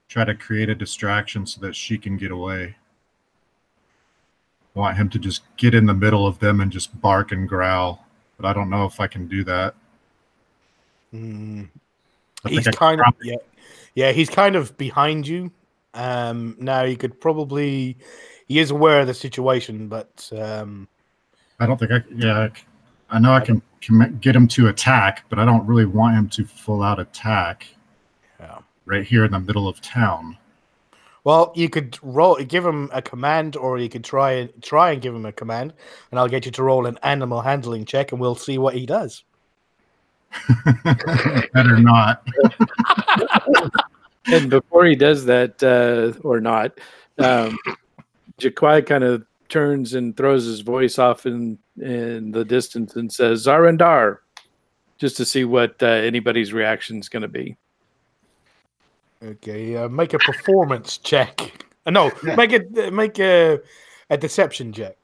F: try to create a distraction so that she can get away. I want him to just get in the middle of them and just bark and growl, but I don't know if I can do that.
A: He's kind of he's kind of behind you. Now you could probably, he is aware of the situation, but
F: I don't think I know I can get him to attack, but I don't really want him to full out attack.
A: Yeah.
F: Right here in the middle of town.
A: Well, you could give him a command, or you could try and give him a command, and I'll get you to roll an animal handling check, and we'll see what he does.
F: Better not.
C: And before he does that, or not, Jaquai kind of turns and throws his voice off in the distance and says, "Zarandar," just to see what anybody's reaction is going to be.
A: Okay, make a performance check. No, make a deception check.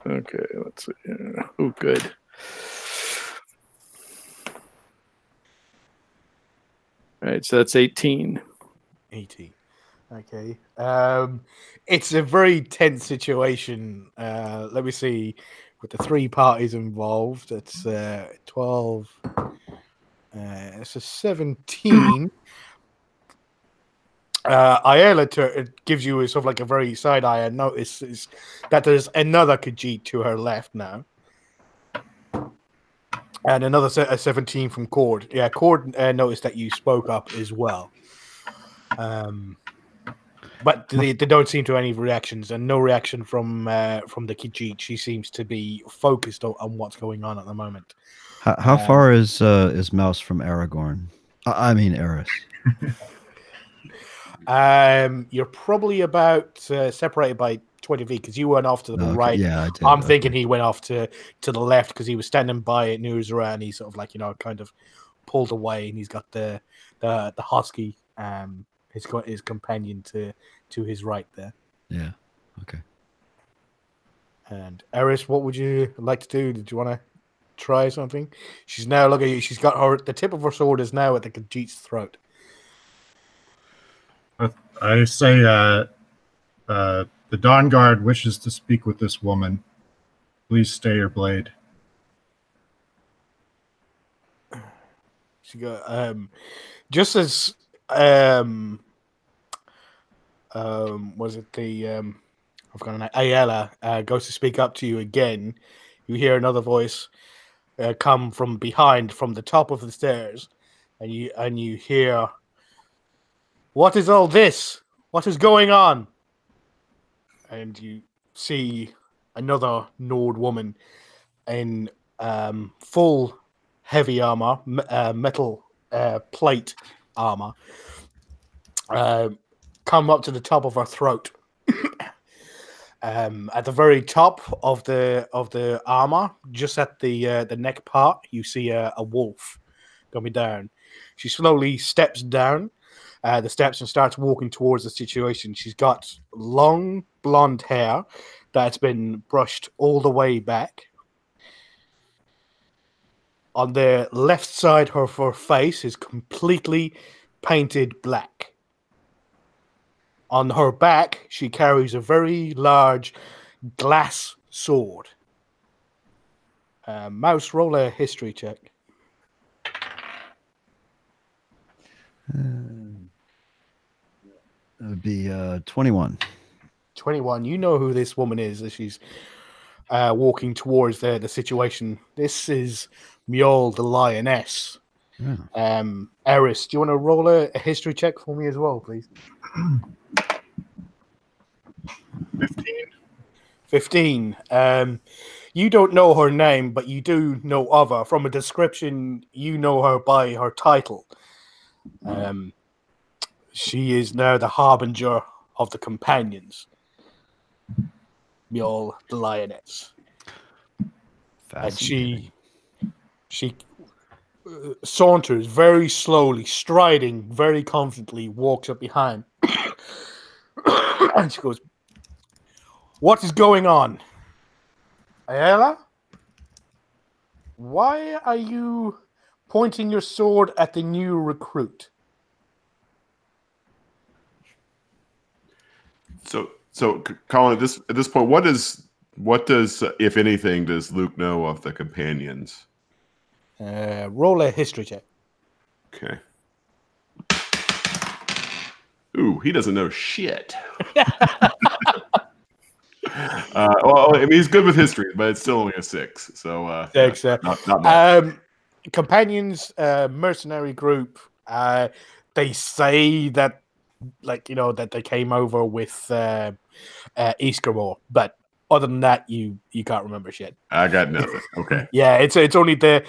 C: Okay, let's see. Oh, good. All right, so that's 18.
A: 18. Okay. It's a very tense situation. Let me see. With the 3 parties involved, it's 12. It's a 17. Ayala gives you a sort of like a very side eye and notices that there's another Khajiit to her left now. And another 17 from Cord. Yeah, Cord noticed that you spoke up as well. But they don't seem to have any reactions, and no reaction from the Khajiit. She seems to be focused on what's going on at the moment.
B: How far is Mouse from Aragorn? I mean Eris.
A: You're probably about separated by 20 feet because you went off to the right.
B: Yeah, I did.
A: I'm thinking he went off to the left because he was standing by Nuzra and he sort of like kind of pulled away, and he's got the husky his companion to his right there.
B: Yeah. Okay.
A: And Eris, what would you like to do? Did you want to try something? She's now looking at you. She's got the tip of her sword is now at the Khajiit's throat.
F: I say the Dawn Guard wishes to speak with this woman. Please stay your blade.
A: She go just as was it the I've got an Ayala goes to speak up to you again. You hear another voice come from behind, from the top of the stairs, and you hear, "What is all this? What is going on?" And you see another Nord woman in full heavy armor, metal plate armor, come up to the top of her throat. At the very top of the armor, just at the neck part, you see a wolf coming down. She slowly steps down the steps and starts walking towards the situation. She's got long blonde hair that's been brushed all the way back. On the left side of her face is completely painted black. On her back, she carries a very large glass sword. Mouse, roll a history check.
B: That would be 21.
A: 21. You know who this woman is as she's walking towards the situation. This is Mjol the Lioness.
B: Yeah.
A: Eris, do you want to roll a history check for me as well, please? 15. You don't know her name, but you do know of her. From a description, you know her by her title. She is now the harbinger of the companions. Mjol the Lioness. And she saunters very slowly, striding very confidently, walks up behind. And she goes, "What is going on? Ayala? Why are you pointing your sword at the new recruit?"
E: So, Colin, at this point, what does, if anything, does Luke know of the companions?
A: Roll a history check.
E: Okay. Ooh, he doesn't know shit. Well, I mean, he's good with history, but it's still only a 6. So
A: 6.
E: Not much.
A: Companions, mercenary group. They say that, that they came over with Eskimo, but other than that, you can't remember shit. I
E: got nothing. Okay.
A: Yeah, it's only the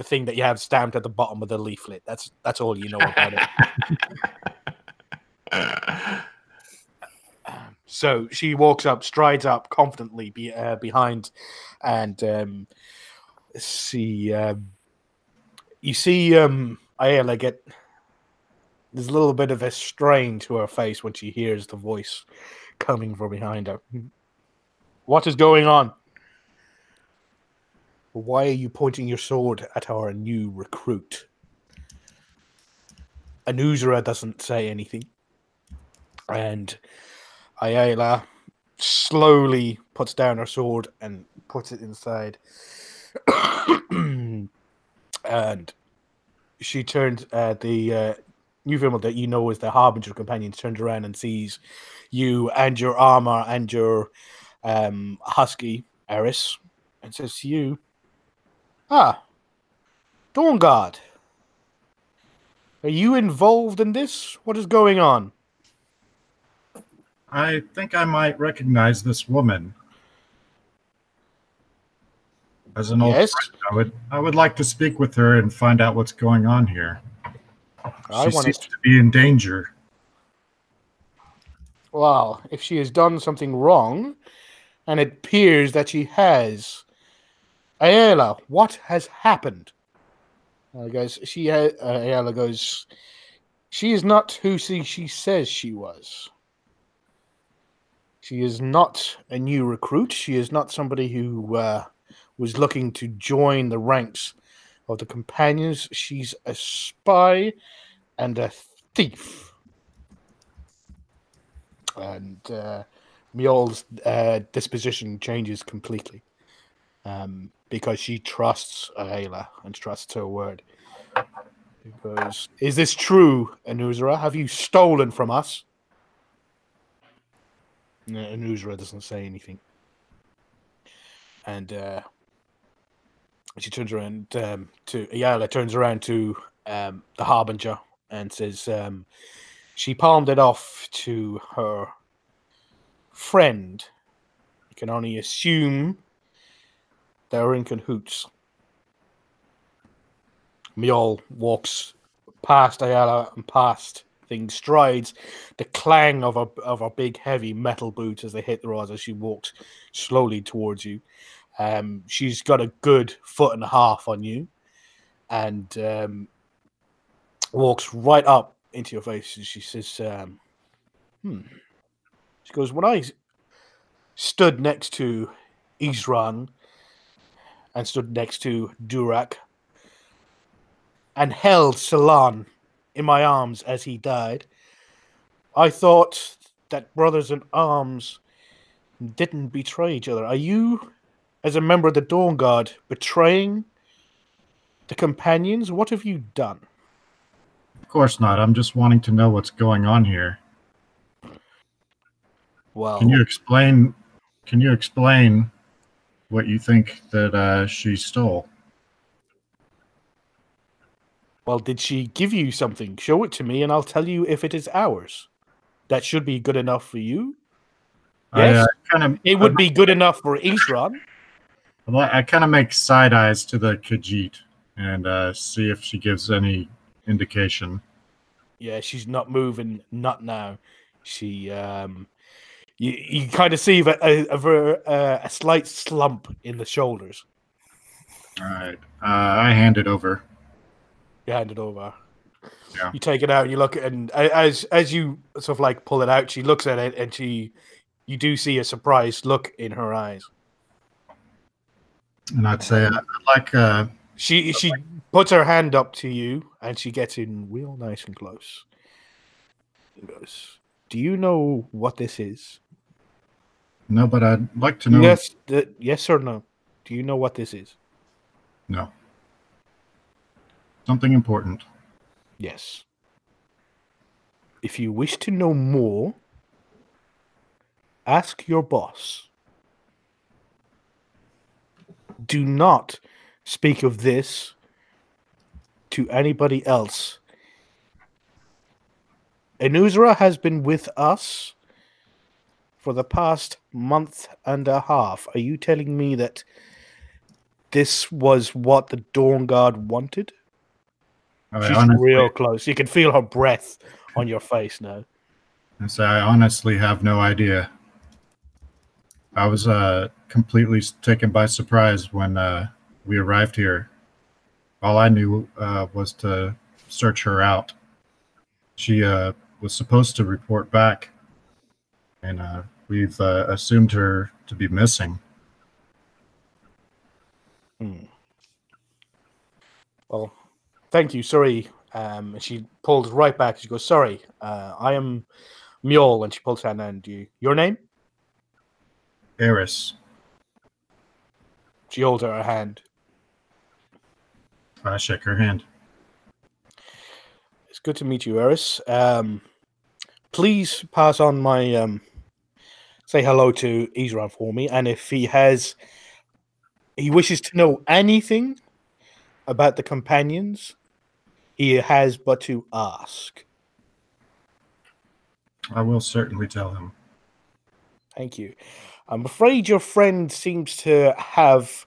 A: thing that you have stamped at the bottom of the leaflet. That's all you know about it. So she walks up, strides up confidently behind, and you see Ayala get. There's a little bit of a strain to her face when she hears the voice coming from behind her. What is going on? Why are you pointing your sword at our new recruit? Anuzra doesn't say anything. And Ayala slowly puts down her sword and puts it inside. And she turns new female that you know is the Harbinger companion turns around and sees you and your armor and your husky, Eris, and says to you, Dawn Guard, are you involved in this? What is going on?
F: I think I might recognize this woman. As an old
A: Yes?
F: friend, I would like to speak with her and find out what's going on here.
A: I
F: She
A: wanna-
F: seems to be in danger.
A: Well, if she has done something wrong, and it appears that she has, Ayala, what has happened? Ayala goes, she is not who she says she was. She is not a new recruit. She is not somebody who was looking to join the ranks of the companions. She's a spy and a thief. And Mjol's disposition changes completely because she trusts Ayla and trusts her word. He goes, is this true, Anuzra? Have you stolen from us? Anuzra doesn't say anything. And she turns around to Ayala, turns around to the Harbinger and says, she palmed it off to her friend. You can only assume they're in cahoots. Mjol walks past Ayala and past things, strides the clang of a big heavy metal boots as they hit the rods as she walks slowly towards you. She's got a good 1.5 feet on you and walks right up into your face. And she says, She goes, when I stood next to Isran and stood next to Durak and held Salon in my arms as he died, I thought that brothers in arms didn't betray each other. Are you, as a member of the Dawn Guard, betraying the companions? What have you done?
F: Of course not. I'm just wanting to know what's going on here.
A: Well,
F: Can you explain what you think that she stole?
A: well, did she give you something? Show it to me and I'll tell you if it is ours. That should be good enough for you. Yes, it would be good enough for Isran.
F: I kind of make side eyes to the Khajiit and see if she gives any indication.
A: Yeah, she's not moving, not now. She, you kind of see a slight slump in the shoulders.
F: All right, I hand it over.
A: You hand it over.
F: Yeah.
A: You take it out. You look at, and as you sort of like pull it out, she looks at it, and you do see a surprised look in her eyes.
F: And I'd say I'd like.
A: She puts her hand up to you, and she gets in real nice and close. And goes, do you know what this is?
F: No, but I'd like to know.
A: Yes, yes or no? Do you know what this is?
F: No. Something important.
A: Yes. If you wish to know more, ask your boss. Do not speak of this to anybody else. Anuzra has been with us for the past 1.5 months. Are you telling me that this was what the Dawn Guard wanted? She's real close. You can feel her breath on your face now.
F: I honestly have no idea. I was completely taken by surprise when we arrived here. All I knew was to search her out. She was supposed to report back, and we've assumed her to be missing.
A: Well, thank you. Sorry. She pulls right back. She goes, sorry, I am Mjol. And she pulls her hand down. Your name?
F: Eris.
A: She holds her hand.
F: I shake her hand.
A: good to meet you, Eris. Please pass on my say hello to Israel for me, and if he wishes to know anything about the companions, he has but to ask.
F: I will certainly tell him.
A: Thank you. I'm afraid your friend seems to have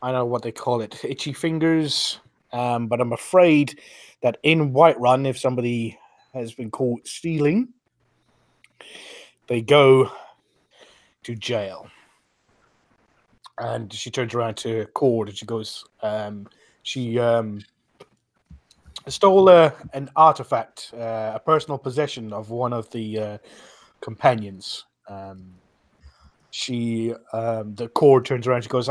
A: I don't know what they call it, itchy fingers. But I'm afraid that in Whiterun, if somebody has been caught stealing, they go to jail. And she turns around to Cord and she goes, she stole an artifact, a personal possession of one of the companions. The Cord turns around and she goes,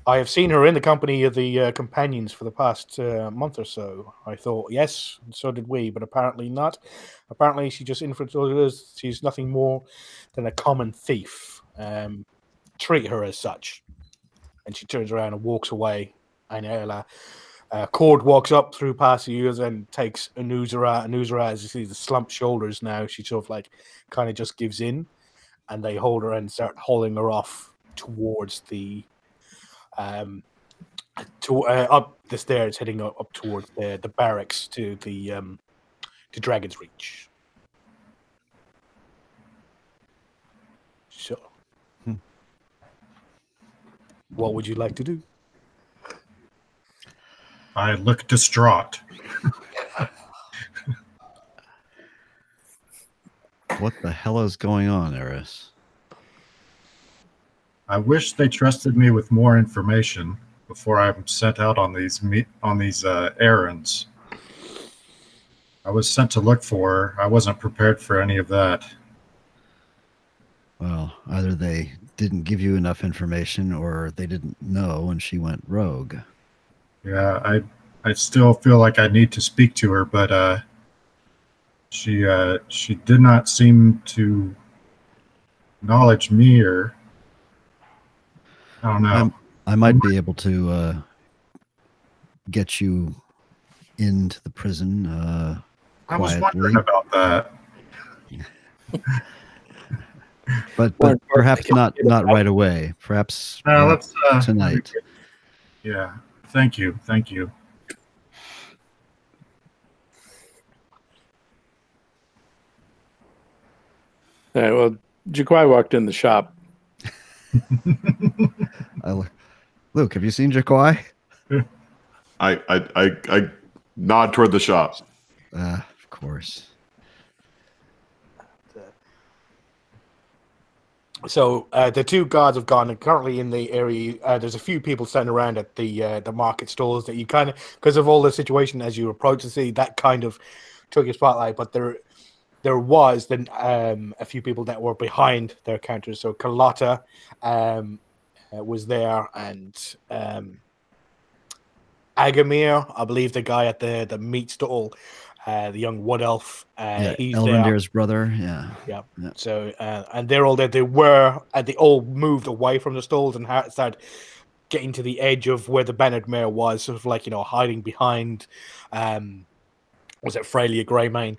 A: I have seen her in the company of the companions for the past month or so. I thought, yes, and so did we, but apparently not. Apparently, she just infiltrated us. She's nothing more than a common thief. Treat her as such. And she turns around and walks away. And Cord walks up through past the years and takes Anuzara. Anuzara, as you see, the slumped shoulders now, she sort of like kind of just gives in. And they hold her and start hauling her off towards the up the stairs, heading up towards the barracks to Dragon's Reach. So, what would you like to do?
F: I look distraught.
B: What the hell is going on, Eris?
F: I wish they trusted me with more information before I'm sent out on these errands. I was sent to look for her. I wasn't prepared for any of that.
B: Well, either they didn't give you enough information or they didn't know and she went rogue.
F: Yeah, I still feel like I need to speak to her, but she did not seem to acknowledge me, or I don't know.
B: I might be able to get you into the prison
F: I was
B: quietly.
F: wondering about that.
B: But perhaps not right away. Perhaps tonight.
F: Yeah. Thank you.
C: All right, well, Jaquai walked in the shop.
B: Luke, have you seen Jaquai?
E: I nod toward the shop.
B: Of course.
A: So the two guards have gone, and currently in the area, there's a few people standing around at the market stalls that you kind of, because of all the situation as you approach the city, that kind of took your spotlight. But there was then a few people that were behind their counters. So Carlotta was there, and Agamir, I believe the guy at the meat stall, the young wood elf, he's
B: Elvendir's brother. Yeah.
A: So and they're all there. They all moved away from the stalls and started getting to the edge of where the Bernard Mare was, sort of like, hiding behind. Was it Freya Greymane?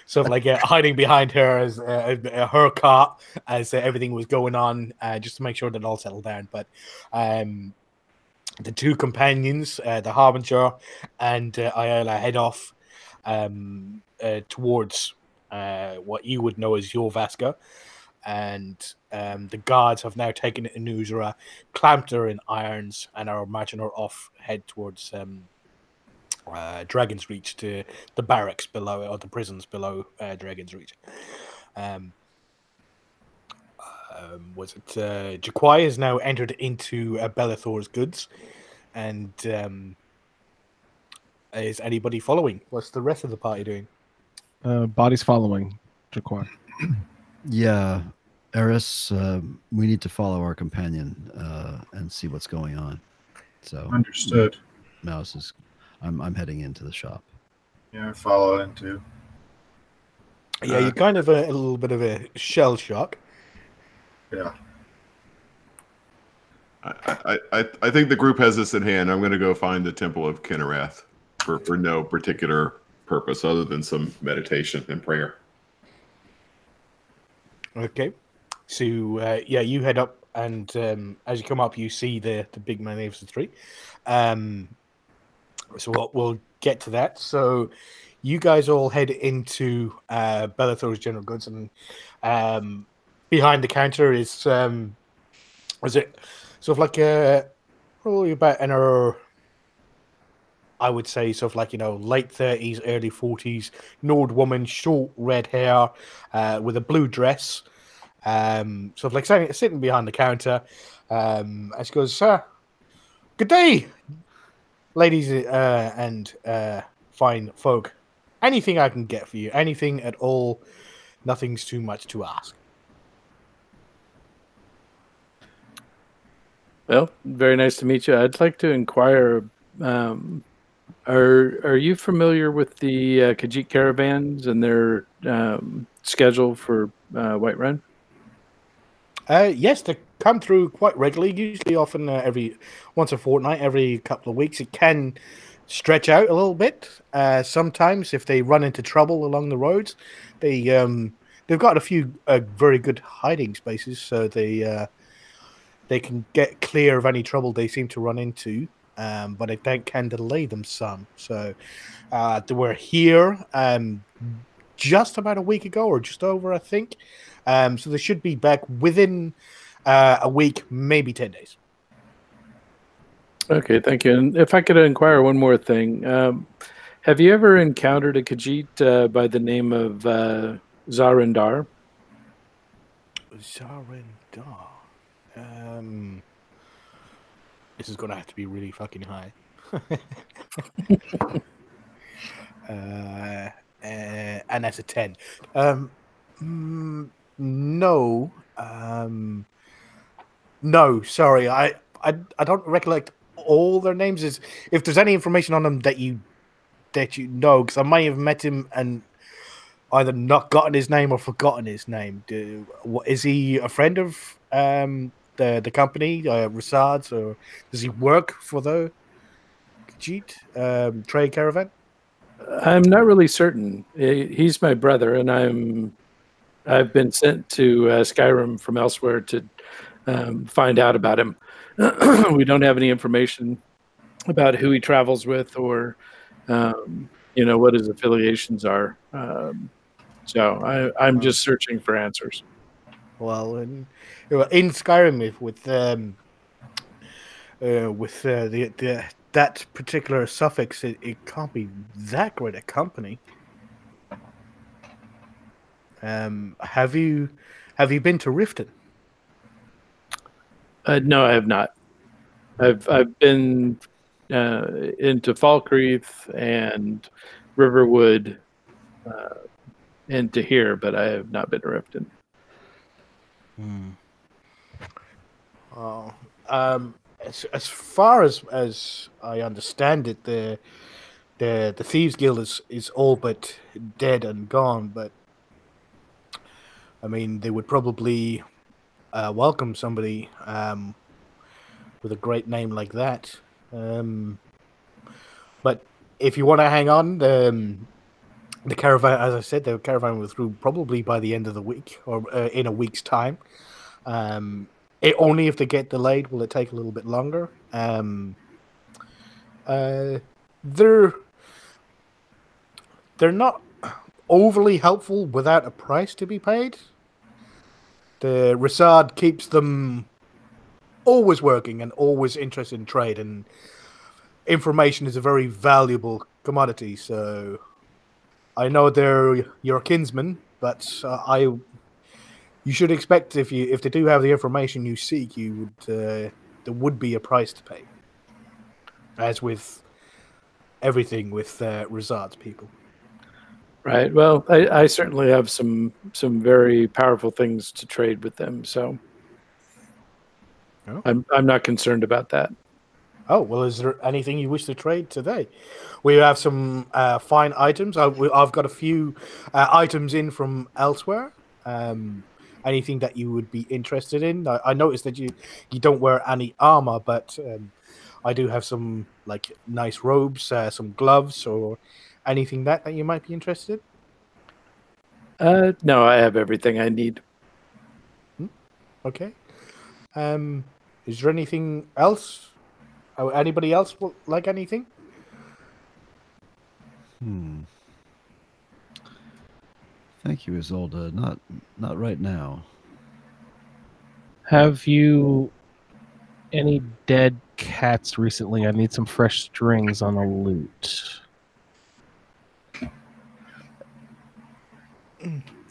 A: Sort of like hiding behind her as her cart as everything was going on, just to make sure that it all settled down. But the two companions, the Harbinger and Ayala, head off towards what you would know as Jorvaska, and the guards have now taken Anuzara, clamped her in irons, and are marching her off, head towards Dragon's Reach, to the barracks below, or the prisons below Dragon's Reach. Jaquai has now entered into Bellathor's goods, and is anybody following? What's the rest of the party doing?
D: Body's following Jaquai.
B: Yeah, Eris, we need to follow our companion and see what's going on. So
F: Understood.
B: Mouse is, I'm heading into the shop.
F: Yeah, I follow into.
A: Yeah, you're kind of a little bit of a shell shock.
F: Yeah.
E: I think the group has this in hand. I'm going to go find the Temple of Kinnerath for no particular purpose other than some meditation and prayer.
A: Okay. So yeah, you head up, and as you come up, you see the big magnificent tree. So we'll get to that. So you guys all head into Bellathor's General Goods, and behind the counter is it sort of like probably about an hour, I would say, sort of like, late 30s, early 40s, an old woman, short red hair, with a blue dress, sort of like sitting behind the counter. And she goes, "Good day, ladies and fine folk. Anything I can get for you, anything at all. Nothing's too much to ask."
C: Well, very nice to meet you. I'd like to inquire, are you familiar with the Khajiit caravans and their schedule for Whiterun?
A: Yes, they come through quite regularly, usually often every once a fortnight, every couple of weeks. It can stretch out a little bit. Sometimes if they run into trouble along the roads, they've got a few very good hiding spaces, so they can get clear of any trouble they seem to run into, but it can delay them some. So they were here just about a week ago, or just over, I think. So they should be back within a week, maybe 10 days.
C: Okay, thank you. And if I could inquire one more thing, have you ever encountered a Khajiit by the name of Zarindar?
A: Zarindar. This is gonna have to be really fucking high. And that's a 10. No. No, sorry. I don't recollect all their names. If there's any information on them that you know, because I may have met him and either not gotten his name or forgotten his name. Is he a friend of the company, Rasad's, or does he work for the Khajiit trade caravan?
C: I'm not really certain. He's my brother, and I've been sent to Skyrim from elsewhere to find out about him. We don't have any information about who he travels with, or what his affiliations are. So I'm just searching for answers.
A: Well, in Skyrim, with that particular suffix, it can't be that great a company. Have you been to Riften?
C: No, I have not. I've been into Falkreath and Riverwood and to here, but I have not been to Riften.
A: Oh, as far as I understand it, the Thieves Guild is all but dead and gone. But I mean, they would probably welcome somebody with a great name like that. But if you want to hang on, the caravan, as I said, the caravan will through probably by the end of the week, or in a week's time. Only if they get delayed will it take a little bit longer. They're not overly helpful without a price to be paid. The Rasad keeps them always working and always interested in trade, and information is a very valuable commodity. So I know they're your kinsmen, but you should expect if they do have the information you seek, there would be a price to pay, as with everything with Razad's people.
C: Right. Well, I certainly have some very powerful things to trade with them, so I'm not concerned about that.
A: Oh, well, is there anything you wish to trade today? We have some fine items. I've got a few items in from elsewhere. anything that you would be interested in? I noticed that you don't wear any armor, but I do have some like nice robes, some gloves, or anything that you might be interested
C: No, I have everything I need.
A: in. Okay. Is there anything else? Anybody else like anything?
B: Thank you, Isolde. Not right now.
D: Have you any dead cats recently? I need some fresh strings on a lute.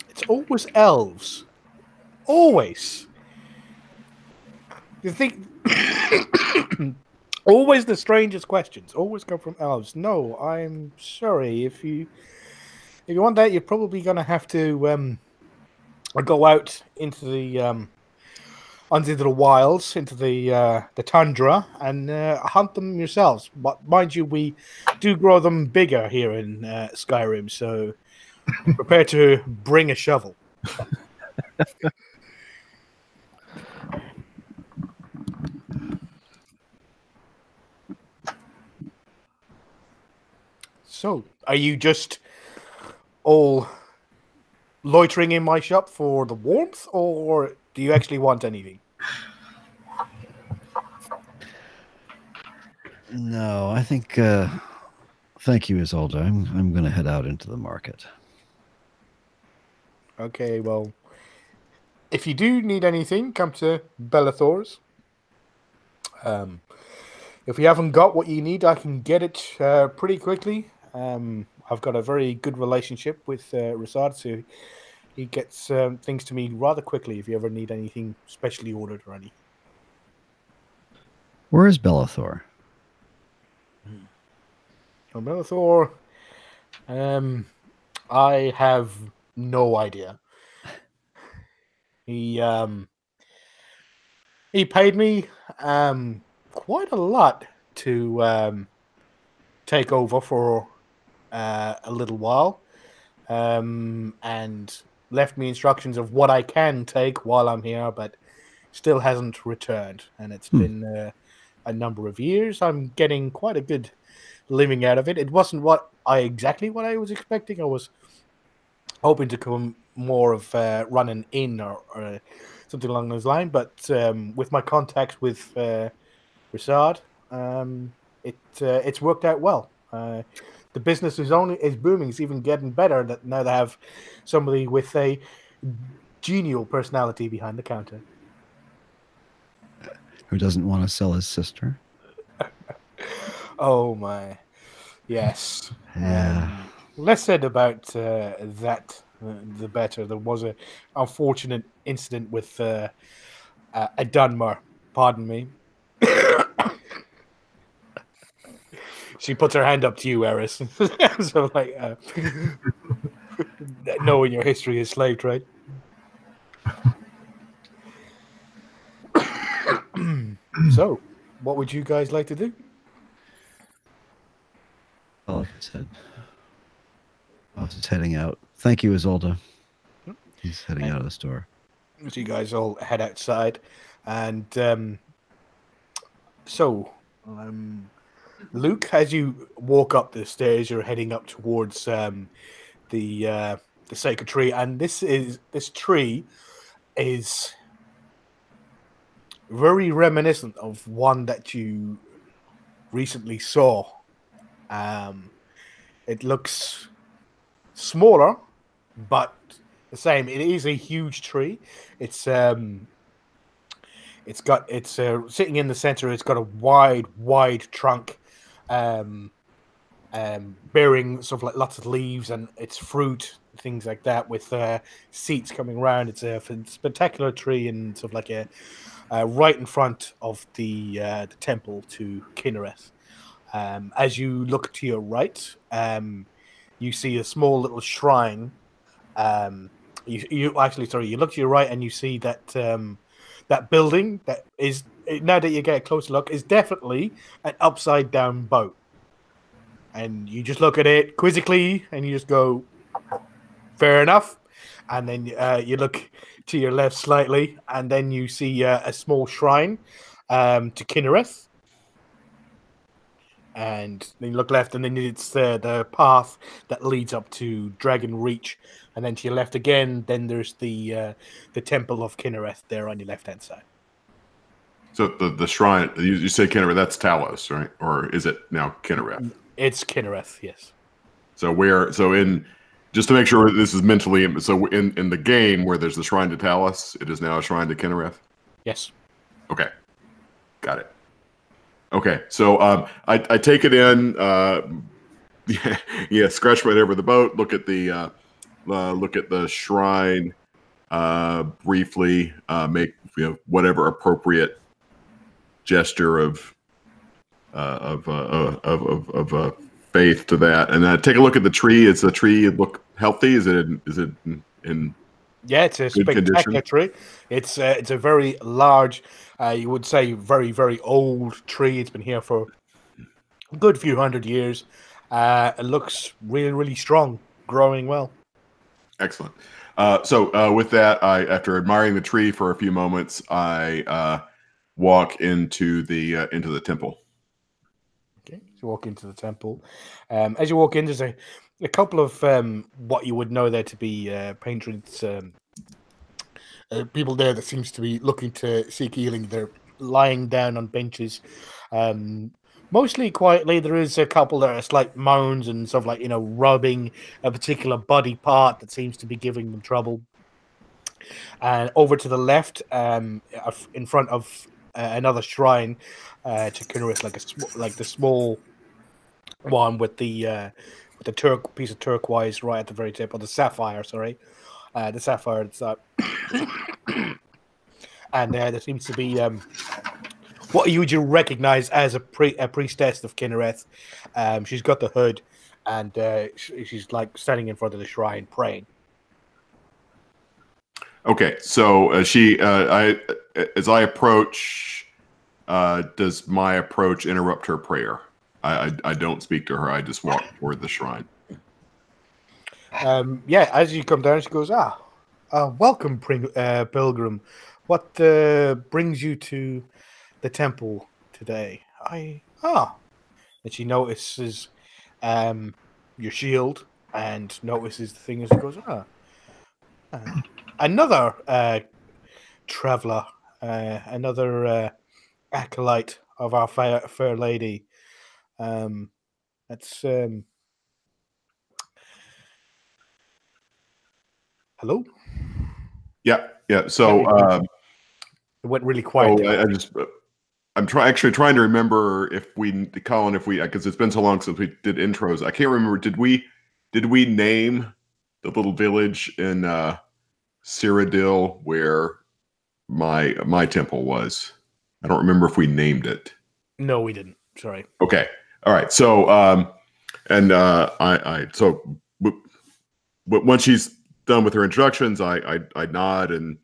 A: It's always elves. Always. You think always the strangest questions always come from elves. No, I'm sorry. If you want that, you're probably gonna have to go out into the wilds, into the tundra, and hunt them yourselves. But mind you, we do grow them bigger here in Skyrim, so prepare to bring a shovel. So, are you just all loitering in my shop for the warmth, or do you actually want anything?
B: No, I think. Thank you, Isolde. I'm going to head out into the market.
A: Okay, well, if you do need anything, come to Bellathor's. If you haven't got what you need, I can get it pretty quickly. I've got a very good relationship with Rasad, so he gets things to me rather quickly if you ever need anything specially ordered or any.
B: Where is Bellathor?
A: Bellathor, I have no idea. He paid me quite a lot to take over for a little while, and left me instructions of what I can take while I'm here, but still hasn't returned. And it's been a number of years. I'm getting quite a good living out of it. It wasn't exactly what I was expecting. I was hoping to come more of running in or something along those lines, but with my contacts with Rasad, it's worked out well. The business is booming. It's even getting better that now they have somebody with a genial personality behind the counter.
B: Who doesn't want to sell his sister?
A: Oh my, yes.
B: Yeah.
A: Less said about that, the better. There was an unfortunate incident with a Dunmer. Pardon me. She puts her hand up to you, Eris. So, like, knowing your history is slave trade. So, what would you guys like to do?
B: Well, like I said, I was just heading out. Thank you, Isolde. He's heading out of the store.
A: So you guys all head outside, and Luke, as you walk up the stairs, you're heading up towards the sacred tree, and this tree is very reminiscent of one that you recently saw. It looks smaller, but the same. It is a huge tree. It's sitting in the center. It's got a wide trunk, bearing sort of like lots of leaves and its fruit, things like that, with seats coming around. It's a spectacular tree, and sort of like a right in front of the temple to Kinnereth. As you look to your right, you see a small little shrine. You look to your right and you see that that building that is, now that you get a closer look, is definitely an upside down boat. And you just look at it quizzically and you just go, fair enough. and then you look to your left slightly, and then you see a small shrine to Kinnereth. And then you look left, and then it's the path that leads up to Dragon Reach. And then to your left again, then there's the Temple of Kinnereth there on your left-hand side.
E: So the shrine, you say Kinnereth, that's Talos, right? Or is it now Kinnereth?
A: It's Kinnereth, yes.
E: Just to make sure this is mentally, so in the game where there's the shrine to Talos, it is now a shrine to Kinnereth?
A: Yes.
E: Okay. Got it. Okay, so I take it in, scratch right over the boat, look at the shrine, briefly, make whatever appropriate gesture of faith to that, and take a look at the tree. Is the tree look healthy? Is it in
A: Yeah, it's a spectacular tree. It's a very large, you would say, very, very old tree. It's been here for a good few hundred years. It looks really, really strong, growing well.
E: Excellent. So with that, after admiring the tree for a few moments, I walk into the temple.
A: Okay, so you walk into the temple. As you walk in, there's a couple of what you would know there to be patrons, people there that seems to be looking to seek healing. They're lying down on benches, mostly quietly. There is a couple that are slight moans and stuff like, rubbing a particular body part that seems to be giving them trouble. And over to the left, in front of another shrine to Kinnereth, like the small one with the piece of turquoise right at the very tip, or the sapphire. Sorry, the sapphire. It's and there seems to be what you would recognize as a priestess of Kinnereth. She's got the hood, and she's like standing in front of the shrine praying.
E: Okay, so as I approach, does my approach interrupt her prayer? I don't speak to her. I just walk toward the shrine.
A: Yeah, as you come down, she goes, welcome, pilgrim. What brings you to the temple today? And she notices your shield and notices the thing as she goes, another traveler, another acolyte of our fair lady. That's hello.
E: Yeah. So
A: it went really quiet.
E: I'm trying to remember because it's been so long since we did intros. I can't remember. Did we name the little village in Cyrodiil where my temple was? I don't remember if we named it.
A: No, we didn't. Sorry.
E: Okay. All right. So once she's done with her introductions, I nod. And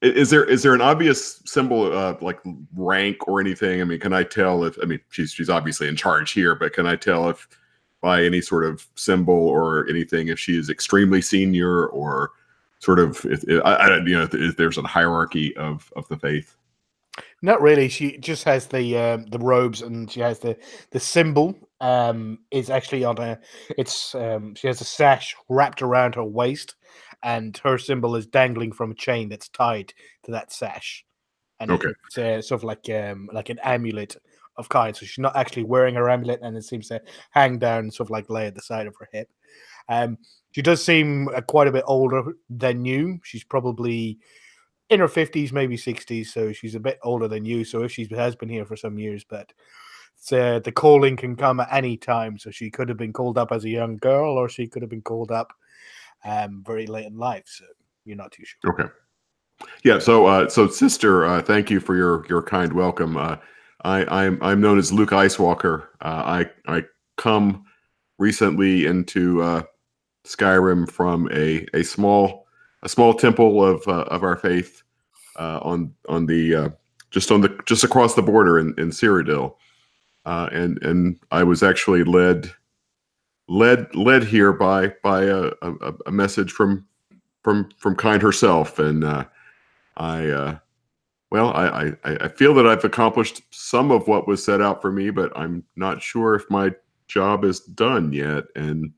E: is there an obvious symbol like rank or anything? I mean, can I tell if she's obviously in charge here, but can I tell if by any sort of symbol or anything if she is extremely senior or sort of if there's a hierarchy of the faith?
A: Not really. She just has the robes, and she has the symbol. Is actually on a. She has a sash wrapped around her waist, and her symbol is dangling from a chain that's tied to that sash. And
E: okay,
A: it's sort of like an amulet of kind. So she's not actually wearing her amulet, and it seems to hang down, sort of like lay at the side of her hip. She does seem quite a bit older than you. She's probably in her 50s, maybe 60s, so she's a bit older than you. So if she has been here for some years, but the calling can come at any time. So she could have been called up as a young girl, or she could have been called up very late in life. So you're not too sure.
E: Okay. Yeah. So sister, thank you for your kind welcome. I'm known as Luke Icewalker. I come recently into Skyrim from a small temple of our faith just across the border in Cyrodiil, and I was actually led here by a message from from Kind herself, and I feel that I've accomplished some of what was set out for me, but I'm not sure if my job is done yet. And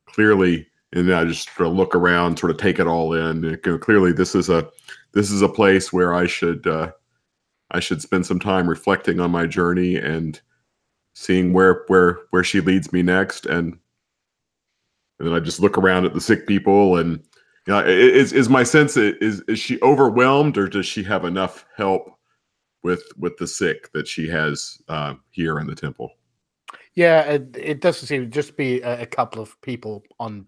E: clearly, and I just sort of look around, sort of take it all in. Clearly, this is a place where I should spend some time reflecting on my journey and seeing where she leads me next. And then I just look around at the sick people, and is my sense, is she overwhelmed, or does she have enough help with the sick that she has here in the temple?
A: Yeah, it doesn't seem to just be a couple of people on.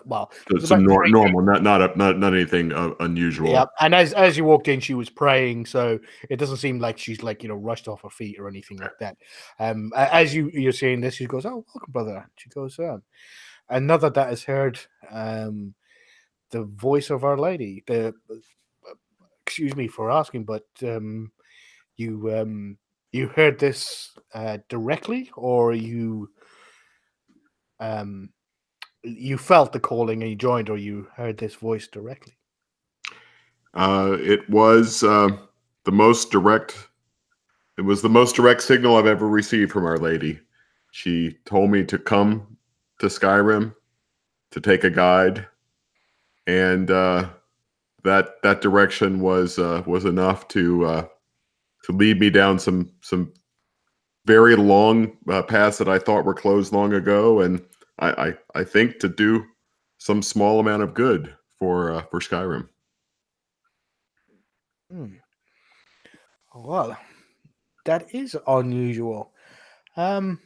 A: Well,
E: so normal, not anything unusual.
A: Yeah, and as you walked in, she was praying, so it doesn't seem like she's rushed off her feet or anything like that. As you're saying this, she goes, "Oh, welcome, brother." She goes, "Another that has heard the voice of Our Lady." Excuse me for asking, but you heard this directly, or you felt the calling and you joined, or you heard this voice directly?
E: It was the most direct. It was the most direct signal I've ever received from Our Lady. She told me to come to Skyrim to take a guide, and that direction was enough to lead me down some very long paths that I thought were closed long ago, and I think to do some small amount of good for Skyrim.
A: Well, that is unusual. I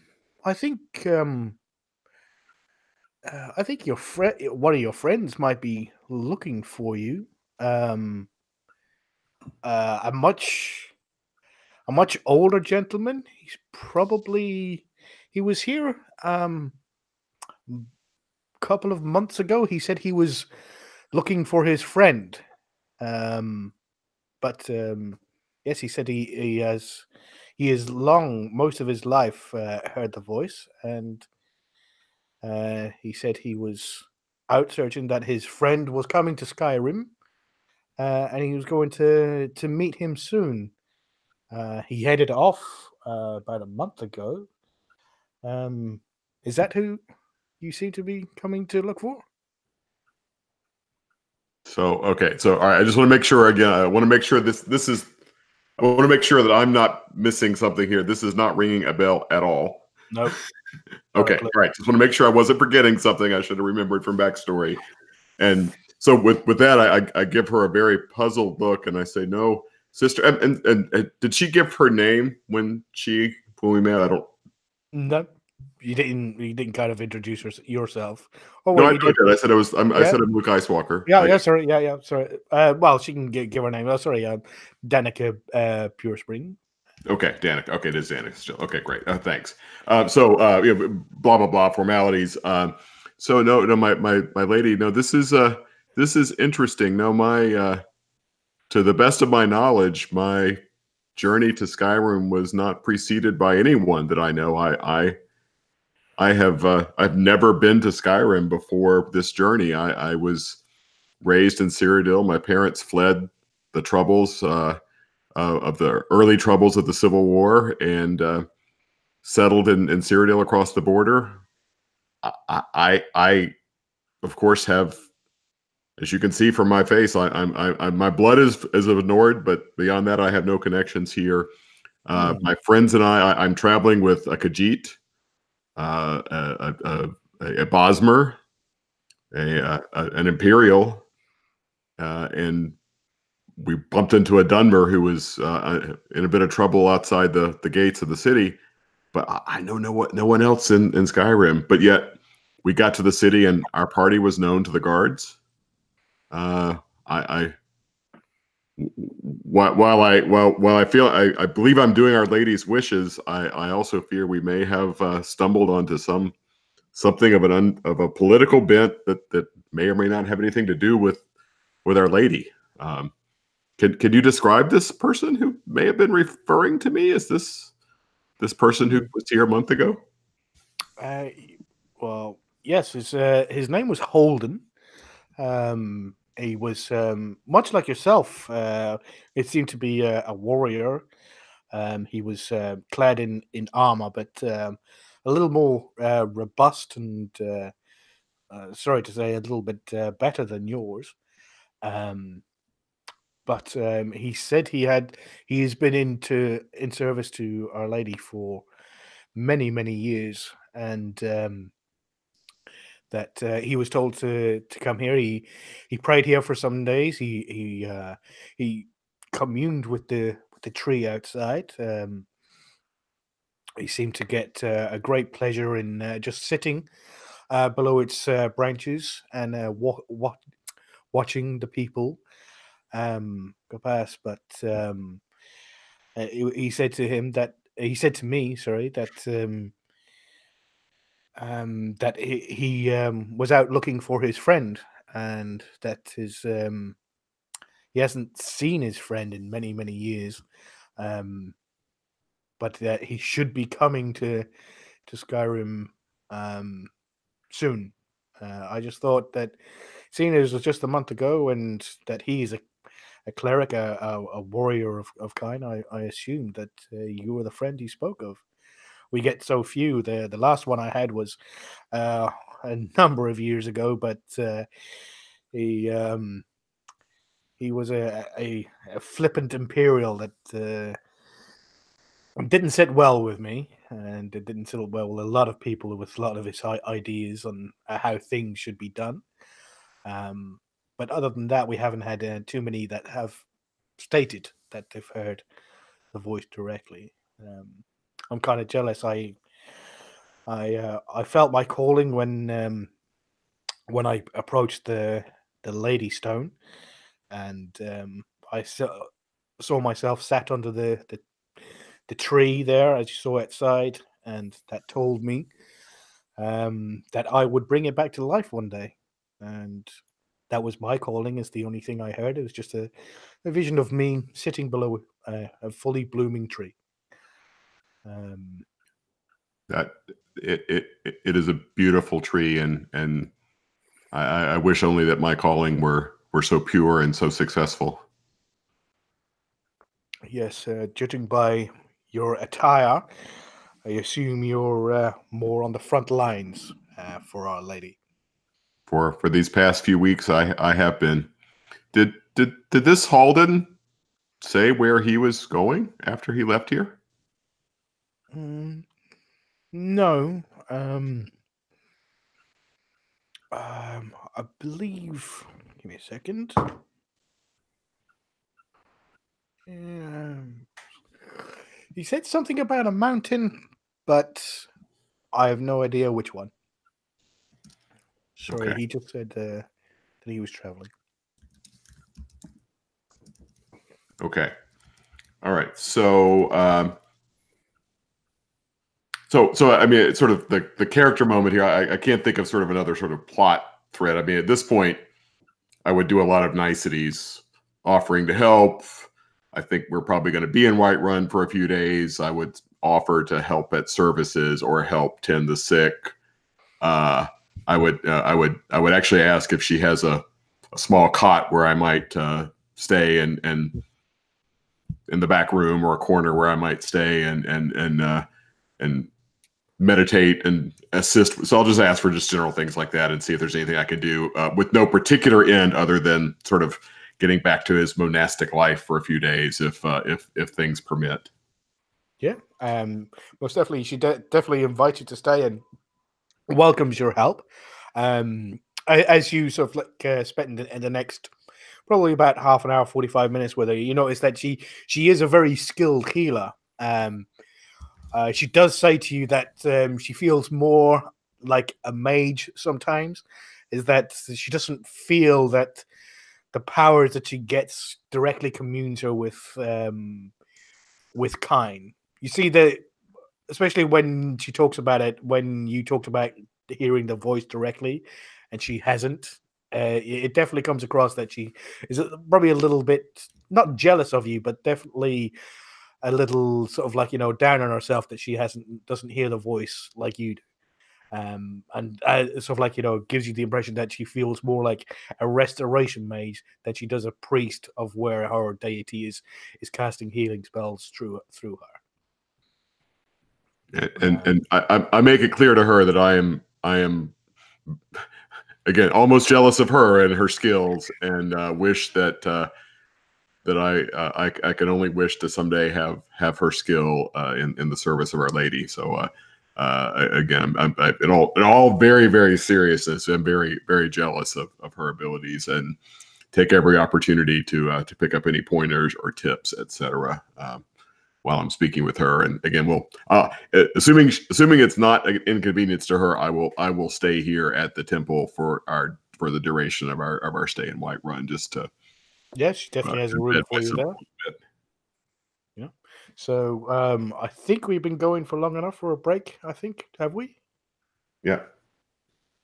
A: think your friend, one of your friends, might be looking for you. A much older gentleman. He was here a couple of months ago. He said he was looking for his friend. But yes, he said he has most of his life heard the voice, and he said he was out searching, that his friend was coming to Skyrim, and he was going to meet him soon. He headed off about a month ago. Is that who you seem to be coming to look for?
E: So okay, so all right. I just want to make sure again. I want to make sure this is. I want to make sure that I'm not missing something here. This is not ringing a bell at all.
A: Nope.
E: Okay, all right. Just want to make sure I wasn't forgetting something I should have remembered from backstory. And so with that, I give her a very puzzled look, and I say, "No, sister." And did she give her name when we met? I don't.
A: No, you didn't. You didn't kind of introduce yourself. Oh,
E: no,
A: well,
E: I did. I said I said I'm Luke Icewalker.
A: Yeah, sorry. Yeah, sorry. Well, she can give her name. Oh, sorry, Danica Pure Spring.
E: Okay, Danica. Okay, it is Danica still. Okay, great. Thanks. So blah blah blah formalities. So no, my lady. No, this is interesting. No, to the best of my knowledge, my journey to Skyrim was not preceded by anyone that I know. I've never been to Skyrim before this journey. I was raised in Cyrodiil. My parents fled the troubles of the early troubles of the Civil War and settled in Cyrodiil across the border. I of course have, as you can see from my face, my blood is of Nord, but beyond that, I have no connections here. My friends and I'm traveling with a Khajiit, a Bosmer, an Imperial, and we bumped into a Dunmer who was in a bit of trouble outside the gates of the city. But I know no one else in Skyrim. But yet we got to the city, and our party was known to the guards. While I feel I believe I'm doing Our Lady's wishes, I also fear we may have stumbled onto something of a political bent that may or may not have anything to do with Our Lady. Can you describe this person who may have been referring to me? Is this person who was here a month ago?
A: Well, yes. His name was Holden. he was much like yourself. It seemed to be a warrior. He was clad in armor, but a little more robust and, sorry to say, a little bit better than yours. But he said he has been in service to Our Lady for many years, and that he was told to come here. He prayed here for some days. He communed with the tree outside. He seemed to get a great pleasure in just sitting below its branches and watching the people go past. But he said to me, sorry, that he was out looking for his friend, and that he hasn't seen his friend in many years, but that he should be coming to Skyrim soon. I just thought that, seeing as it was just a month ago, and that he is a cleric, a warrior of kind, I assumed that you were the friend he spoke of. We get so few. The last one I had was a number of years ago, but he was a flippant imperial that didn't sit well with me, and it didn't sit well with a lot of people with a lot of his ideas on how things should be done. But other than that, we haven't had too many that have stated that they've heard the voice directly. I'm kind of jealous. I felt my calling when I approached the Lady Stone, and I saw myself sat under the tree there, as you saw outside, and that told me that I would bring it back to life one day, and that was my calling. Is the only thing I heard. It was just a vision of me sitting below a fully blooming tree.
E: That it is a beautiful tree, and I wish only that my calling were so pure and so successful.
A: Yes, judging by your attire, I assume you're more on the front lines for Our Lady.
E: For these past few weeks, I have been. Did this Halden say where he was going after he left here?
A: No. I believe. Give me a second. He said something about a mountain, but I have no idea which one. Sorry,
E: Okay.
A: he just said that he was traveling.
E: Okay. All right. So I mean, it's sort of the character moment here. I can't think of sort of another sort of plot thread. I mean, at this point, I would do a lot of niceties, offering to help. I think we're probably going to be in Whiterun for a few days. I would offer to help at services or help tend the sick. I would actually ask if she has a small cot where I might stay, and in the back room, or a corner where I might stay and meditate and assist. So I'll just ask for just general things like that and see if there's anything I can do with no particular end other than sort of getting back to his monastic life for a few days if things permit.
A: Yeah, most definitely. She definitely invites you to stay and welcomes your help. As you sort of like spend in the next probably about half an hour, 45 minutes with her, you notice that she is a very skilled healer. She does say to you that she feels more like a mage sometimes. Is that she doesn't feel that the powers that she gets directly communes her with kind. You see that, especially when she talks about it, when you talked about hearing the voice directly, and she hasn't. It definitely comes across that she is probably a little bit not jealous of you, but definitely a little sort of like, down on herself that she doesn't hear the voice like you do. and sort of like, gives you the impression that she feels more like a restoration mage than she does a priest of where her deity is casting healing spells through her.
E: And I make it clear to her that I am again almost jealous of her and her skills, and wish that I can only wish to someday have her skill in the service of Our Lady. So again, I'm in all very, very seriousness. I'm very, very jealous of her abilities, and take every opportunity to pick up any pointers or tips, etc. While I'm speaking with her. And again, we'll assuming it's not an inconvenience to her, I will stay here at the temple for the duration of our stay in Whiterun, just to.
A: Yeah, she definitely has a room for you there. Yeah. So I think we've been going for long enough for a break. I think, have we?
E: Yeah.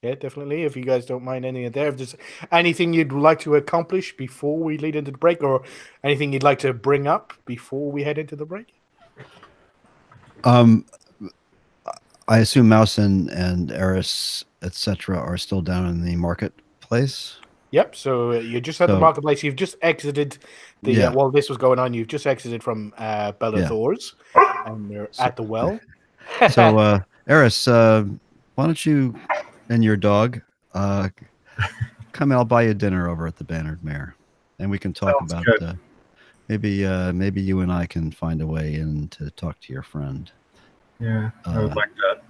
A: Yeah, definitely. If you guys don't mind any of there, if there's anything you'd like to accomplish before we lead into the break, or anything you'd like to bring up before we head into the break?
B: I assume Mouse and Eris, etc., are still down in the marketplace.
A: Yep. So you just at the marketplace. You've just exited the while this was going on. You've just exited from Bellathor's, and you're at the well.
B: So Eris, why don't you and your dog come? I'll buy you dinner over at the Bannered Mare, and we can talk about maybe you and I can find a way in to talk to your friend.
F: Yeah, I would like that.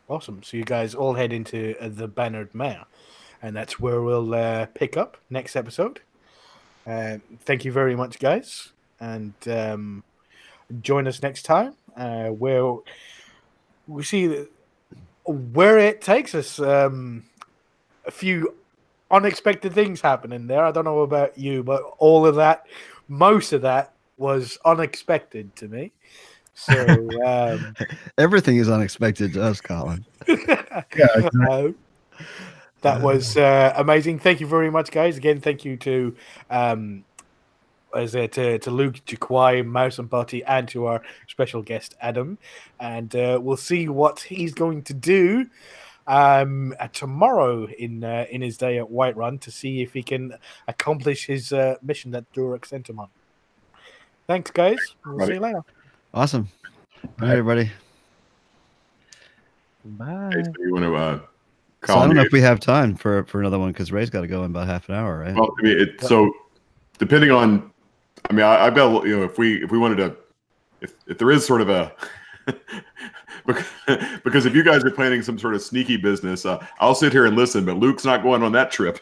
A: Awesome. So you guys all head into the Bannered Mare, and that's where we'll pick up next episode. Thank you very much, guys, and join us next time where we see where it takes us. A few unexpected things happening there. I don't know about you, but most of that was unexpected to me. So
B: everything is unexpected to us, Colin.
A: That was amazing. Thank you very much, guys. Again, thank you to Luke, Jaquai, Mouse and Butty, and to our special guest Adam. And we'll see what he's going to do tomorrow in his day at Whiterun, to see if he can accomplish his mission that Durek sent him on. Thanks, guys. We'll see you later.
B: Awesome. Bye, everybody.
D: Bye.
E: Hey, so you want to
B: so I don't know if we have time for another one, because Ray's got to go in about half an hour, right?
E: Well, I mean, so depending on, I mean, I've got, if we wanted to, if there is sort of a, because if you guys are planning some sort of sneaky business, I'll sit here and listen, but Luke's not going on that trip.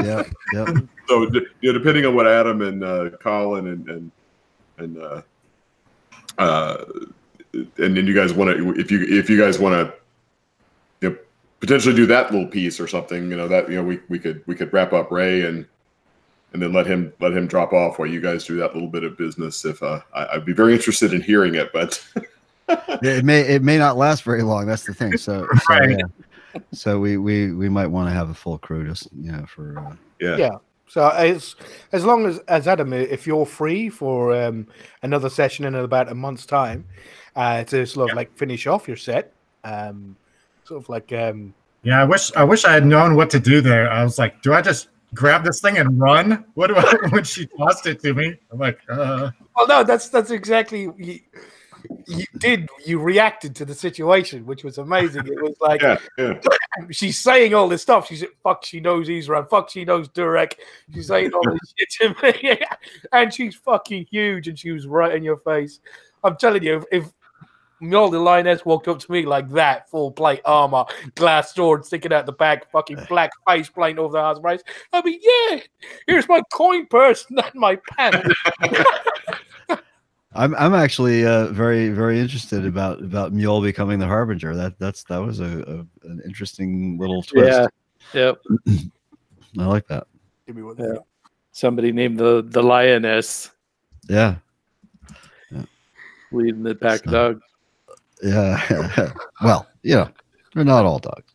B: Yep.
E: So depending on what Adam and Colin and then you guys want to, if you guys want to, potentially do that little piece or something, that we could wrap up Ray and then let him drop off while you guys do that little bit of business. If I'd be very interested in hearing it, but
B: it may not last very long. That's the thing. So we might want to have a full crew, just for
A: yeah. So as long as Adam, if you're free for another session in about a month's time, to sort of like finish off your set, sort of like
F: yeah, I wish I had known what to do there. I was like, do I just grab this thing and run? What do I when she tossed it to me? I'm like, Well,
A: no, that's exactly. You reacted to the situation, which was amazing. It was like she's saying all this stuff. She said, "Fuck, she knows Israel. Fuck, she knows Durek." She's saying all this shit to me, and she's fucking huge, and she was right in your face. I'm telling you, if Mjolnir the Lioness walked up to me like that, full plate armor, glass sword sticking out the back, fucking black face plate over the house race, I'd be, here's my coin purse, not my pants.
B: I'm actually very, very interested about Mjol becoming the Harbinger. That was an interesting little twist.
C: Yeah. Yep.
B: I like that.
C: Somebody named the Lioness.
B: Yeah.
C: Leading the pack of dogs.
B: Yeah. Well, they're not all dogs.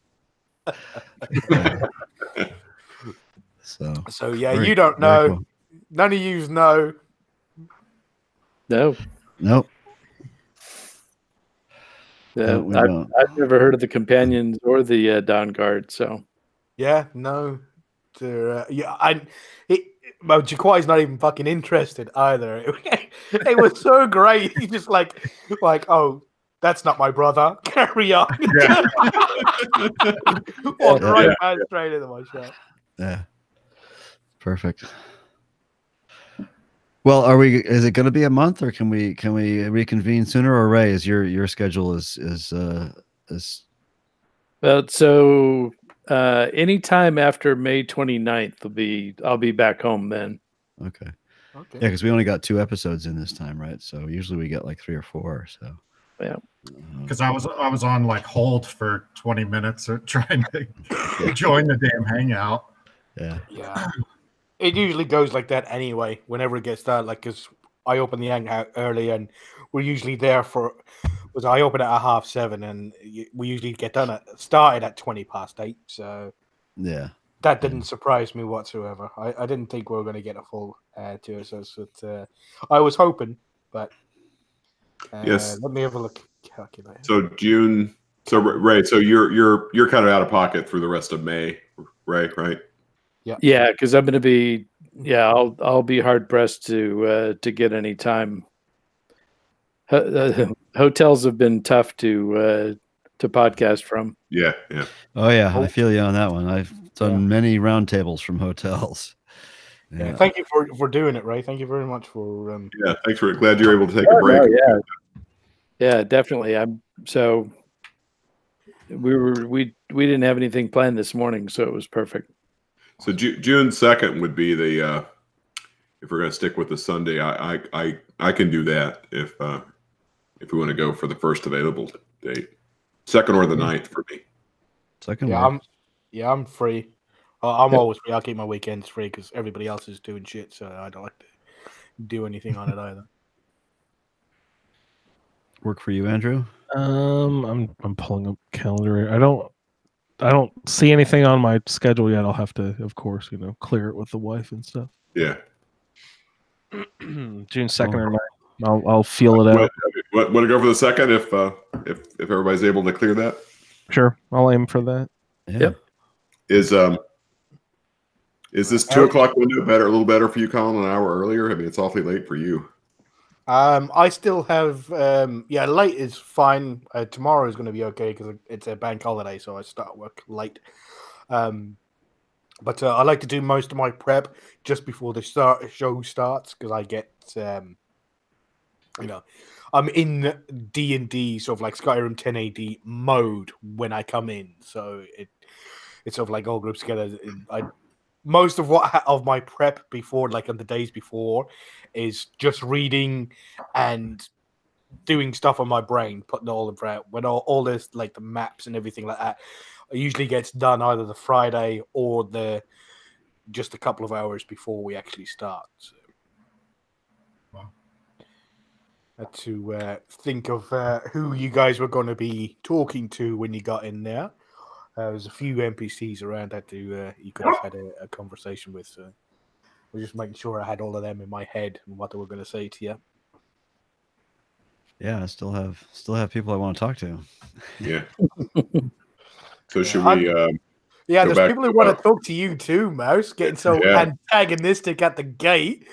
A: So you don't know. Cool. None of yous know.
C: No.
B: Nope.
C: Yeah,
B: we
C: I've,
B: don't.
C: I've never heard of the companions or the Dawn Guard. So
A: Yeah, no. Well, Jaquai's not even fucking interested either. It was so great. He's just like, oh, that's not my brother. Carry on.
E: Yeah.
A: Walked
B: Yeah.
A: right past straight into my shot.
B: Yeah. Perfect. Well, are we? Is it going to be a month, or can we reconvene sooner? Or Ray, is your schedule is
C: well, so anytime after May 29th I'll be back home then.
B: okay?
A: Okay.
B: Yeah, because we only got 2 episodes in this time, right? So usually we get like 3 or 4. So
C: Yeah.
F: Because I was on like hold for 20 minutes or trying to join the damn hangout.
B: yeah.
A: Yeah. It usually goes like that anyway, whenever it gets started. Like, because I open the hangout early and we're usually there I open at 7:30 and we usually get started at 8:20. So
B: Yeah.
A: that didn't surprise me whatsoever. I didn't think we were going to get a full 2 episodes. But, I was hoping, but
E: Yes.
A: let me have a look. Calculator.
E: So June. So Ray. So you're kind of out of pocket through the rest of May, Ray. Right?
C: Yeah, because I'm going to be. Yeah, I'll be hard pressed to get any time. Hotels have been tough to podcast from.
E: Yeah. Yeah.
B: Oh yeah, I feel you on that one. I've done many roundtables from hotels.
A: Yeah. Thank you for doing it, Ray. Thank you very much for.
E: Yeah. Thanks for. Glad you're able to take a break.
C: No, yeah, definitely. We didn't have anything planned this morning, so it was perfect.
E: So June 2nd would be the if we're going to stick with the Sunday. I can do that if we want to go for the first available date, 2nd or the 9th for me.
B: Second.
A: Yeah, I'm free. I'm always free. I'll keep my weekends free because everybody else is doing shit, so I don't like to do anything on it either.
B: Work for you, Andrew?
D: I'm pulling up calendar. I don't see anything on my schedule yet. I'll have to, of course, clear it with the wife and stuff.
E: Yeah.
D: June 2nd or 9th. I'll feel it out.
E: Want to go for the 2nd if everybody's able to clear that?
D: Sure, I'll aim for that.
B: Yeah.
C: Yep.
E: Is this 2:00 window a little better for you, Colin? An hour earlier? I mean, it's awfully late for you.
A: I still have late is fine. Tomorrow is going to be okay because it's a bank holiday, so I start work late. But I like to do most of my prep just before the show starts because I get I'm in D&D sort of like Skyrim 10AD mode when I come in, so it's sort of like all groups together. Most of my prep before, like on the days before, is just reading and doing stuff on my brain, putting it all in prep. When all this, like the maps and everything like that, it usually gets done either the Friday or just a couple of hours before we actually start. So.
F: Wow.
A: Had to think of who you guys were going to be talking to when you got in there. There's a few NPCs around that you could have had a conversation with. So we're just making sure I had all of them in my head and what they were going to say to you.
B: Yeah, I still have people I want to talk to.
E: Yeah. So should we?
A: There's people who want to talk to you too, Mouse. Getting so antagonistic at the gate.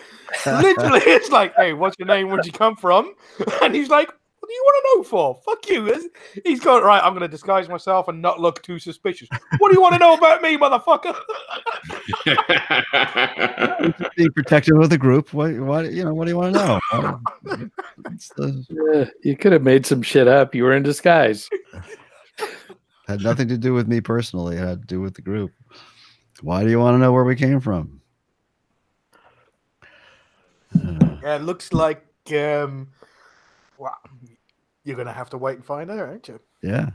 A: Literally, it's like, hey, what's your name? Where'd you come from? And he's like, what do you want to know for? Fuck you. He's going, right, I'm going to disguise myself and not look too suspicious. What do you want to know about me, motherfucker?
B: Being protective of the group. What do you want to know?
C: You could have made some shit up. You were in disguise.
B: Had nothing to do with me personally. It had to do with the group. Why do you want to know where we came from?
A: Yeah, it looks like well, you're going to have to wait and find out, aren't you?
B: Yeah.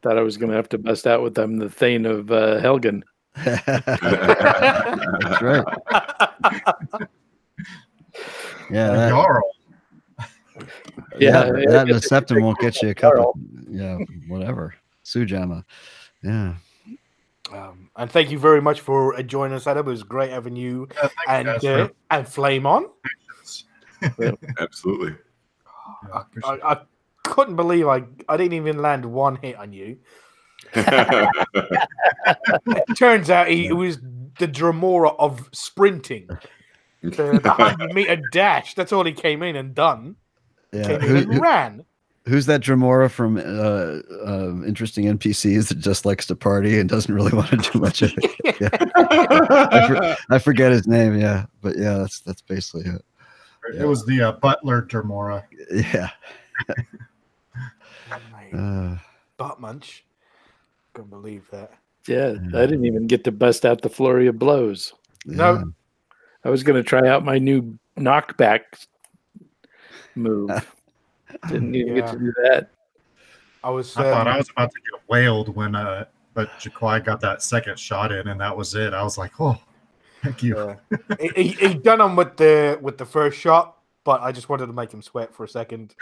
C: Thought I was going to have to bust out with them the Thane of Helgen.
B: That's right. Yeah.
F: Jarl.
B: That and the septum won't get you a couple. Whatever. Sujama. Yeah.
A: And thank you very much for joining us, Adam. It was great having you and Flame on.
E: Absolutely.
F: Yeah, appreciate it.
A: I couldn't believe I didn't even land one hit on you. It turns out it was the Dremora of sprinting. The 100-meter dash. That's all he came in and done.
B: Yeah.
A: Came in and ran.
B: Who's that Dremora from Interesting NPCs that just likes to party and doesn't really want to do much of it? Yeah. I forget his name. Yeah, but yeah, that's basically it.
F: It was the Butler Dremora.
B: Yeah.
A: Butt munch. Couldn't believe that.
C: Yeah, I didn't even get to bust out the flurry of blows.
A: No.
B: Yeah.
C: I was going to try out my new knockback move. Didn't even get to do that.
A: I
F: thought I was about to get whaled when, but Jaquai got that second shot in, and that was it. I was like, oh, thank you.
A: he done him with the first shot, but I just wanted to make him sweat for a second.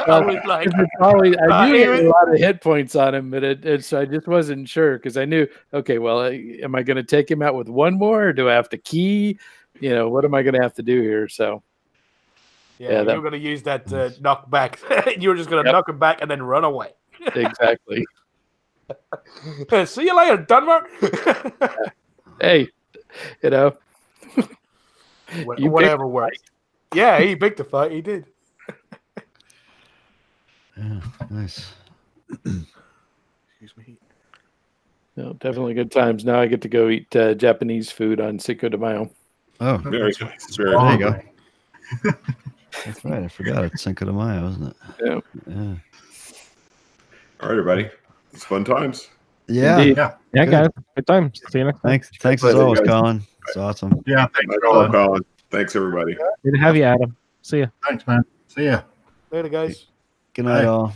A: I was like,
C: I knew he had a lot of hit points on him, but so I just wasn't sure because I knew, okay, well, am I going to take him out with one more, or do I have to key? What am I going to have to do here? So,
A: yeah, you were going to use that knockback. You were just going to knock him back and then run away.
C: Exactly.
A: See you later, Dunmer.
C: Hey,
A: whatever works. Yeah, he picked the fight. He did.
B: Yeah, nice.
A: Excuse me.
C: No, definitely good times. Now I get to go eat Japanese food on Cinco de Mayo.
B: Oh,
E: Very nice.
B: there you go. That's right. I forgot it's Cinco de Mayo, isn't it?
C: Yeah.
B: Yeah.
E: All right, everybody. It's fun times.
B: Yeah.
C: Indeed.
D: Yeah, guys. Good time. See you next time.
B: Thanks as always, Colin. It's awesome.
F: Yeah, thanks,
E: Colin. Thanks, everybody.
D: Good to have you, Adam. See ya.
F: Thanks, man. See ya.
A: Later, guys.
B: Good night,
F: Bye.
B: all.